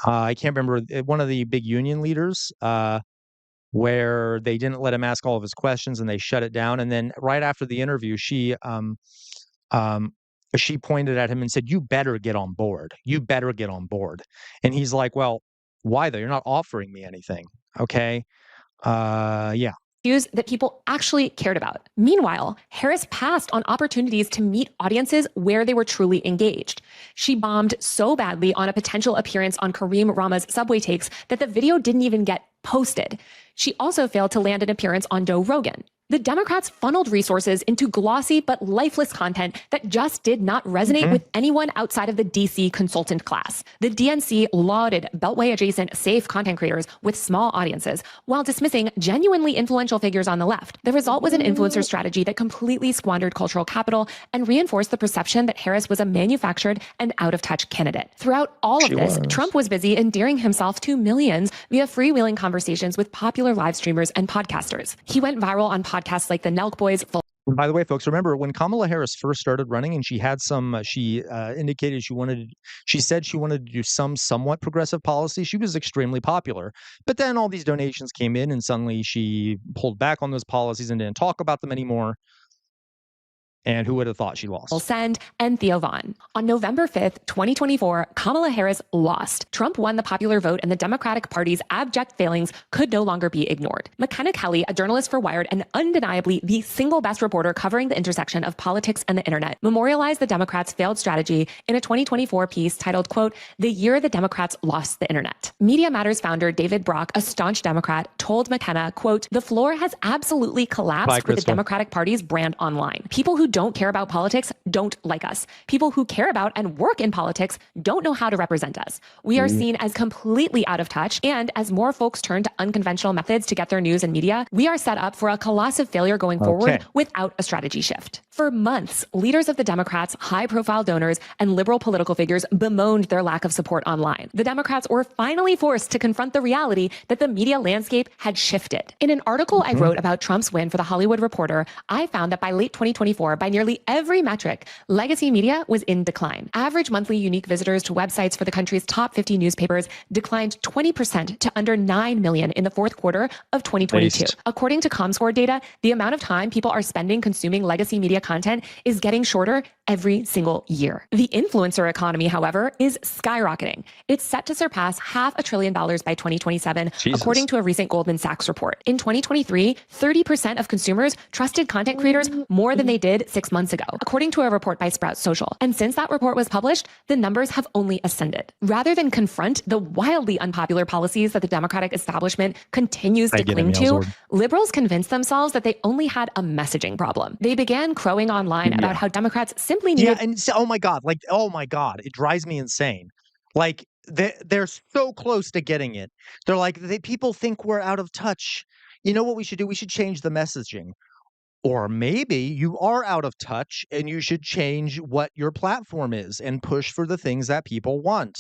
I can't remember, one of the big union leaders, where they didn't let him ask all of his questions and they shut it down. And then right after the interview, she pointed at him and said, "You better get on board. You better get on board." And he's like, "Well, why though? You're not offering me anything." Okay. That people actually cared about. Meanwhile, Harris passed on opportunities to meet audiences where they were truly engaged. She bombed so badly on a potential appearance on Kareem Rama's Subway Takes that the video didn't even get posted. She also failed to land an appearance on Joe Rogan. The Democrats funneled resources into glossy but lifeless content that just did not resonate with anyone outside of the DC consultant class. The DNC lauded Beltway-adjacent safe content creators with small audiences while dismissing genuinely influential figures on the left. The result was an influencer strategy that completely squandered cultural capital and reinforced the perception that Harris was a manufactured and out-of-touch candidate. Throughout all of this, Trump was busy endearing himself to millions via freewheeling conversations with popular live streamers and podcasters. He went viral on podcasts like the Nelk Boys. By the way, folks, remember when Kamala Harris first started running and she had some, indicated she said she wanted to do some somewhat progressive policy. She was extremely popular. But then all these donations came in and suddenly she pulled back on those policies and didn't talk about them anymore. And who would have thought she lost? Send and Theo Vaughn. On November 5th, 2024, Kamala Harris lost. Trump won the popular vote and the Democratic Party's abject failings could no longer be ignored. McKenna Kelly, a journalist for Wired and undeniably the single best reporter covering the intersection of politics and the internet, memorialized the Democrats' failed strategy in a 2024 piece titled, quote, "The Year the Democrats Lost the Internet." Media Matters founder David Brock, a staunch Democrat, told McKenna, quote, "The floor has absolutely collapsed with the Democratic Party's brand online. People who don't care about politics don't like us. People who care about and work in politics don't know how to represent us. We are seen as completely out of touch, and as more folks turn to unconventional methods to get their news and media, we are set up for a colossal failure going forward without a strategy shift." For months, leaders of the Democrats, high-profile donors, and liberal political figures bemoaned their lack of support online. The Democrats were finally forced to confront the reality that the media landscape had shifted. In an article I wrote about Trump's win for The Hollywood Reporter, I found that by late 2024, by nearly every metric, legacy media was in decline. Average monthly unique visitors to websites for the country's top 50 newspapers declined 20% to under 9 million in the fourth quarter of 2022. According to ComScore data, the amount of time people are spending consuming legacy media content is getting shorter every single year. The influencer economy, however, is skyrocketing. It's set to surpass $500 billion by 2027, according to a recent Goldman Sachs report. In 2023, 30% of consumers trusted content creators more than they did 6 months ago, according to a report by Sprout Social. And since that report was published, the numbers have only ascended. Rather than confront the wildly unpopular policies that the Democratic establishment continues to cling to, liberals convinced themselves that they only had a messaging problem. They began crowing online about how Democrats simply needed... and oh my God, it drives me insane. Like, they're so close to getting it. They're like, people think we're out of touch. You know what we should do? We should change the messaging. Or maybe you are out of touch and you should change what your platform is and push for the things that people want.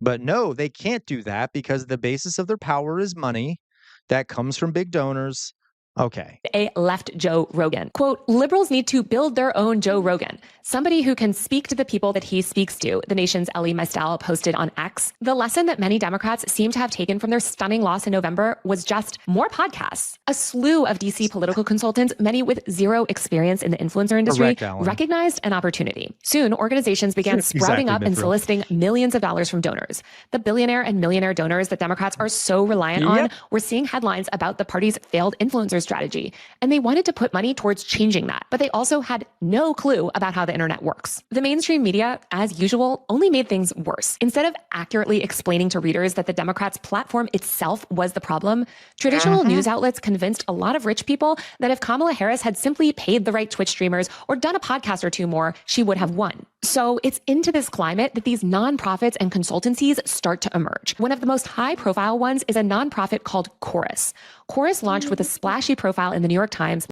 But no, they can't do that because the basis of their power is money that comes from big donors. Okay. A left Joe Rogan. Quote, liberals need to build their own Joe Rogan, somebody who can speak to the people that he speaks to, the Nation's Elie Mystal posted on X. The lesson that many Democrats seem to have taken from their stunning loss in November was just more podcasts. A slew of DC political consultants, many with zero experience in the influencer industry, recognized an opportunity. Soon, organizations began sprouting up and soliciting millions of dollars from donors. The billionaire and millionaire donors that Democrats are so reliant on were seeing headlines about the party's failed influencers strategy, and they wanted to put money towards changing that, but they also had no clue about how the internet works. The mainstream media, as usual, only made things worse. Instead of accurately explaining to readers that the Democrats' platform itself was the problem, traditional news outlets convinced a lot of rich people that if Kamala Harris had simply paid the right Twitch streamers or done a podcast or two more, she would have won. So it's into this climate that these nonprofits and consultancies start to emerge. One of the most high-profile ones is a nonprofit called Chorus. Chorus launched with a splashy profile in the New York Times.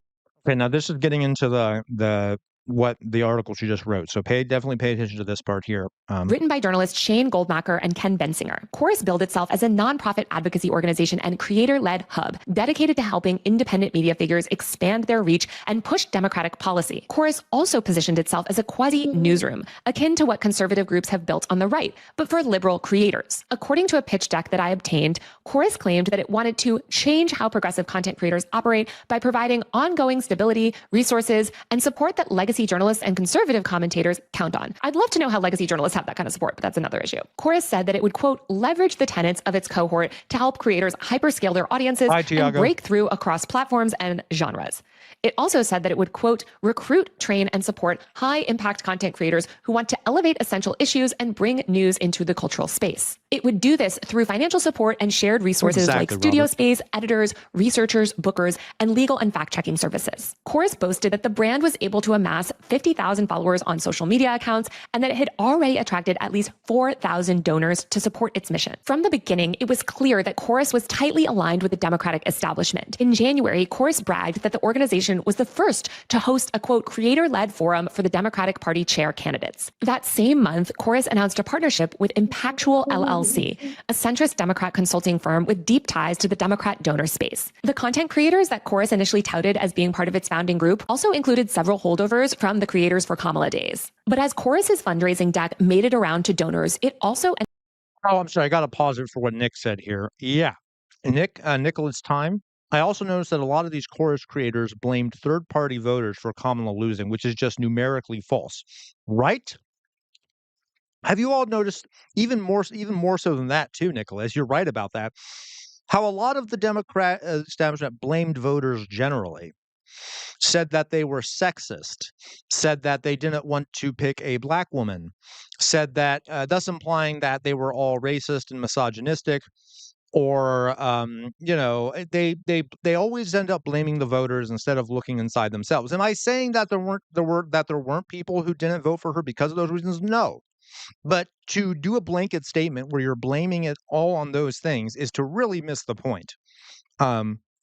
Okay, now this is getting into the what the article she just wrote. So definitely pay attention to this part here. Written by journalists Shane Goldmacher and Ken Bensinger. Chorus billed itself as a nonprofit advocacy organization and creator-led hub dedicated to helping independent media figures expand their reach and push democratic policy. Chorus also positioned itself as a quasi-newsroom, akin to what conservative groups have built on the right, but for liberal creators. According to a pitch deck that I obtained, Chorus claimed that it wanted to change how progressive content creators operate by providing ongoing stability, resources, and support that legacy journalists and conservative commentators count on. I'd love to know how legacy journalists have that kind of support, but that's another issue. Chorus said that it would, quote, leverage the tenets of its cohort to help creators hyperscale their audiences and break through across platforms and genres. It also said that it would, quote, recruit, train, and support high-impact content creators who want to elevate essential issues and bring news into the cultural space. It would do this through financial support and shared resources like studio space, editors, researchers, bookers, and legal and fact-checking services. Chorus boasted that the brand was able to amass 50,000 followers on social media accounts and that it had already attracted at least 4,000 donors to support its mission. From the beginning, it was clear that Chorus was tightly aligned with the Democratic establishment. In January, Chorus bragged that the organization was the first to host a, quote, creator-led forum for the Democratic Party chair candidates. That same month, Chorus announced a partnership with Impactual LLC, a centrist Democrat consulting firm with deep ties to the Democrat donor space. The content creators that Chorus initially touted as being part of its founding group also included several holdovers from the Creators for Kamala days. But as Chorus's fundraising deck made it around to donors, it also... Oh, I'm sorry. I got to pause it for what Nick said here. Yeah. Nicholas Time. I also noticed that a lot of these Chorus creators blamed third-party voters for Kamala losing, which is just numerically false. Right? Have you all noticed, even more so than that too, Nicholas, you're right about that, how a lot of the Democrat establishment blamed voters generally, said that they were sexist, said that they didn't want to pick a black woman, said that, thus implying that they were all racist and misogynistic, or they always end up blaming the voters instead of looking inside themselves. Am I saying that there weren't people who didn't vote for her because of those reasons? No. But to do a blanket statement where you're blaming it all on those things is to really miss the point.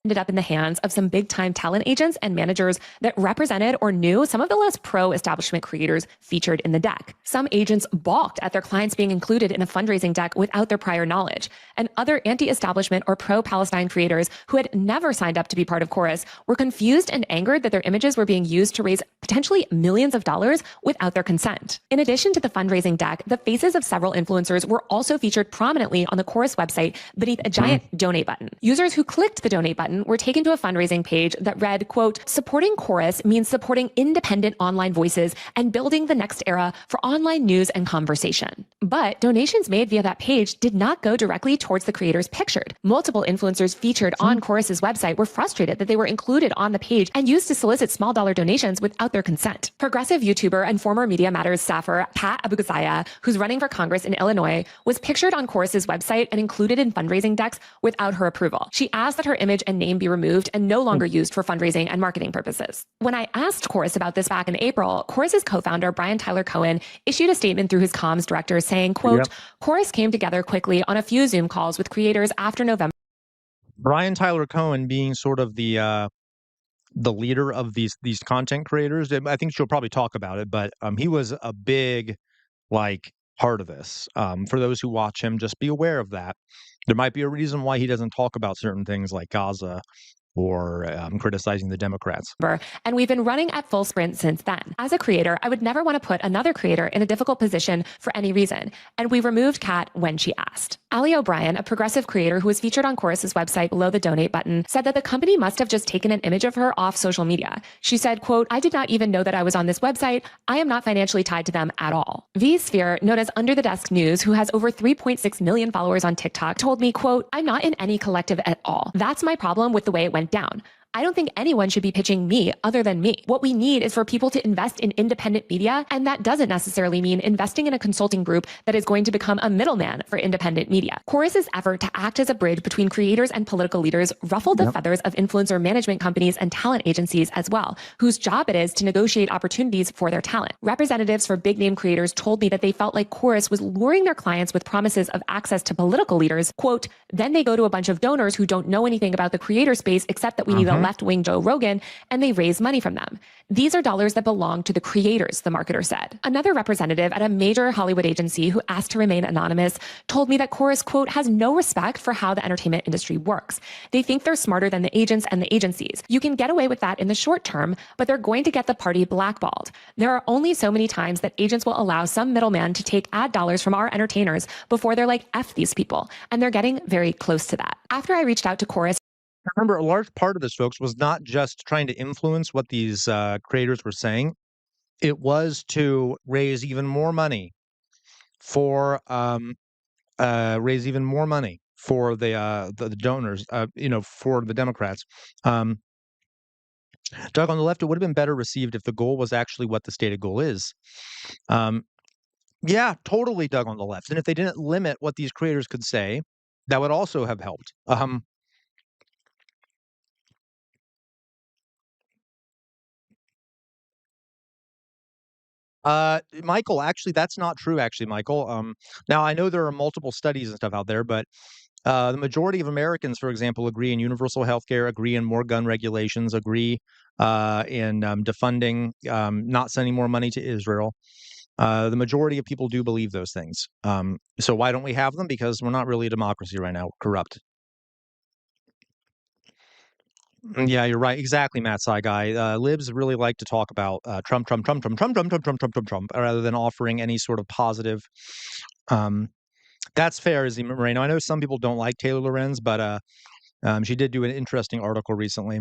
ended up in the hands of some big-time talent agents and managers that represented or knew some of the less pro-establishment creators featured in the deck. Some agents balked at their clients being included in a fundraising deck without their prior knowledge, and other anti-establishment or pro-Palestine creators who had never signed up to be part of Chorus were confused and angered that their images were being used to raise potentially millions of dollars without their consent. In addition to the fundraising deck, the faces of several influencers were also featured prominently on the Chorus website beneath a giant donate button. Users who clicked the donate button were taken to a fundraising page that read, quote, "Supporting Chorus means supporting independent online voices and building the next era for online news and conversation." But donations made via that page did not go directly towards the creators pictured. Multiple influencers featured on Chorus's website were frustrated that they were included on the page and used to solicit small dollar donations without their consent. Progressive YouTuber and former Media Matters staffer Pat Abugazaya, who's running for Congress in Illinois, was pictured on Chorus's website and included in fundraising decks without her approval. She asked that her image and name be removed and no longer used for fundraising and marketing purposes. When I asked Chorus about this back in April, Chorus's co-founder, Brian Tyler Cohen, issued a statement through his comms director saying, quote, "Chorus came together quickly on a few Zoom calls with creators after November." Brian Tyler Cohen being sort of the leader of these content creators. I think she'll probably talk about it, but he was a big part of this. For those who watch him, just be aware of that. There might be a reason why he doesn't talk about certain things like Gaza or criticizing the Democrats. And we've been running at full sprint since then. As a creator, I would never want to put another creator in a difficult position for any reason, and we removed Kat when she asked. Ali O'Brien, a progressive creator who was featured on Chorus's website below the donate button, said that the company must have just taken an image of her off social media. She said, quote, "I did not even know that I was on this website. I am not financially tied to them at all." V-Sphere, known as Under the Desk News, who has over 3.6 million followers on TikTok, told me, quote, "I'm not in any collective at all. That's my problem with the way it went down. I don't think anyone should be pitching me other than me. What we need is for people to invest in independent media, and that doesn't necessarily mean investing in a consulting group that is going to become a middleman for independent media." Chorus's effort to act as a bridge between creators and political leaders ruffled the feathers of influencer management companies and talent agencies as well, whose job it is to negotiate opportunities for their talent. Representatives for big-name creators told me that they felt like Chorus was luring their clients with promises of access to political leaders. Quote, "Then they go to a bunch of donors who don't know anything about the creator space except that we need a left-wing Joe Rogan, and they raise money from them. These are dollars that belong to the creators," the marketer said. Another representative at a major Hollywood agency who asked to remain anonymous told me that Chorus, quote, "has no respect for how the entertainment industry works. They think they're smarter than the agents and the agencies. You can get away with that in the short term, but they're going to get the party blackballed. There are only so many times that agents will allow some middleman to take ad dollars from our entertainers before they're like, F these people. And they're getting very close to that." After I reached out to Chorus, remember, a large part of this, folks, was not just trying to influence what these creators were saying. It was to raise even more money for the donors, for the Democrats. Doug, on the left, it would have been better received if the goal was actually what the stated goal is. Yeah, totally, Doug, on the left. And if they didn't limit what these creators could say, that would also have helped. Michael, actually, that's not true, actually, Michael. Now, I know there are multiple studies and stuff out there, but the majority of Americans, for example, agree in universal health care, agree in more gun regulations, agree in defunding, not sending more money to Israel. The majority of people do believe those things. So why don't we have them? Because we're not really a democracy right now. We're corrupt. Yeah, you're right. Exactly, Matt Sai guy. Libs really like to talk about Trump, Trump, Trump, Trump, Trump, Trump, Trump, Trump, Trump, Trump, Trump, rather than offering any sort of positive. That's fair, Izzy Moreno. I know some people don't like Taylor Lorenz, but she did do an interesting article recently.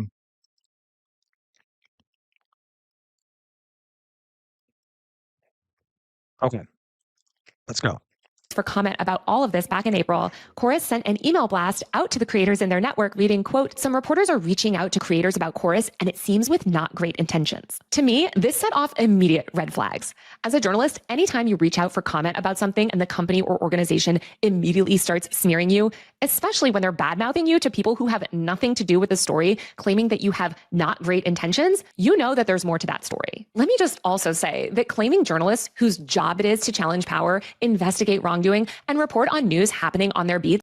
Okay, let's go. For comment about all of this back in April, Chorus sent an email blast out to the creators in their network reading, quote, "Some reporters are reaching out to creators about Chorus, and it seems with not great intentions." To me, this set off immediate red flags. As a journalist, anytime you reach out for comment about something and the company or organization immediately starts smearing you, especially when they're bad-mouthing you to people who have nothing to do with the story, claiming that you have not great intentions, you know that there's more to that story. Let me just also say that claiming journalists whose job it is to challenge power, investigate wrongdoing, and report on news happening on their beats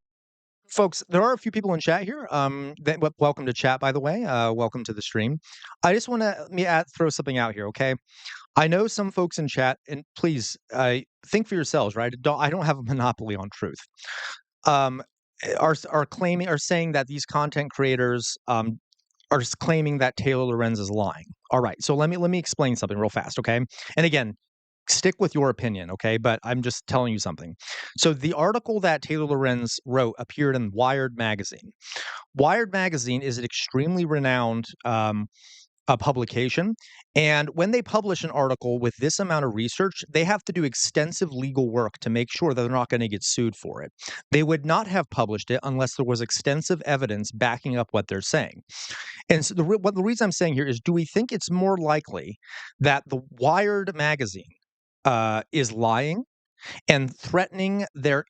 folks, there are a few people in chat here. Welcome to chat, by the way. Welcome to the stream. I just want to throw something out here, okay? I know some folks in chat, and please think for yourselves, right? I don't have a monopoly on truth. Are saying that these content creators are claiming that Taylor Lorenz is lying. All right, so let me explain something real fast, okay? And again, stick with your opinion, okay? But I'm just telling you something. So the article that Taylor Lorenz wrote appeared in Wired magazine. Wired magazine is an extremely renowned publication. And when they publish an article with this amount of research, they have to do extensive legal work to make sure that they're not going to get sued for it. They would not have published it unless there was extensive evidence backing up what they're saying. And so the reason I'm saying here is, do we think it's more likely that the Wired magazine is lying and threatening their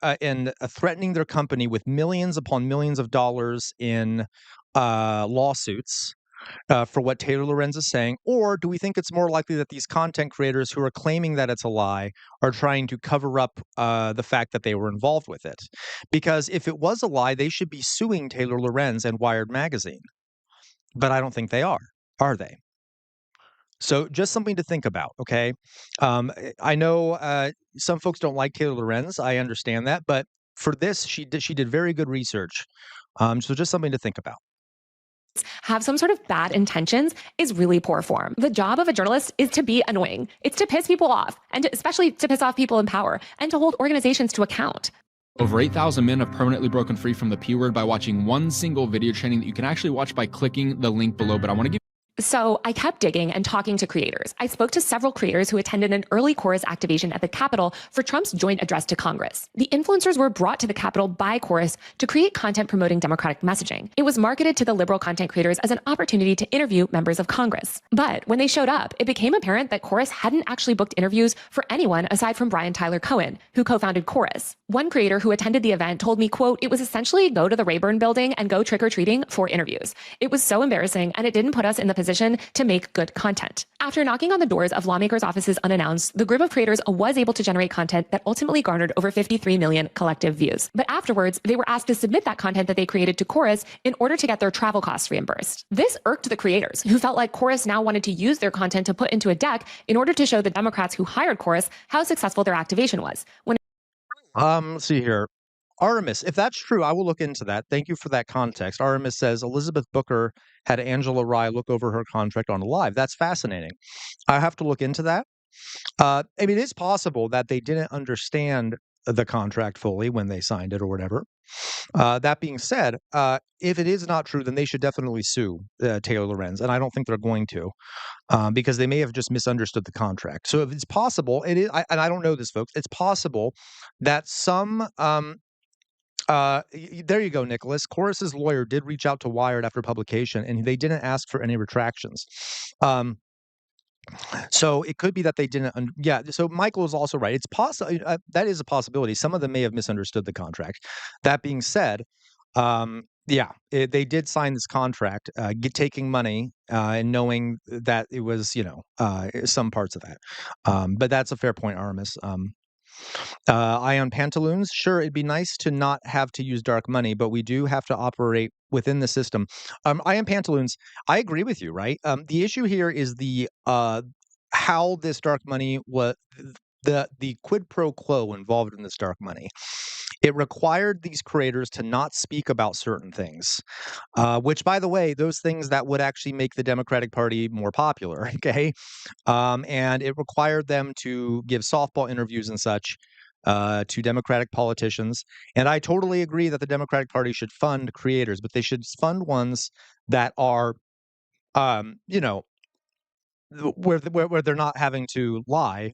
company with millions upon millions of dollars in lawsuits for what Taylor Lorenz is saying? Or do we think it's more likely that these content creators who are claiming that it's a lie are trying to cover up the fact that they were involved with it? Because if it was a lie, they should be suing Taylor Lorenz and Wired magazine. But I don't think they are they? So just something to think about, okay? I know some folks don't like Taylor Lorenz. I understand that. But for this, she did very good research. So just something to think about. Have some sort of bad intentions is really poor form. The job of a journalist is to be annoying. It's to piss people off, and especially to piss off people in power, and to hold organizations to account. Over 8,000 men have permanently broken free from the P word by watching one single video training that you can actually watch by clicking the link below. But I want to give So I kept digging and talking to creators. I spoke to several creators who attended an early chorus activation at the Capitol for Trump's joint address to Congress. The influencers were brought to the Capitol by Chorus to create content promoting Democratic messaging. It was marketed to the liberal content creators as an opportunity to interview members of Congress. But when they showed up, it became apparent that Chorus hadn't actually booked interviews for anyone aside from Brian Tyler Cohen, who co-founded Chorus. One creator who attended the event told me, quote, "It was essentially go to the Rayburn building and go trick-or-treating for interviews. It was so embarrassing, and it didn't put us in the position to make good content." After knocking on the doors of lawmakers' offices unannounced, the group of creators was able to generate content that ultimately garnered over 53 million collective views. But afterwards, they were asked to submit that content that they created to Chorus in order to get their travel costs reimbursed. This irked the creators, who felt like Chorus now wanted to use their content to put into a deck in order to show the Democrats who hired Chorus how successful their activation was. Let's see here. Artemis, if that's true, I will look into that. Thank you for that context. Artemis says Elizabeth Booker had Angela Rye look over her contract on Live. That's fascinating. I have to look into that. I mean, it is possible that they didn't understand the contract fully when they signed it or whatever. That being said, if it is not true, then they should definitely sue Taylor Lorenz, and I don't think they're going to, because they may have just misunderstood the contract. So if it's possible, it is, and I don't know this, folks. It's possible that some. There you go, Nicholas. Chorus's lawyer did reach out to Wired after publication, and they didn't ask for any retractions. So it could be that they didn't. Yeah. So Michael is also right. It's possible that is a possibility. Some of them may have misunderstood the contract. That being said, they did sign this contract, taking money and knowing that it was, some parts of that. But that's a fair point, Aramis. Ion Pantaloons, sure, it'd be nice to not have to use dark money, but we do have to operate within the system. Ion Pantaloons, I agree with you, right? The issue here is the how this dark money was, the quid pro quo involved in this dark money. It required these creators to not speak about certain things, which, by the way, those things that would actually make the Democratic Party more popular, okay? And it required them to give softball interviews and such to Democratic politicians. And I totally agree that the Democratic Party should fund creators, but they should fund ones that are, where they're not having to lie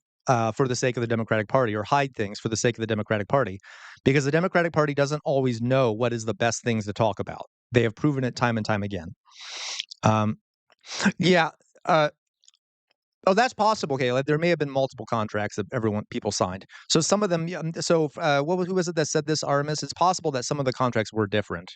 for the sake of the Democratic Party or hide things for the sake of the Democratic Party, because the Democratic Party doesn't always know what is the best things to talk about. They have proven it time and time again. That's possible. Okay, there may have been multiple contracts that people signed. So some of them. Who was it that said this, Artemis? It's possible that some of the contracts were different.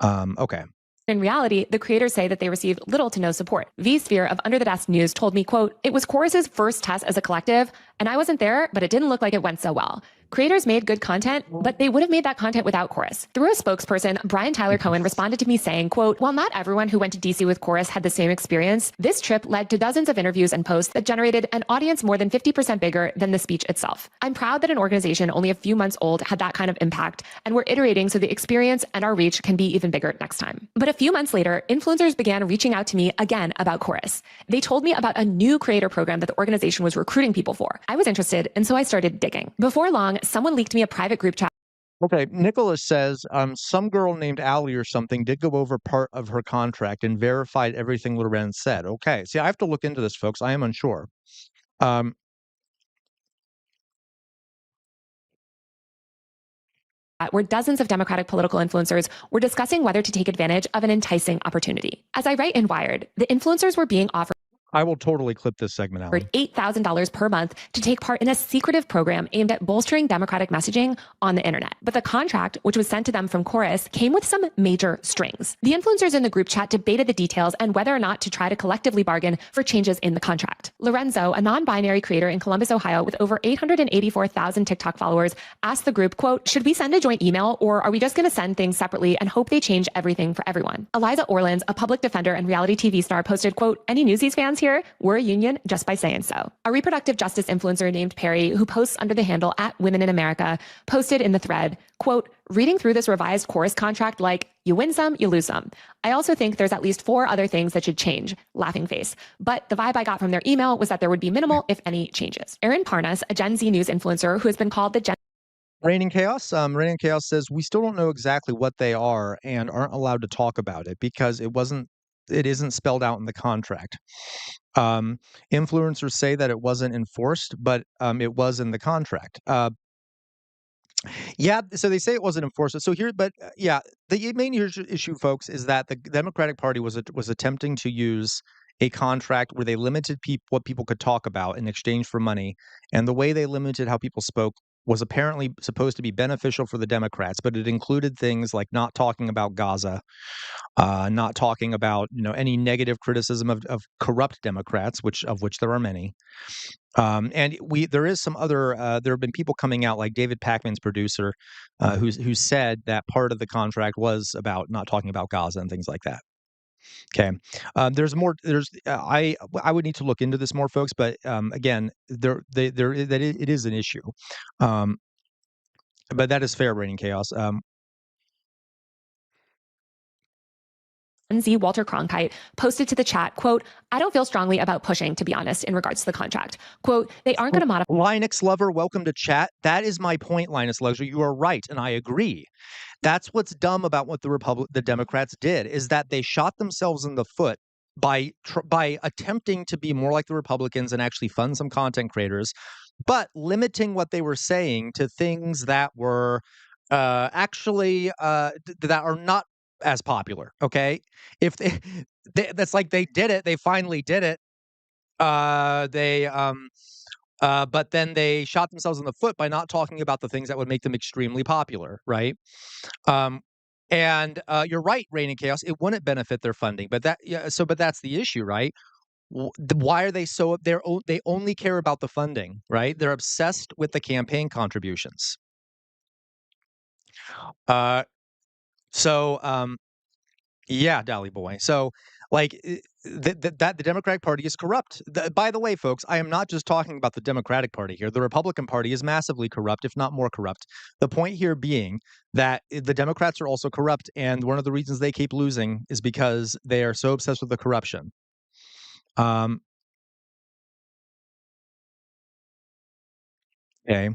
Okay. In reality, the creators say that they received little to no support. V-Sphere of Under the Desk News told me, quote, "It was Chorus's first test as a collective, and I wasn't there, but it didn't look like it went so well. Creators made good content, but they would have made that content without Chorus. Through a spokesperson, Brian Tyler Cohen responded to me saying, quote, while not everyone who went to DC with Chorus had the same experience, this trip led to dozens of interviews and posts that generated an audience more than 50% bigger than the speech itself. I'm proud that an organization only a few months old had that kind of impact, and we're iterating so the experience and our reach can be even bigger next time. But a few months later, influencers began reaching out to me again about Chorus. They told me about a new creator program that the organization was recruiting people for. I was interested, and so I started digging. Before long, someone leaked me a private group chat. Okay, Nicholas says, some girl named Allie or something did go over part of her contract and verified everything Lorenz said. Okay, see, I have to look into this, folks. I am unsure. Where dozens of Democratic political influencers were discussing whether to take advantage of an enticing opportunity. As I write in Wired, the influencers were being offered I will totally clip this segment out. $8,000 per month to take part in a secretive program aimed at bolstering Democratic messaging on the internet. But the contract, which was sent to them from Chorus, came with some major strings. The influencers in the group chat debated the details and whether or not to try to collectively bargain for changes in the contract. Lorenzo, a non-binary creator in Columbus, Ohio, with over 884,000 TikTok followers, asked the group, quote, should we send a joint email or are we just going to send things separately and hope they change everything for everyone? Eliza Orlins, a public defender and reality TV star, posted, quote, any Newsies fans here? We're a union just by saying so. A reproductive justice influencer named Perry, who posts under the handle @WomenInAmerica, posted in the thread, quote, reading through this revised Chorus contract like, you win some, you lose some. I also think there's at least 4 other things that should change, laughing face. But the vibe I got from their email was that there would be minimal, if any, changes. Erin Parnas, a Gen Z news influencer who has been called the Gen Reigning Chaos. Reigning Chaos says, we still don't know exactly what they are and aren't allowed to talk about it because it isn't spelled out in the contract. Influencers say that it wasn't enforced, but it was in the contract. Yeah, so they say it wasn't enforced. So here, but yeah, the main issue, folks, is that the Democratic Party was attempting to use a contract where they limited what people could talk about in exchange for money, and the way they limited how people spoke was apparently supposed to be beneficial for the Democrats, but it included things like not talking about Gaza, not talking about any negative criticism of corrupt Democrats, of which there are many. And there is some other there have been people coming out like David Pakman's producer, who said that part of the contract was about not talking about Gaza and things like that. Okay, there's more. I would need to look into this more, folks. But again, it is an issue. But that is fair, Reigning Chaos. Z Walter Cronkite posted to the chat, quote, I don't feel strongly about pushing, to be honest, in regards to the contract. Quote, they aren't going to modify. Linux Lover, welcome to chat. That is my point, Linus Lover. You are right, and I agree. That's what's dumb about what the Democrats did, is that they shot themselves in the foot by attempting to be more like the Republicans and actually fund some content creators, but limiting what they were saying to things that were actually that are not as popular. Okay, if that's like they did it, they finally did it. But then they shot themselves in the foot by not talking about the things that would make them extremely popular, right? And you're right, Reigning Chaos. It wouldn't benefit their funding, but but that's the issue, right? Why are they so? They only care about the funding, right? They're obsessed with the campaign contributions. Yeah, Dolly Boy. So, like, that the Democratic Party is corrupt. By the way, folks, I am not just talking about the Democratic Party here. The Republican Party is massively corrupt, if not more corrupt. The point here being that the Democrats are also corrupt, and one of the reasons they keep losing is because they are so obsessed with the corruption. Okay.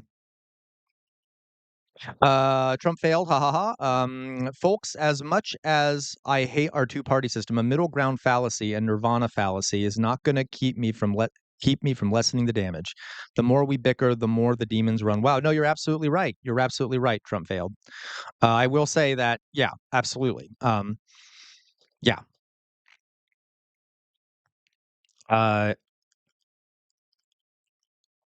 Trump failed. Ha ha ha. Folks, as much as I hate our two-party system, a middle ground fallacy and nirvana fallacy is not going to keep me from lessening the damage. The more we bicker, the more the demons run. Wow, no, you're absolutely right. You're absolutely right. Trump failed. I will say that, yeah, absolutely. Yeah. All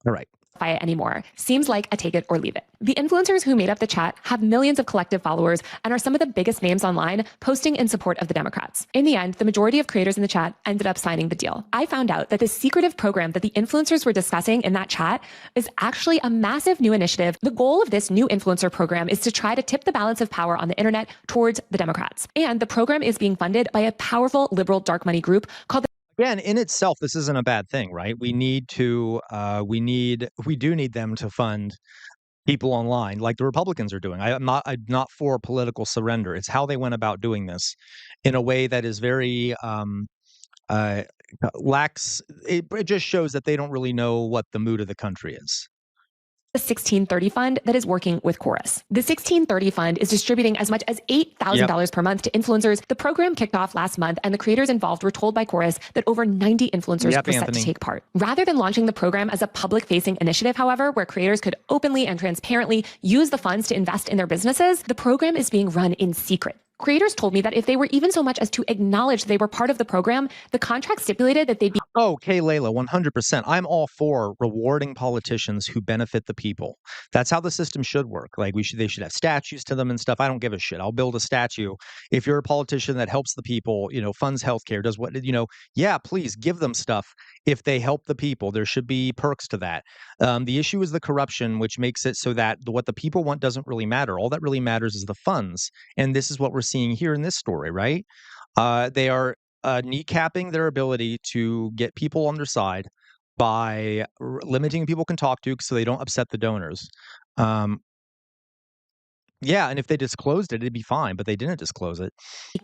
right. it anymore. Seems like a take it or leave it. The influencers who made up the chat have millions of collective followers and are some of the biggest names online posting in support of the Democrats. In the end, the majority of creators in the chat ended up signing the deal. I found out that this secretive program that the influencers were discussing in that chat is actually a massive new initiative. The goal of this new influencer program is to try to tip the balance of power on the internet towards the Democrats. And the program is being funded by a powerful liberal dark money group called the Again, in itself, this isn't a bad thing, right? We do need them to fund people online like the Republicans are doing. I'm not for political surrender. It's how they went about doing this in a way that is very uh, lacks. It just shows that they don't really know what the mood of the country is. The 1630 fund that is working with Chorus. The 1630 fund is distributing as much as $8,000 per month to influencers. The program kicked off last month, and the creators involved were told by Chorus that over 90 influencers were set to take part. Rather than launching the program as a public-facing initiative, however, where creators could openly and transparently use the funds to invest in their businesses, the program is being run in secret. Creators told me that if they were even so much as to acknowledge they were part of the program, the contract stipulated that they'd be— Okay, Layla, 100%. I'm all for rewarding politicians who benefit the people. That's how the system should work. Like they should have statues to them and stuff. I don't give a shit. I'll build a statue. If you're a politician that helps the people, funds healthcare, does what, yeah, please give them stuff if they help the people. There should be perks to that. The issue is the corruption, which makes it so that what the people want doesn't really matter. All that really matters is the funds. And this is what we're seeing here in this story, right? They are kneecapping their ability to get people on their side by limiting people can talk to so they don't upset the donors. Yeah, and if they disclosed it, it'd be fine, but they didn't disclose it.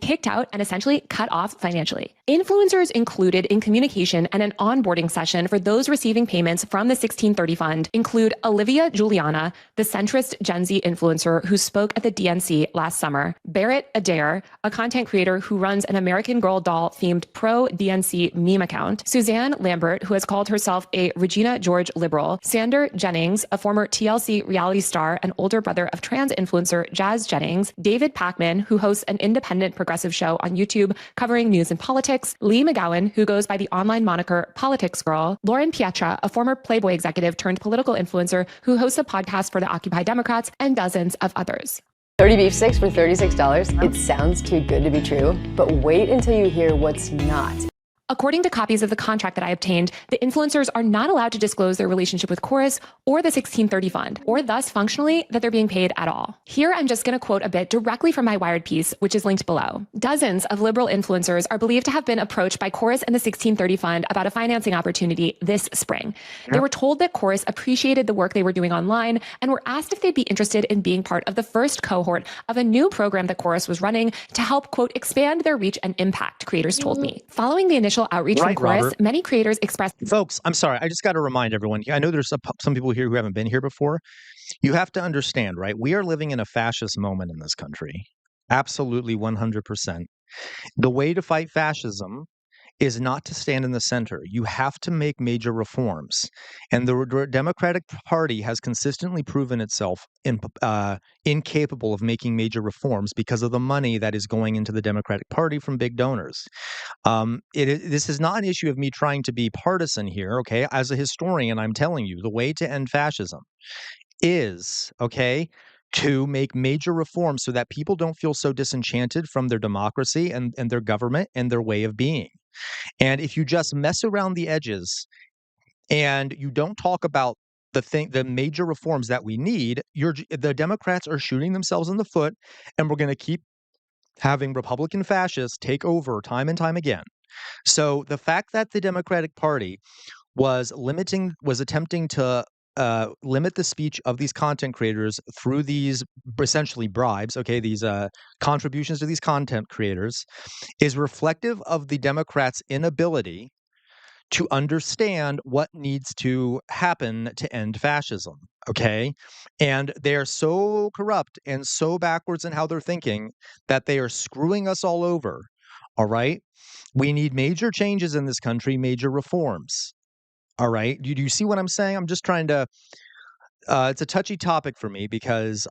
Kicked out and essentially cut off financially. Influencers included in communication and an onboarding session for those receiving payments from the 1630 fund include Olivia Juliana, the centrist Gen Z influencer who spoke at the DNC last summer, Barrett Adair, a content creator who runs an American Girl doll themed pro-DNC meme account, Suzanne Lambert, who has called herself a Regina George liberal, Sander Jennings, a former TLC reality star and older brother of trans influencer Jazz Jennings, David Pakman, who hosts an independent progressive show on YouTube covering news and politics, Lee McGowan, who goes by the online moniker Politics Girl, Lauren Pietra, a former Playboy executive turned political influencer who hosts a podcast for the Occupy Democrats, and dozens of others. 30 beef sticks for $36? It sounds too good to be true, but wait until you hear what's not. According to copies of the contract that I obtained, the influencers are not allowed to disclose their relationship with Chorus or the 1630 fund, or thus functionally that they're being paid at all. Here, I'm just going to quote a bit directly from my Wired piece, which is linked below. Dozens of liberal influencers are believed to have been approached by Chorus and the 1630 fund about a financing opportunity this spring. They were told that Chorus appreciated the work they were doing online and were asked if they'd be interested in being part of the first cohort of a new program that Chorus was running to help, quote, expand their reach and impact, creators told me. Following the initial outreach from Chorus, Robert. many creators expressed— Folks, I'm sorry. I just got to remind everyone. I know there's some people here who haven't been here before. You have to understand, right? We are living in a fascist moment in this country. Absolutely 100%. The way to fight fascism is not to stand in the center. You have to make major reforms. And the Democratic Party has consistently proven itself incapable of making major reforms because of the money that is going into the Democratic Party from big donors. This is not an issue of me trying to be partisan here, okay? As a historian, I'm telling you, the way to end fascism is, okay, to make major reforms so that people don't feel so disenchanted from their democracy and their government and their way of being. And if you just mess around the edges and you don't talk about the major reforms that we need, the Democrats are shooting themselves in the foot, and we're going to keep having Republican fascists take over time and time again. So the fact that the Democratic Party was attempting to limit the speech of these content creators through these essentially bribes, okay, these contributions to these content creators, is reflective of the Democrats' inability to understand what needs to happen to end fascism, okay? And they are so corrupt and so backwards in how they're thinking that they are screwing us all over, all right? We need major changes in this country, major reforms. All right. Do you see what I'm saying? I'm just trying to it's a touchy topic for me because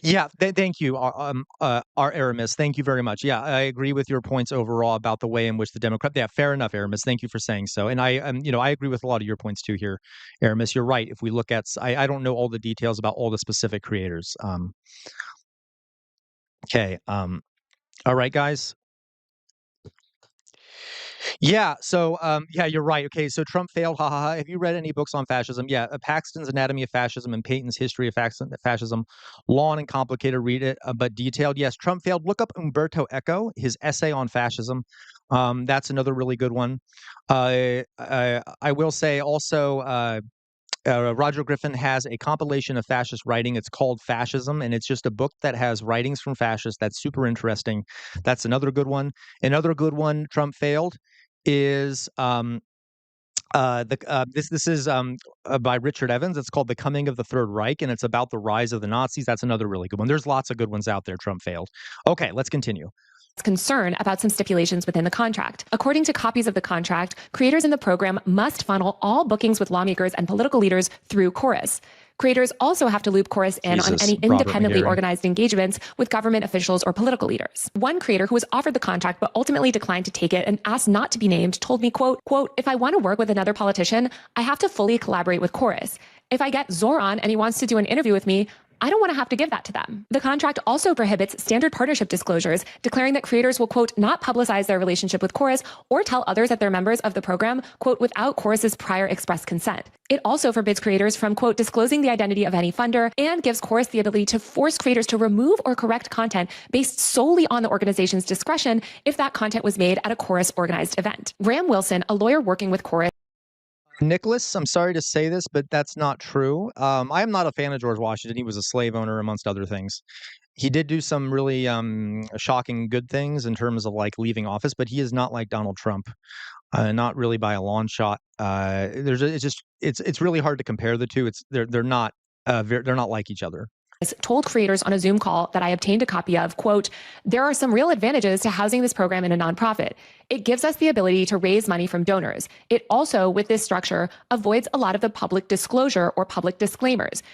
Yeah, thank you, our Aramis. Thank you very much. Yeah, I agree with your points overall about the way in which the Democrat. Yeah, fair enough, Aramis. Thank you for saying so. And I agree with a lot of your points too here, Aramis. You're right. If we look at, I don't know all the details about all the specific creators. Okay. All right, guys. Yeah. So, yeah, you're right. Okay. So Trump failed. Ha ha ha. Have you read any books on fascism? Yeah. Paxton's Anatomy of Fascism and Peyton's History of Fascism. Long and complicated. Read it, but detailed. Yes. Trump failed. Look up Umberto Eco, his essay on fascism. That's another really good one. I will say also, Roger Griffin has a compilation of fascist writing. It's called Fascism, and it's just a book that has writings from fascists. That's super interesting. That's another good one. Another good one, Trump failed, is this is by Richard Evans. It's called The Coming of the Third Reich, and it's about the rise of the Nazis. That's another really good one. There's lots of good ones out there. Trump failed. Okay, let's continue. Concern about some stipulations within the contract. According to copies of the contract, creators in the program must funnel all bookings with lawmakers and political leaders through Chorus. Creators also have to loop Chorus in on any independently organized engagements with government officials or political leaders. One creator who was offered the contract but ultimately declined to take it and asked not to be named told me, quote, if I want to work with another politician, I have to fully collaborate with Chorus. If I get Zor on and he wants to do an interview with me, I don't want to have to give that to them. The contract also prohibits standard partnership disclosures, declaring that creators will, quote, not publicize their relationship with Chorus or tell others that they're members of the program, quote, without Chorus's prior express consent. It also forbids creators from, quote, disclosing the identity of any funder and gives Chorus the ability to force creators to remove or correct content based solely on the organization's discretion if that content was made at a Chorus organized event. Graham Wilson, a lawyer working with Chorus, Nicholas, I'm sorry to say this, but that's not true. I am not a fan of George Washington. He was a slave owner, amongst other things. He did do some really shocking good things in terms of like leaving office, but he is not like Donald Trump. Not really by a long shot. It's really hard to compare the two. They're not like each other. Told creators on a Zoom call that I obtained a copy of, quote, there are some real advantages to housing this program in a nonprofit. It gives us the ability to raise money from donors. It also, with this structure, avoids a lot of the public disclosure or public disclaimers,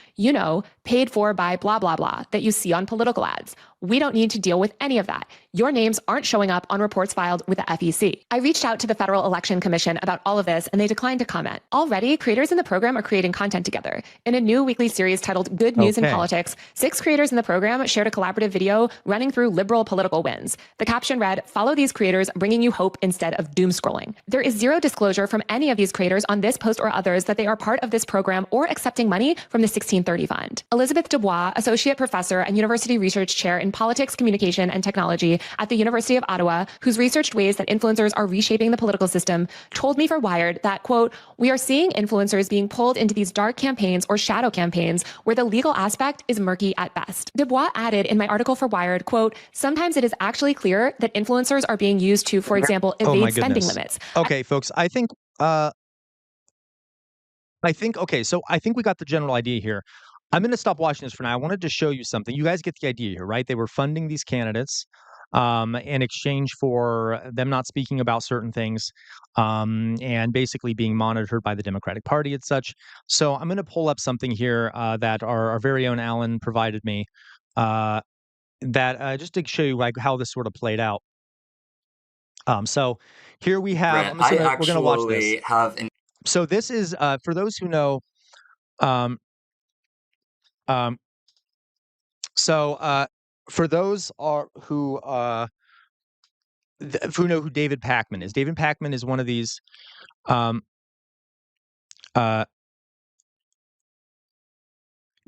paid for by blah, blah, blah, that you see on political ads. We don't need to deal with any of that. Your names aren't showing up on reports filed with the FEC. I reached out to the Federal Election Commission about all of this, and they declined to comment. Already, creators in the program are creating content together. In a new weekly series titled Good News in Politics, 6 creators in the program shared a collaborative video running through liberal political wins. The caption read, follow these creators, bringing you hope instead of doom scrolling. There is zero disclosure from any of these creators on this post or others that they are part of this program or accepting money from the 1630 Fund. Elizabeth Dubois, Associate Professor and University Research Chair in Politics, Communication, and Technology at the University of Ottawa, who's researched ways that influencers are reshaping the political system, told me for Wired that, quote, we are seeing influencers being pulled into these dark campaigns or shadow campaigns where the legal aspect is murky at best. Dubois added in my article for Wired, quote, sometimes it is actually clear that influencers are being used to, for example, evade spending limits. Okay, folks, I think we got the general idea here. I'm going to stop watching this for now. I wanted to show you something. You guys get the idea here, right? They were funding these candidates in exchange for them not speaking about certain things and basically being monitored by the Democratic Party and such. So I'm going to pull up something here that our very own Alan provided me that just to show you like how this sort of played out. So here we have. We're going to watch this. So this is for those who know. For those who know who David Pakman is. David Pakman is one of these.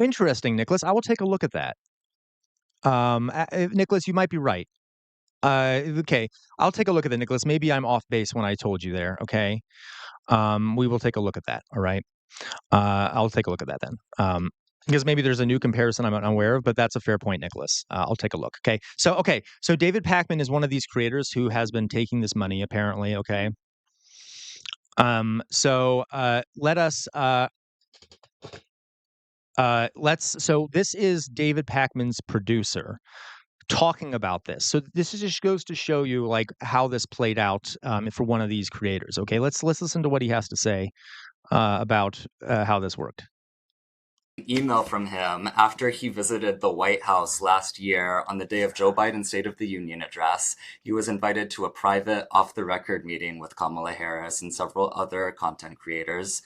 Interesting, Nicholas. I will take a look at that. Nicholas, you might be right. Okay, I'll take a look at it, Nicholas. Maybe I'm off base when I told you there. Okay, we will take a look at that. All right, I'll take a look at that then. Because maybe there's a new comparison I'm unaware of, but that's a fair point, Nicholas. I'll take a look. Okay, so David Pakman is one of these creators who has been taking this money apparently. Okay, So this is David Pakman's producer talking about this. So this just goes to show you like how this played out for one of these creators. Okay, let's listen to what he has to say about how this worked. an email from him after he visited the White House last year on the day of Joe Biden's State of the Union address. He was invited to a private, off-the-record meeting with Kamala Harris and several other content creators.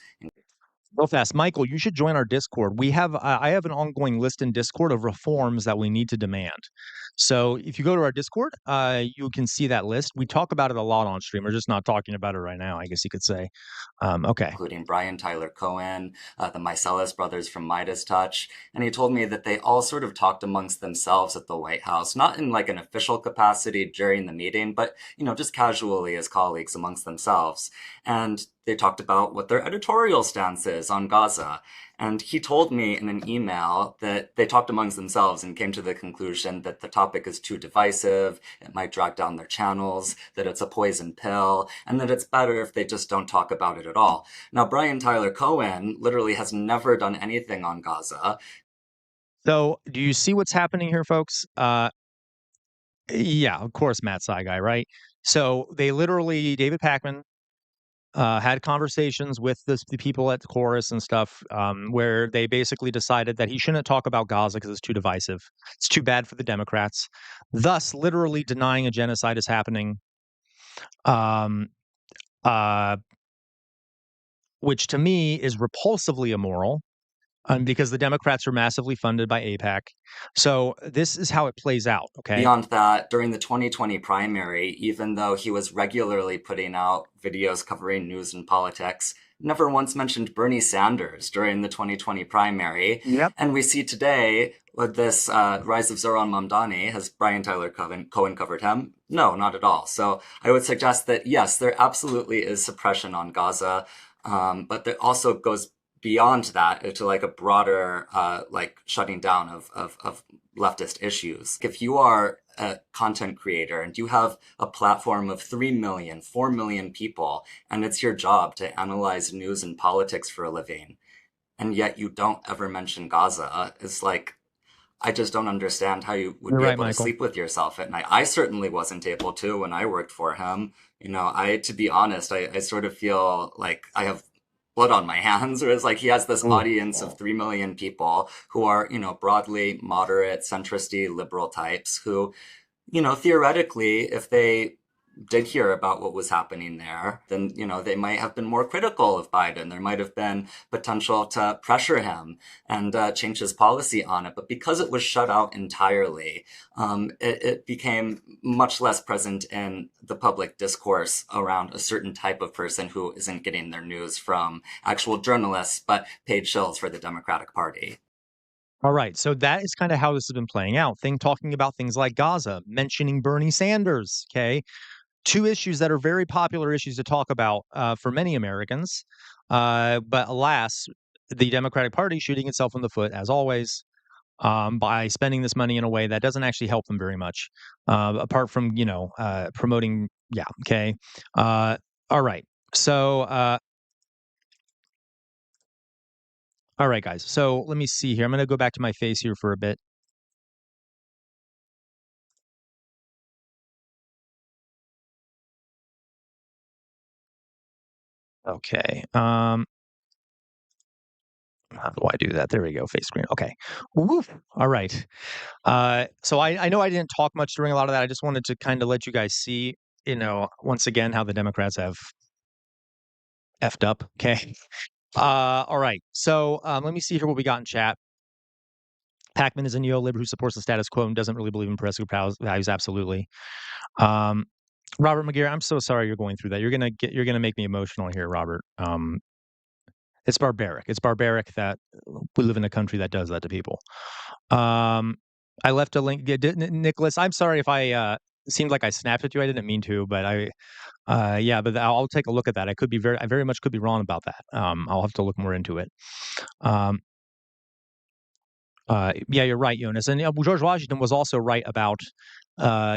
Real fast, Michael, you should join our Discord. I have an ongoing list in Discord of reforms that we need to demand. So if you go to our Discord, you can see that list. We talk about it a lot on stream. We're just not talking about it right now, I guess you could say. Okay. Including Brian Tyler Cohen, the Mycelis brothers from Midas Touch. And he told me that they all sort of talked amongst themselves at the White House, not in like an official capacity during the meeting, but, just casually as colleagues amongst themselves. And they talked about what their editorial stance is on Gaza. And he told me in an email that they talked amongst themselves and came to the conclusion that the topic is too divisive, it might drag down their channels, that it's a poison pill, and that it's better if they just don't talk about it at all. Now, Brian Tyler Cohen literally has never done anything on Gaza. So do you see what's happening here, folks? Yeah, of course, Matt Saigai, right? So they literally, David Pakman, had conversations with the people at the chorus and stuff, where they basically decided that he shouldn't talk about Gaza because it's too divisive. It's too bad for the Democrats, thus literally denying a genocide is happening, which to me is repulsively immoral. Because the Democrats are massively funded by AIPAC. So this is how it plays out, okay? Beyond that, during the 2020 primary, even though he was regularly putting out videos covering news and politics, never once mentioned Bernie Sanders during the 2020 primary. Yep. And we see today with this rise of Zohran Mamdani, has Brian Tyler Cohen covered him? No, not at all. So I would suggest that, yes, there absolutely is suppression on Gaza, but there also goes beyond that to like a broader like shutting down of leftist issues. If you are a content creator and you have a platform of 3 million, 4 million people, and it's your job to analyze news and politics for a living, and yet you don't ever mention Gaza, it's like, I just don't understand how you would be able to sleep with yourself at night. I certainly wasn't able to when I worked for him. To be honest, I sort of feel like I have blood on my hands, where it's like he has this audience of 3 million people who are, broadly moderate, centristy, liberal types who, theoretically, if they did hear about what was happening there, then, they might have been more critical of Biden. There might have been potential to pressure him and change his policy on it. But because it was shut out entirely, it became much less present in the public discourse around a certain type of person who isn't getting their news from actual journalists, but paid shills for the Democratic Party. All right. So that is kind of how this has been playing out. Talking about things like Gaza, mentioning Bernie Sanders, okay? Two issues that are very popular issues to talk about for many Americans. But alas, the Democratic Party shooting itself in the foot, as always, by spending this money in a way that doesn't actually help them very much, apart from, promoting. Yeah. Okay. All right. So, all right, guys. So let me see here. I'm going to go back to my face here for a bit. Okay. How do I do that? There we go. Face screen. Okay. Woof. All right. So I know I didn't talk much during a lot of that. I just wanted to kind of let you guys see, once again, how the Democrats have effed up. Okay. All right. So let me see here what we got in chat. Pacman is a neoliberal who supports the status quo and doesn't really believe in progressive values. Absolutely. Robert McGear, I'm so sorry you're going through that. You're gonna make me emotional here, Robert. It's barbaric. It's barbaric that we live in a country that does that to people. I left a link. Nicholas, I'm sorry if I it seemed like I snapped at you. I didn't mean to, but but I'll take a look at that. I very much could be wrong about that. I'll have to look more into it. Yeah, you're right, Jonas. And George Washington was also right about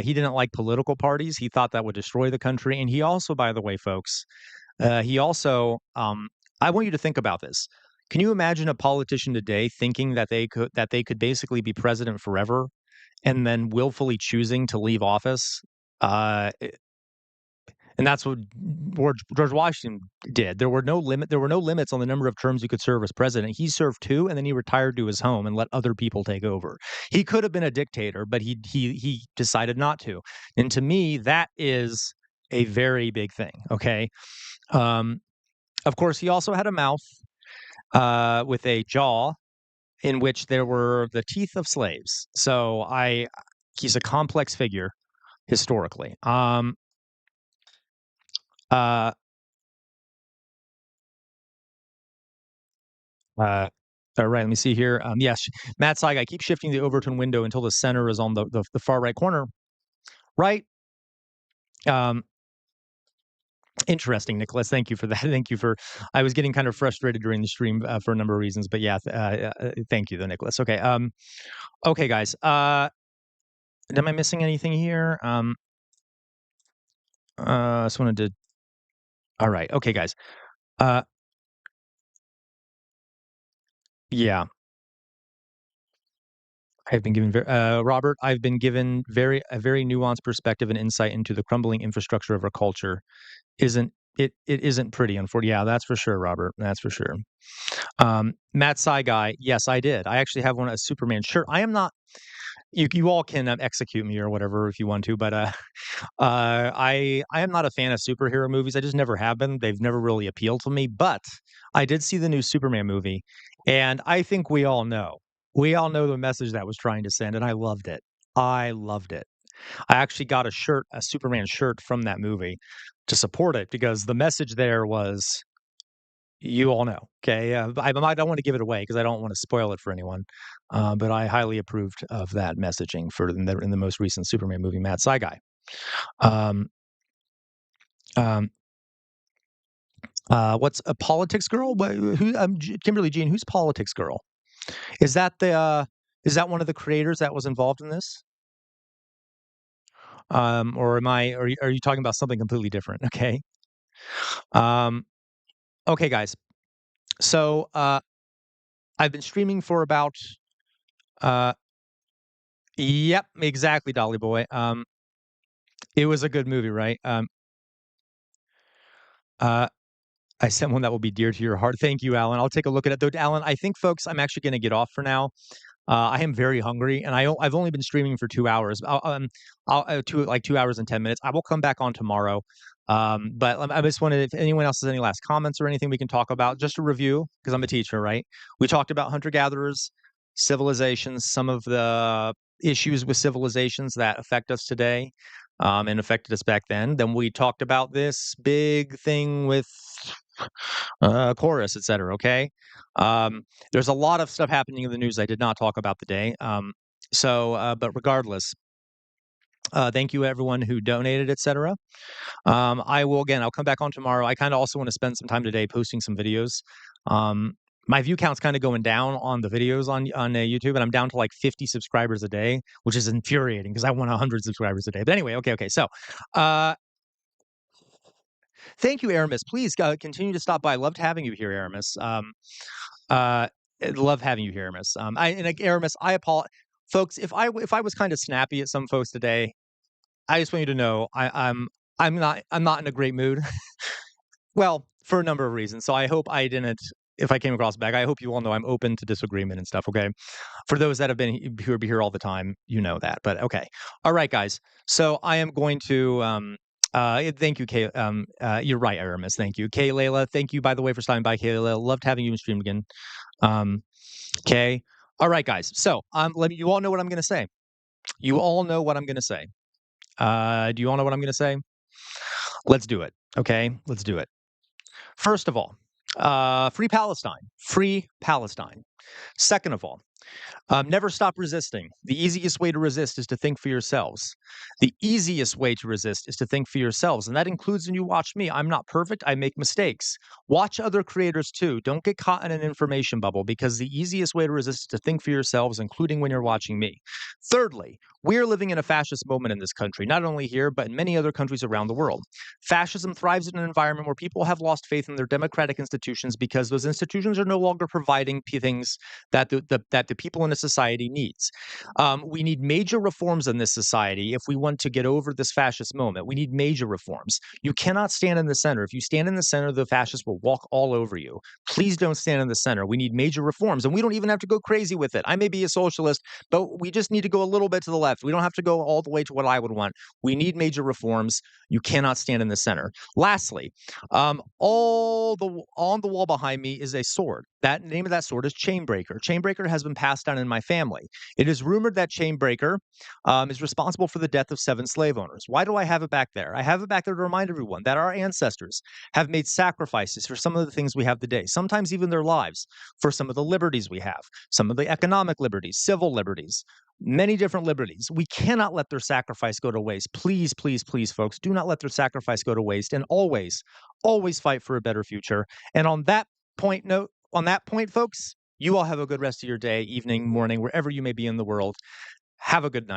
he didn't like political parties. He thought that would destroy the country. And he also, by the way, folks, I want you to think about this. Can you imagine a politician today thinking that they could basically be president forever and then willfully choosing to leave office? And that's what George Washington did. There were no limits on the number of terms you could serve as president. He served 2, and then he retired to his home and let other people take over. He could have been a dictator, but he decided not to. And to me, that is a very big thing. Okay. Of course, he also had a mouth with a jaw in which there were the teeth of slaves. So he's a complex figure historically. All right, let me see here. Yes, Matt Saigai, keep shifting the Overton window until the center is on the far right corner. Right. Interesting, Nicholas. Thank you for that. Thank you for. I was getting kind of frustrated during the stream for a number of reasons, but yeah, thank you, though, Nicholas. Okay. Okay, guys. Am I missing anything here? Just wanted to. All right. Okay, guys. Yeah. I've been given Robert. I've been given a very nuanced perspective and insight into the crumbling infrastructure of our culture. It isn't pretty, unfortunately. Yeah, that's for sure, Robert. That's for sure. Matt Saigai. Yes, I did. I actually have a Superman shirt. I am not. You all can execute me or whatever if you want to, but I am not a fan of superhero movies. I just never have been. They've never really appealed to me. But I did see the new Superman movie, and I think we all know the message that was trying to send, and I loved it. I loved it. I actually got a Superman shirt from that movie to support it because the message there was, you all know, okay? I don't want to give it away because I don't want to spoil it for anyone, but I highly approved of that messaging in the most recent Superman movie, Matt Saigai. What's a politics girl? Kimberly Jean? Who's politics girl? Is that one of the creators that was involved in this? Or are you talking about something completely different? Okay. Okay, guys. So I've been streaming for about yep, exactly, Dolly Boy. It was a good movie, right? I sent one that will be dear to your heart. Thank you, Alan. I'll take a look at it. Though, Alan, I think, folks, I'm actually going to get off for now. I am very hungry, and I've only been streaming for 2 hours. I'll 2 hours and 10 minutes. I will come back on tomorrow. But I just wanted, if anyone else has any last comments or anything we can talk about, just a review, because I'm a teacher, right? We talked about hunter-gatherers, civilizations, some of the issues with civilizations that affect us today, and affected us back then. Then we talked about this big thing with chorus, etc. Okay. There's a lot of stuff happening in the news I did not talk about today. But regardless, thank you everyone who donated, etc. I'll come back on tomorrow. I kind of also want to spend some time today posting some videos. My view count's kind of going down on the videos on YouTube, and I'm down to like 50 subscribers a day, which is infuriating because I want 100 subscribers a day. But anyway, okay. So, thank you, Aramis. Please continue to stop by. Loved having you here, Aramis. Love having you here, Aramis. Aramis, I apologize, folks. If I was kind of snappy at some folks today, I just want you to know I'm not in a great mood. Well, for a number of reasons. So I hope I didn't. If I came across bad, I hope you all know I'm open to disagreement and stuff. Okay, for those that have been here all the time, you know that. But okay, all right, guys. So I am going to. Thank you, Kay. You're right, Aramis. Thank you, Kay Layla. Thank you, by the way, for stopping by, Kay Layla. Loved having you in stream again. Okay. All right, guys. So you all know what I'm going to say. You all know what I'm going to say. Do you all know what I'm going to say? Let's do it. Okay, let's do it. First of all, free Palestine. Free Palestine. Second of all, never stop resisting. The easiest way to resist is to think for yourselves. The easiest way to resist is to think for yourselves. And that includes when you watch me. I'm not perfect. I make mistakes. Watch other creators too. Don't get caught in an information bubble, because the easiest way to resist is to think for yourselves, including when you're watching me. Thirdly, we're living in a fascist moment in this country, not only here, but in many other countries around the world. Fascism thrives in an environment where people have lost faith in their democratic institutions because those institutions are no longer providing things that the the people in a society needs. We need major reforms in this society if we want to get over this fascist moment. We need major reforms. You cannot stand in the center. If you stand in the center, the fascists will walk all over you. Please don't stand in the center. We need major reforms, and we don't even have to go crazy with it. I may be a socialist, but we just need to go a little bit to the left. We don't have to go all the way to what I would want. We need major reforms. You cannot stand in the center. Lastly, on the wall behind me is a sword. That name of that sword is Chainbreaker. Chainbreaker has been passed down in my family. It is rumored that Chainbreaker is responsible for the death of 7 slave owners. Why do I have it back there? I have it back there to remind everyone that our ancestors have made sacrifices for some of the things we have today, sometimes even their lives, for some of the liberties we have, some of the economic liberties, civil liberties, many different liberties. We cannot let their sacrifice go to waste. Please, please, please, folks, do not let their sacrifice go to waste, and always, always fight for a better future. And on that point, folks, you all have a good rest of your day, evening, morning, wherever you may be in the world. Have a good night.